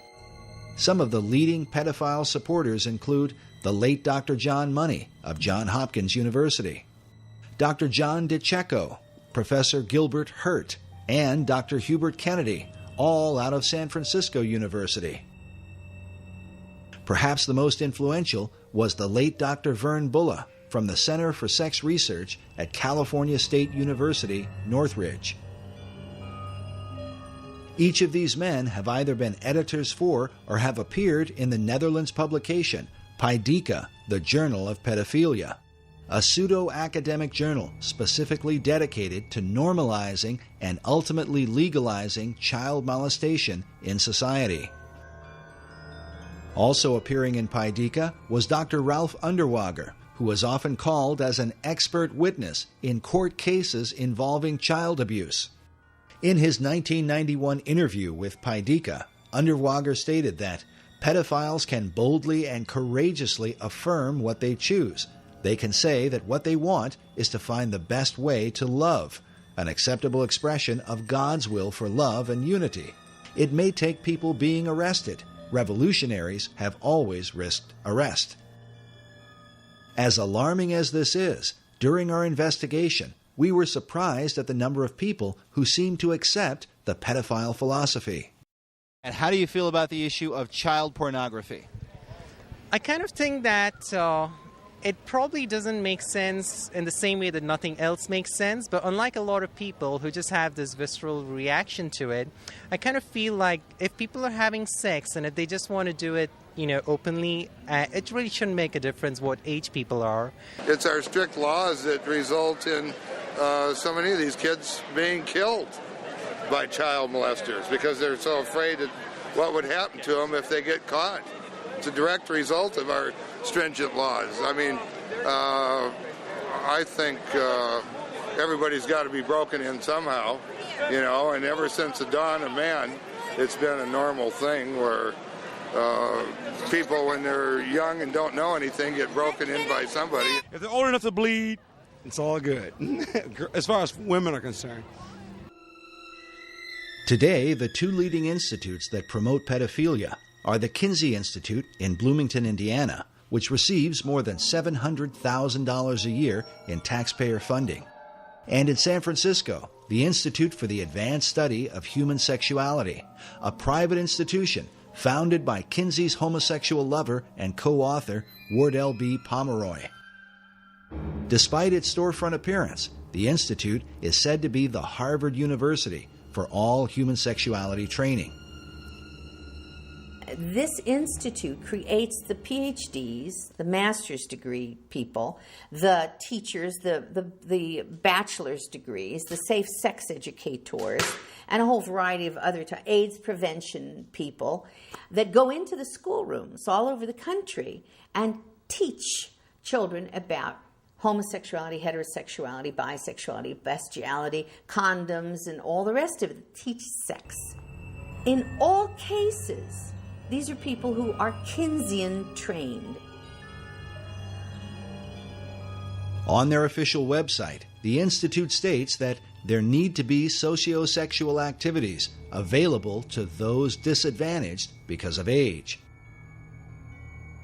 Some of the leading pedophile supporters include the late Dr. John Money of Johns Hopkins University, Dr. John DiCecco, Professor Gilbert Hurt, and Dr. Hubert Kennedy, all out of San Francisco University. Perhaps the most influential was the late Dr. Vern Bulla from the Center for Sex Research at California State University, Northridge. Each of these men have either been editors for or have appeared in the Netherlands publication Paideia, the Journal of Pedophilia, a pseudo-academic journal specifically dedicated to normalizing and ultimately legalizing child molestation in society. Also appearing in Paideia was Dr. Ralph Underwager, who was often called as an expert witness in court cases involving child abuse. In his 1991 interview with Paideia, Underwager stated that pedophiles can boldly and courageously affirm what they choose. They can say that what they want is to find the best way to love, an acceptable expression of God's will for love and unity. It may take people being arrested. Revolutionaries have always risked arrest. As alarming as this is, during our investigation, we were surprised at the number of people who seemed to accept the pedophile philosophy. And how do you feel about the issue of child pornography? I kind of think that it probably doesn't make sense in the same way that nothing else makes sense, but unlike a lot of people who just have this visceral reaction to it, I kind of feel like if people are having sex and if they just want to do it, openly, it really shouldn't make a difference what age people are. It's our strict laws that result in so many of these kids being killed by child molesters because they're so afraid of what would happen to them if they get caught. It's a direct result of our stringent laws. I mean, I think everybody's got to be broken in somehow, and ever since the dawn of man, it's been a normal thing where people, when they're young and don't know anything, get broken in by somebody. If they're old enough to bleed, it's all good, as far as women are concerned. Today, the two leading institutes that promote pedophilia are the Kinsey Institute in Bloomington, Indiana, which receives more than $700,000 a year in taxpayer funding, and in San Francisco, the Institute for the Advanced Study of Human Sexuality, a private institution founded by Kinsey's homosexual lover and co-author Wardell B. Pomeroy. Despite its storefront appearance, the Institute is said to be the Harvard University for all human sexuality training. This institute creates the PhDs, the master's degree people, the teachers, the bachelor's degrees, the safe sex educators, and a whole variety of other AIDS prevention people that go into the schoolrooms all over the country and teach children about homosexuality, heterosexuality, bisexuality, bestiality, condoms, and all the rest of it. Teach sex. In all cases, these are people who are Kinseyan trained. On their official website, the Institute states that there need to be sociosexual activities available to those disadvantaged because of age.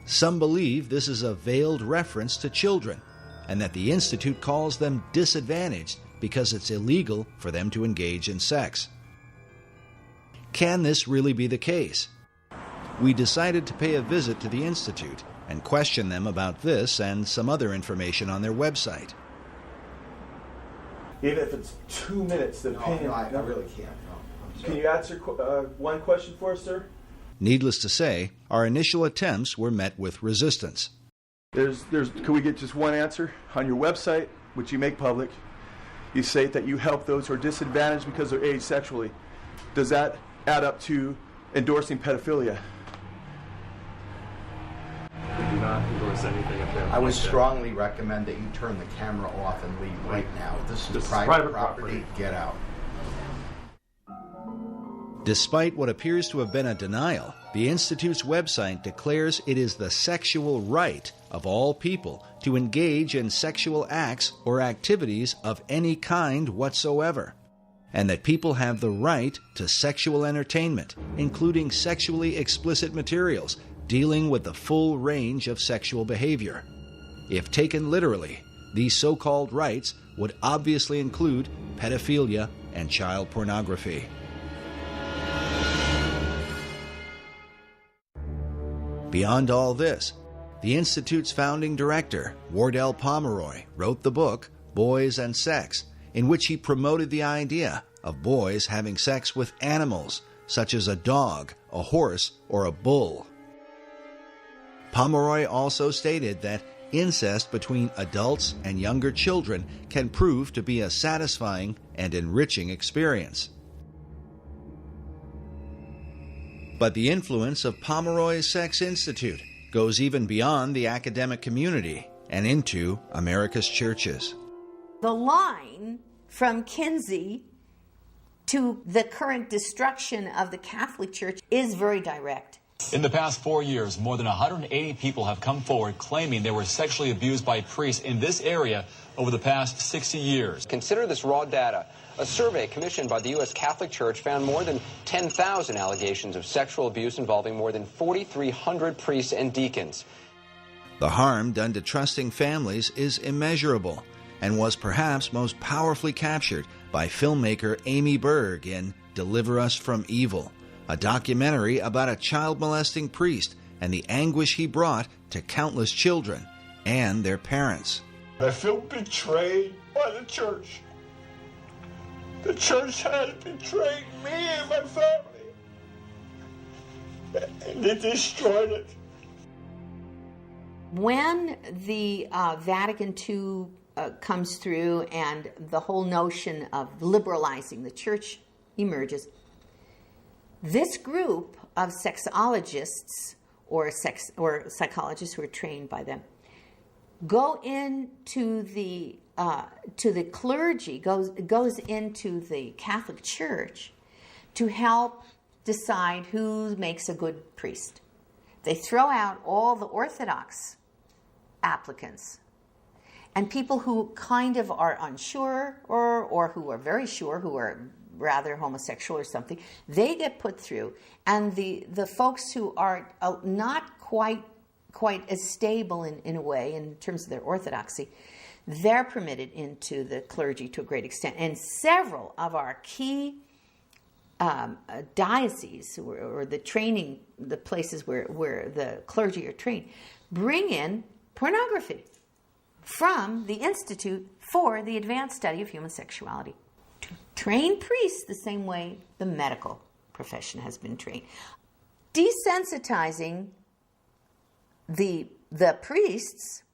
Some believe this is a veiled reference to children, and that the Institute calls them disadvantaged because it's illegal for them to engage in sex. Can this really be the case? We decided to pay a visit to the Institute and question them about this and some other information on their website. Even if it's 2 minutes, the opinion... No, I really can't. No, can you answer one question for us, sir? Needless to say, our initial attempts were met with resistance. Can we get just one answer? On your website, which you make public, you say that you help those who are disadvantaged because of their age sexually. Does that add up to endorsing pedophilia? We do not endorse anything of that. I would strongly recommend that you turn the camera off and leave right now. This is private property. Get out. Despite what appears to have been a denial, the Institute's website declares it is the sexual right of all people to engage in sexual acts or activities of any kind whatsoever, and that people have the right to sexual entertainment, including sexually explicit materials dealing with the full range of sexual behavior. If taken literally, these so-called rights would obviously include pedophilia and child pornography. Beyond all this, the Institute's founding director, Wardell Pomeroy, wrote the book Boys and Sex, in which he promoted the idea of boys having sex with animals, such as a dog, a horse, or a bull. Pomeroy also stated that incest between adults and younger children can prove to be a satisfying and enriching experience. But the influence of Pomeroy's Sex Institute goes even beyond the academic community and into America's churches. The line from Kinsey to the current destruction of the Catholic Church is very direct. In the past 4 years, more than 180 people have come forward claiming they were sexually abused by priests in this area over the past 60 years. Consider this raw data. A survey commissioned by the U.S. Catholic Church found more than 10,000 allegations of sexual abuse involving more than 4,300 priests and deacons. The harm done to trusting families is immeasurable and was perhaps most powerfully captured by filmmaker Amy Berg in Deliver Us from Evil, a documentary about a child-molesting priest and the anguish he brought to countless children and their parents. I feel betrayed by the church. The church has betrayed me and my family, and they destroyed it. When the Vatican II comes through and the whole notion of liberalizing the church emerges, this group of sexologists or psychologists who are trained by them go into the clergy, goes into the Catholic Church to help decide who makes a good priest. They throw out all the Orthodox applicants, and people who kind of are unsure or who are very sure, who are rather homosexual or something, they get put through. And the folks who are not quite as stable in a way in terms of their orthodoxy, they're permitted into the clergy to a great extent. And several of our key dioceses, or the places where the clergy are trained, bring in pornography from the Institute for the Advanced Study of Human Sexuality to train priests the same way the medical profession has been trained. Desensitizing the priests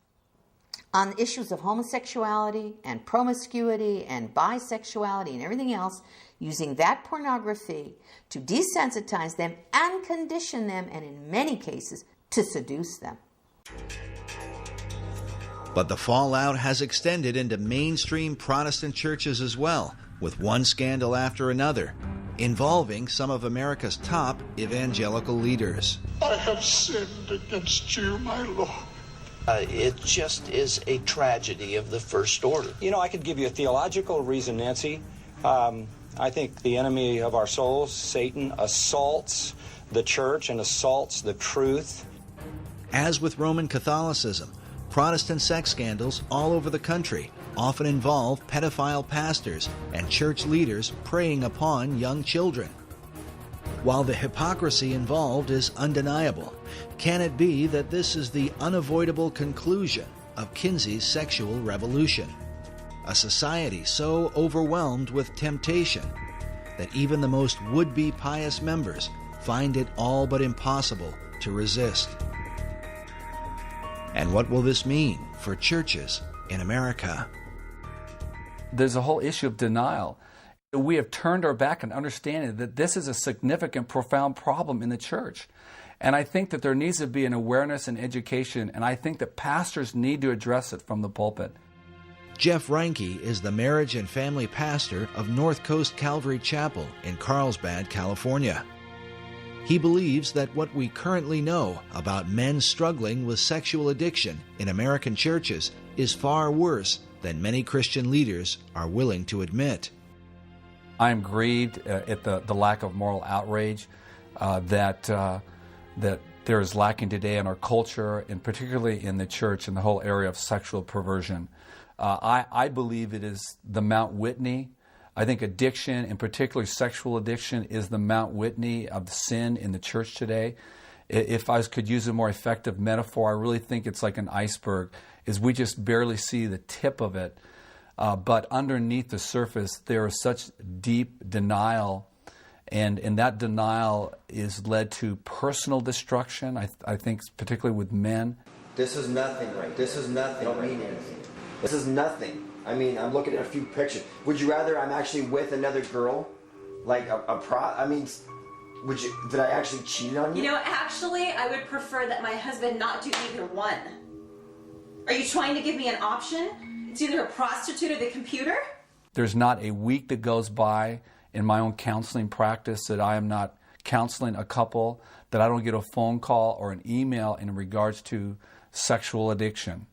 on issues of homosexuality and promiscuity and bisexuality and everything else, using that pornography to desensitize them and condition them, and in many cases, to seduce them. But the fallout has extended into mainstream Protestant churches as well, with one scandal after another, involving some of America's top evangelical leaders. I have sinned against you, my Lord. It just is a tragedy of the first order. You know, I could give you a theological reason, Nancy. I think the enemy of our souls, Satan, assaults the church and assaults the truth. As with Roman Catholicism, Protestant sex scandals all over the country often involve pedophile pastors and church leaders preying upon young children. While the hypocrisy involved is undeniable, can it be that this is the unavoidable conclusion of Kinsey's sexual revolution? A society so overwhelmed with temptation that even the most would-be pious members find it all but impossible to resist. And what will this mean for churches in America? There's a whole issue of denial. We have turned our back on understanding that this is a significant, profound problem in the church. And I think that there needs to be an awareness and education, and I think that pastors need to address it from the pulpit. Jeff Reinke is the marriage and family pastor of North Coast Calvary Chapel in Carlsbad, California. He believes that what we currently know about men struggling with sexual addiction in American churches is far worse than many Christian leaders are willing to admit. I am grieved at the lack of moral outrage that there is lacking today in our culture, and particularly in the church, in the whole area of sexual perversion. I believe it is the Mount Whitney. I think addiction, and particularly sexual addiction, is the Mount Whitney of sin in the church today. If I could use a more effective metaphor, I really think it's like an iceberg, is we just barely see the tip of it. But underneath the surface, there is such deep denial, and that denial is led to personal destruction, I think, particularly with men. This is nothing, right? This is nothing. Don't mean anything. This is nothing. I mean, I'm looking at a few pictures. Would you rather I'm actually with another girl? Like I mean, did I actually cheat on you? You know, actually, I would prefer that my husband not do either one. Are you trying to give me an option? It's either a prostitute or the computer? There's not a week that goes by in my own counseling practice that I am not counseling a couple, that I don't get a phone call or an email in regards to sexual addiction.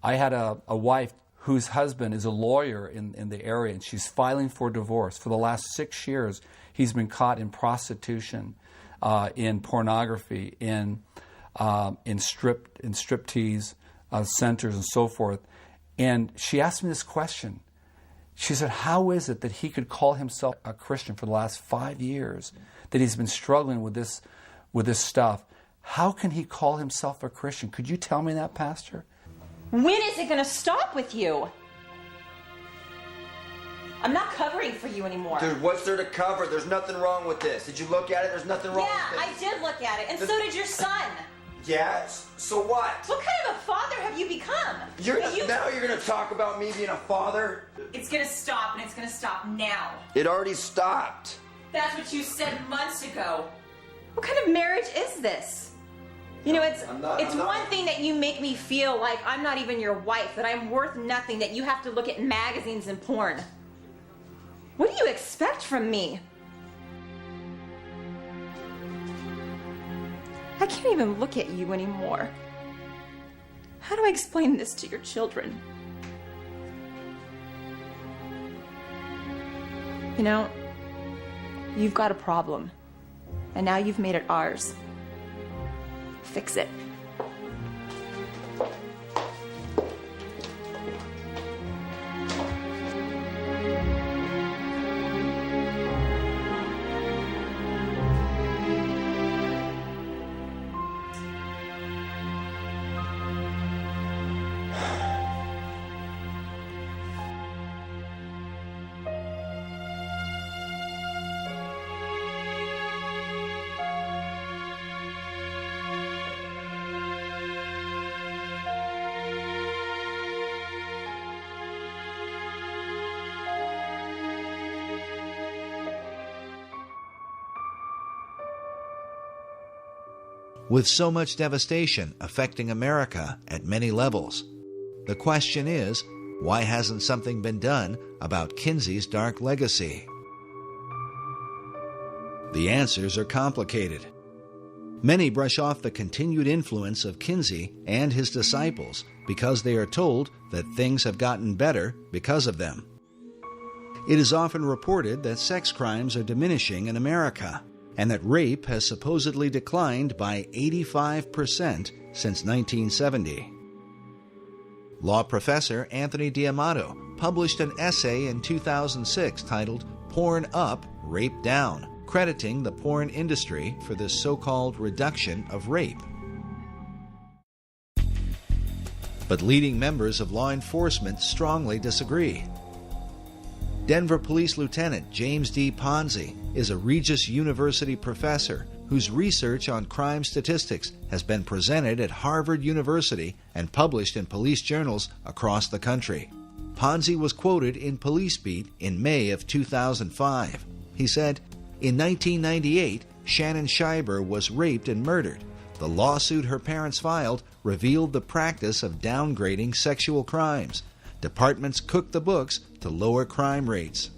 I had a wife whose husband is a lawyer in the area, and she's filing for divorce. For the last 6 years, he's been caught in prostitution, in pornography, in striptease centers and so forth. And she asked me this question. She said, how is it that he could call himself a Christian for the last 5 years, that he's been struggling with this stuff? How can he call himself a Christian? Could you tell me that, Pastor? When is it going to stop with you? I'm not covering for you anymore. Dude, what's there to cover? There's nothing wrong with this. Did you look at it? There's nothing wrong with this. Yeah, I did look at it, and so did your son. Yeah, so what? What kind of a father have you become? Now you're going to talk about me being a father? It's going to stop, and it's going to stop now. It already stopped. That's what you said months ago. What kind of marriage is this? You know, it's one thing that you make me feel like I'm not even your wife, that I'm worth nothing, that you have to look at magazines and porn. What do you expect from me? I can't even look at you anymore. How do I explain this to your children? You know, you've got a problem, and now you've made it ours. Fix it. With so much devastation affecting America at many levels, the question is, why hasn't something been done about Kinsey's dark legacy? The answers are complicated. Many brush off the continued influence of Kinsey and his disciples because they are told that things have gotten better because of them. It is often reported that sex crimes are diminishing in America, and that rape has supposedly declined by 85% since 1970. Law professor Anthony D'Amato published an essay in 2006 titled "Porn Up, Rape Down," crediting the porn industry for this so-called reduction of rape. But leading members of law enforcement strongly disagree. Denver Police Lieutenant James D. Ponzi is a Regis University professor whose research on crime statistics has been presented at Harvard University and published in police journals across the country. Ponzi was quoted in Police Beat in May of 2005. He said, "In 1998, Shannon Schreiber was raped and murdered. The lawsuit her parents filed revealed the practice of downgrading sexual crimes. Departments cooked the books to lower crime rates."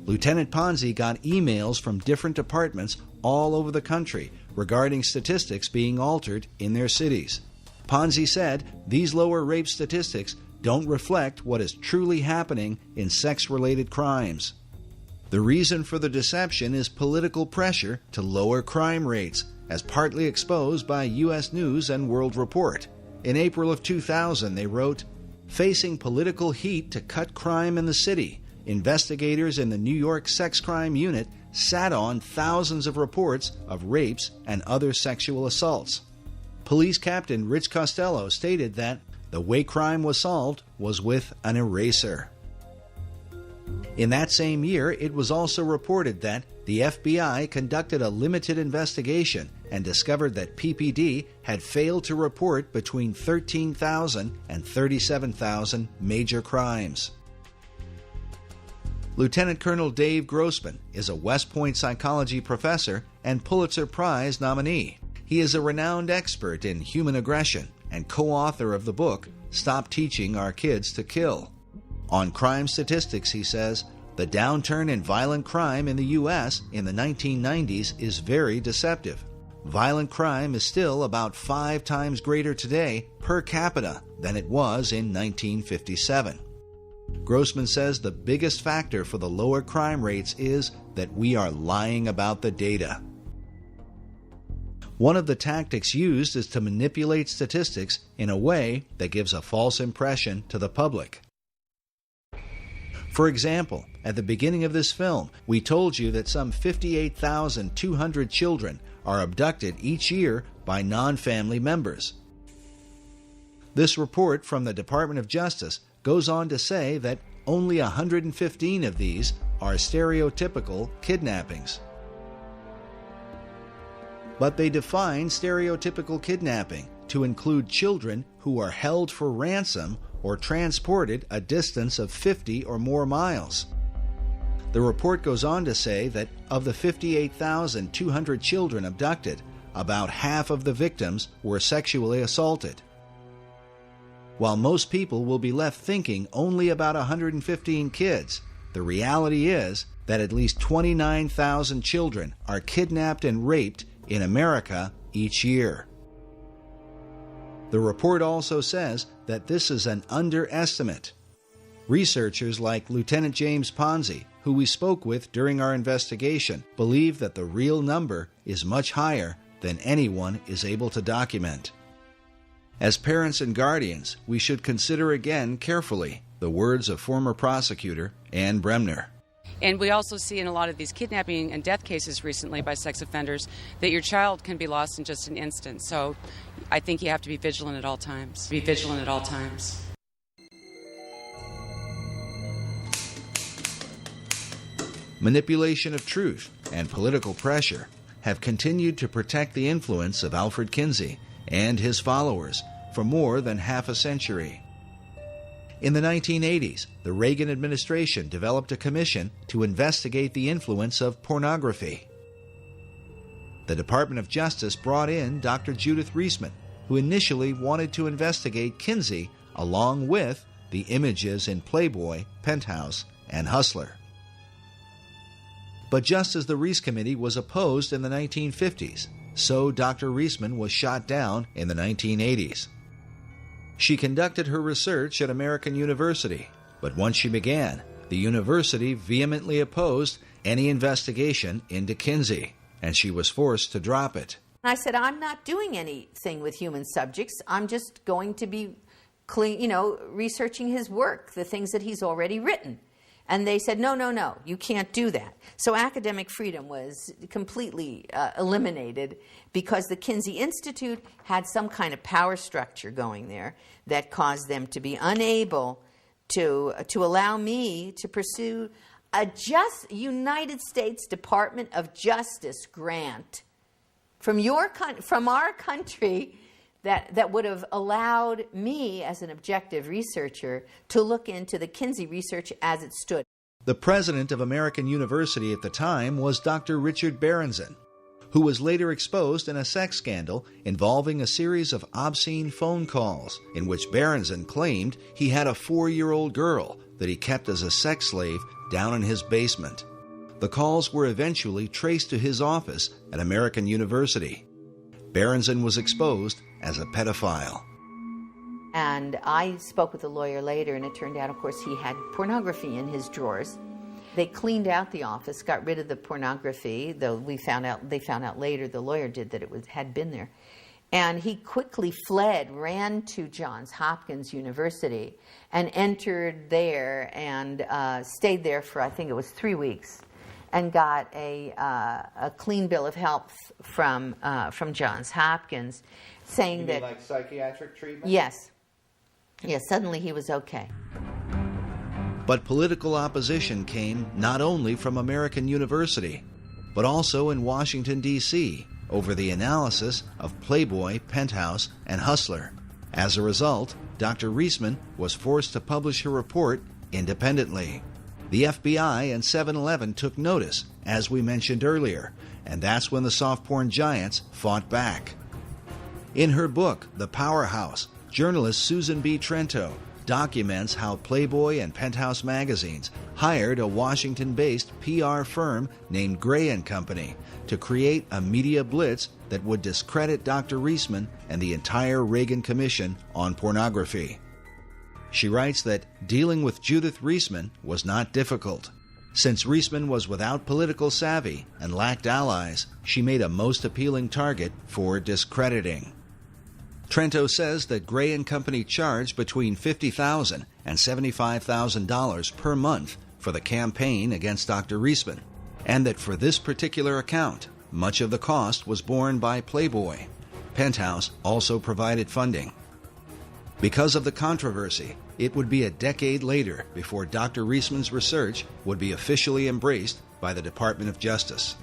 Lieutenant Ponzi got emails from different departments all over the country regarding statistics being altered in their cities. Ponzi said these lower rape statistics don't reflect what is truly happening in sex-related crimes. The reason for the deception is political pressure to lower crime rates, as partly exposed by U.S. News and World Report. In April of 2000, they wrote, "Facing political heat to cut crime in the city, investigators in the New York Sex Crime Unit sat on thousands of reports of rapes and other sexual assaults." Police Captain Rich Costello stated that the way crime was solved was with an eraser. In that same year, it was also reported that the FBI conducted a limited investigation and discovered that PPD had failed to report between 13,000 and 37,000 major crimes. Lieutenant Colonel Dave Grossman is a West Point psychology professor and Pulitzer Prize nominee. He is a renowned expert in human aggression and co-author of the book, Stop Teaching Our Kids to Kill. On crime statistics, he says, the downturn in violent crime in the U.S. in the 1990s is very deceptive. Violent crime is still about 5 times greater today per capita than it was in 1957. Grossman says the biggest factor for the lower crime rates is that we are lying about the data. One of the tactics used is to manipulate statistics in a way that gives a false impression to the public. For example, at the beginning of this film, we told you that some 58,200 children are abducted each year by non-family members. This report from the Department of Justice goes on to say that only 115 of these are stereotypical kidnappings. But they define stereotypical kidnapping to include children who are held for ransom or transported a distance of 50 or more miles. The report goes on to say that of the 58,200 children abducted, about half of the victims were sexually assaulted. While most people will be left thinking only about 115 kids, the reality is that at least 29,000 children are kidnapped and raped in America each year. The report also says that this is an underestimate. Researchers like Lieutenant James Ponzi, who we spoke with during our investigation, believe that the real number is much higher than anyone is able to document. As parents and guardians, we should consider again carefully the words of former prosecutor Ann Bremner. And we also see in a lot of these kidnapping and death cases recently by sex offenders that your child can be lost in just an instant. So I think you have to be vigilant at all times. Be vigilant at all times. Manipulation of truth and political pressure have continued to protect the influence of Alfred Kinsey and his followers for more than half a century. In the 1980s, the Reagan administration developed a commission to investigate the influence of pornography. The Department of Justice brought in Dr. Judith Reisman, who initially wanted to investigate Kinsey along with the images in Playboy, Penthouse, and Hustler. But just as the Reis Committee was opposed in the 1950s, so Dr. Reisman was shot down in the 1980s. She conducted her research at American University, but once she began, the university vehemently opposed any investigation into Kinsey, and she was forced to drop it. I said, I'm not doing anything with human subjects. I'm just going to be researching his work, the things that he's already written. And they said, no, you can't do that. So academic freedom was completely eliminated because the Kinsey Institute had some kind of power structure going there that caused them to be unable to allow me to pursue a United States Department of Justice grant from our country that would have allowed me as an objective researcher to look into the Kinsey research as it stood. The president of American University at the time was Dr. Richard Berenson, who was later exposed in a sex scandal involving a series of obscene phone calls in which Berenson claimed he had a 4-year-old girl that he kept as a sex slave down in his basement. The calls were eventually traced to his office at American University. Berenson was exposed as a pedophile. And I spoke with a lawyer later, and it turned out, of course, he had pornography in his drawers. They cleaned out the office, got rid of the pornography, though they found out later, the lawyer did, that it had been there. And he quickly fled, ran to Johns Hopkins University, and entered there and stayed there for, I think it was 3 weeks, and got a clean bill of health from Johns Hopkins, saying you that... mean like psychiatric treatment? Yes. Yes, suddenly he was okay. But political opposition came not only from American University, but also in Washington, D.C., over the analysis of Playboy, Penthouse, and Hustler. As a result, Dr. Reisman was forced to publish her report independently. The FBI and 7-Eleven took notice, as we mentioned earlier, and that's when the soft porn giants fought back. In her book, The Powerhouse, journalist Susan B. Trento documents how Playboy and Penthouse magazines hired a Washington-based PR firm named Gray & Company to create a media blitz that would discredit Dr. Reisman and the entire Reagan Commission on pornography. She writes that dealing with Judith Reisman was not difficult. Since Reisman was without political savvy and lacked allies, she made a most appealing target for discrediting. Trento says that Gray & Company charged between $50,000 and $75,000 per month for the campaign against Dr. Reisman, and that for this particular account, much of the cost was borne by Playboy. Penthouse also provided funding. Because of the controversy, it would be a decade later before Dr. Reisman's research would be officially embraced by the Department of Justice.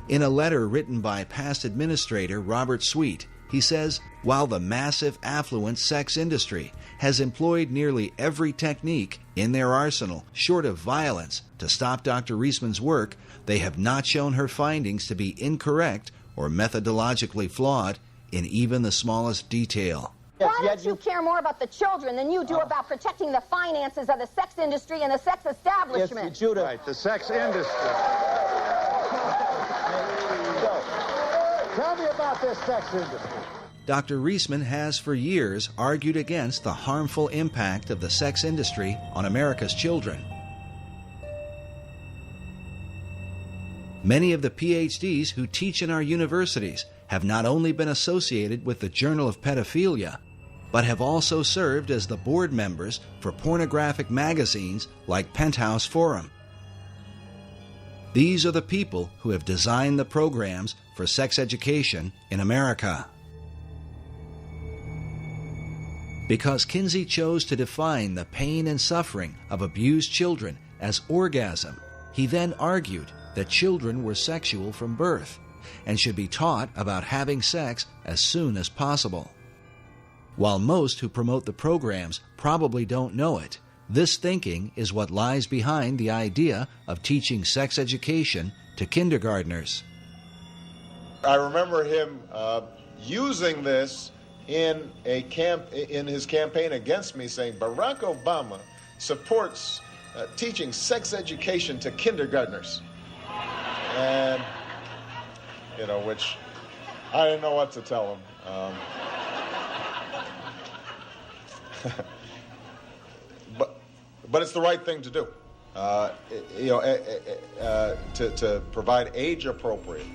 In a letter written by past administrator Robert Sweet, he says, while the massive affluent sex industry has employed nearly every technique in their arsenal, short of violence, to stop Dr. Reisman's work, they have not shown her findings to be incorrect or methodologically flawed in even the smallest detail. Why don't you care more about the children than you do about protecting the finances of the sex industry and the sex establishment? Yes, Judah. Right, the sex industry. Tell me about this sex industry. Dr. Reisman has for years argued against the harmful impact of the sex industry on America's children. Many of the PhDs who teach in our universities have not only been associated with the Journal of Pedophilia, but have also served as the board members for pornographic magazines like Penthouse Forum. These are the people who have designed the programs for sex education in America. Because Kinsey chose to define the pain and suffering of abused children as orgasm, he then argued that children were sexual from birth and should be taught about having sex as soon as possible. While most who promote the programs probably don't know it, this thinking is what lies behind the idea of teaching sex education to kindergartners. I remember him using this in his campaign against me, saying Barack Obama supports teaching sex education to kindergartners. And, which I didn't know what to tell him. But it's the right thing to do. To provide age-appropriate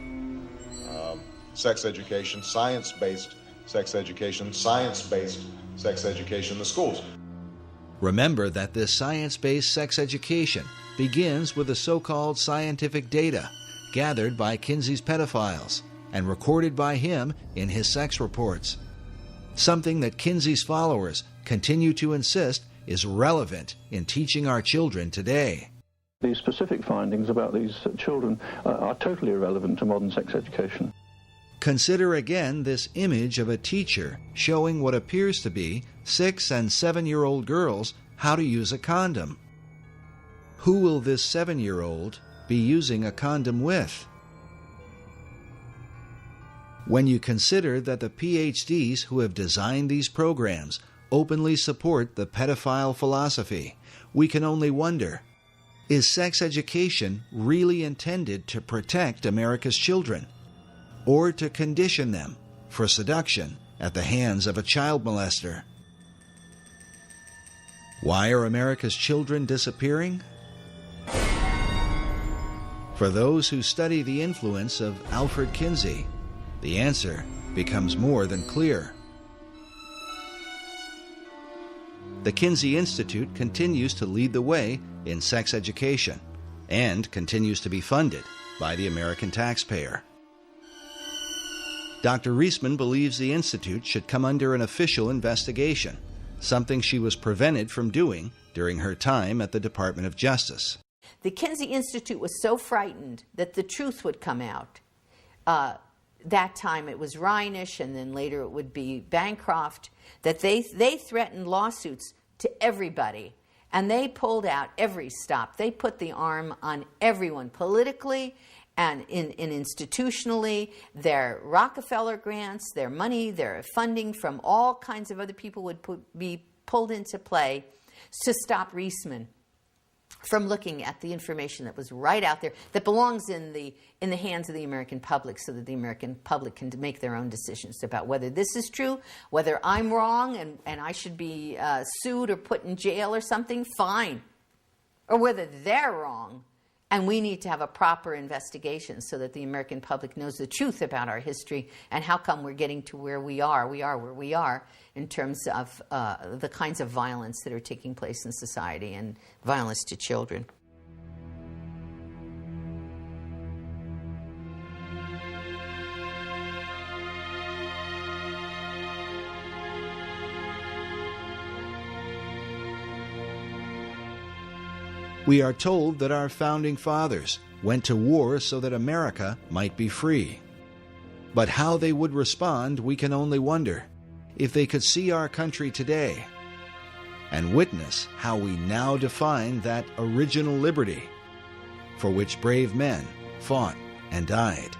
sex education, science-based sex education, science-based sex education in the schools. Remember that this science-based sex education begins with the so-called scientific data gathered by Kinsey's pedophiles and recorded by him in his sex reports. Something that Kinsey's followers continue to insist is relevant in teaching our children today. These specific findings about these children are totally irrelevant to modern sex education. Consider again this image of a teacher showing what appears to be 6- and 7-year-old girls how to use a condom. Who will this 7-year-old be using a condom with? When you consider that the PhDs who have designed these programs openly support the pedophile philosophy, we can only wonder, is sex education really intended to protect America's children, or to condition them for seduction at the hands of a child molester? Why are America's children disappearing? For those who study the influence of Alfred Kinsey, the answer becomes more than clear. The Kinsey Institute continues to lead the way in sex education and continues to be funded by the American taxpayer. Dr. Reisman believes the Institute should come under an official investigation, something she was prevented from doing during her time at the Department of Justice. The Kinsey Institute was so frightened that the truth would come out. That time it was Reinisch, and then later it would be Bancroft, that they threatened lawsuits to everybody. And they pulled out every stop. They put the arm on everyone politically and institutionally. Their Rockefeller grants, their money, their funding from all kinds of other people would be pulled into play to stop Reisman from looking at the information that was right out there, that belongs in the hands of the American public, so that the American public can make their own decisions about whether this is true, whether I'm wrong and I should be sued or put in jail or something, fine. Or whether they're wrong and we need to have a proper investigation so that the American public knows the truth about our history and how come we're getting to where we are where we are in terms of the kinds of violence that are taking place in society and violence to children. We are told that our founding fathers went to war so that America might be free. But how they would respond, we can only wonder, if they could see our country today and witness how we now define that original liberty for which brave men fought and died.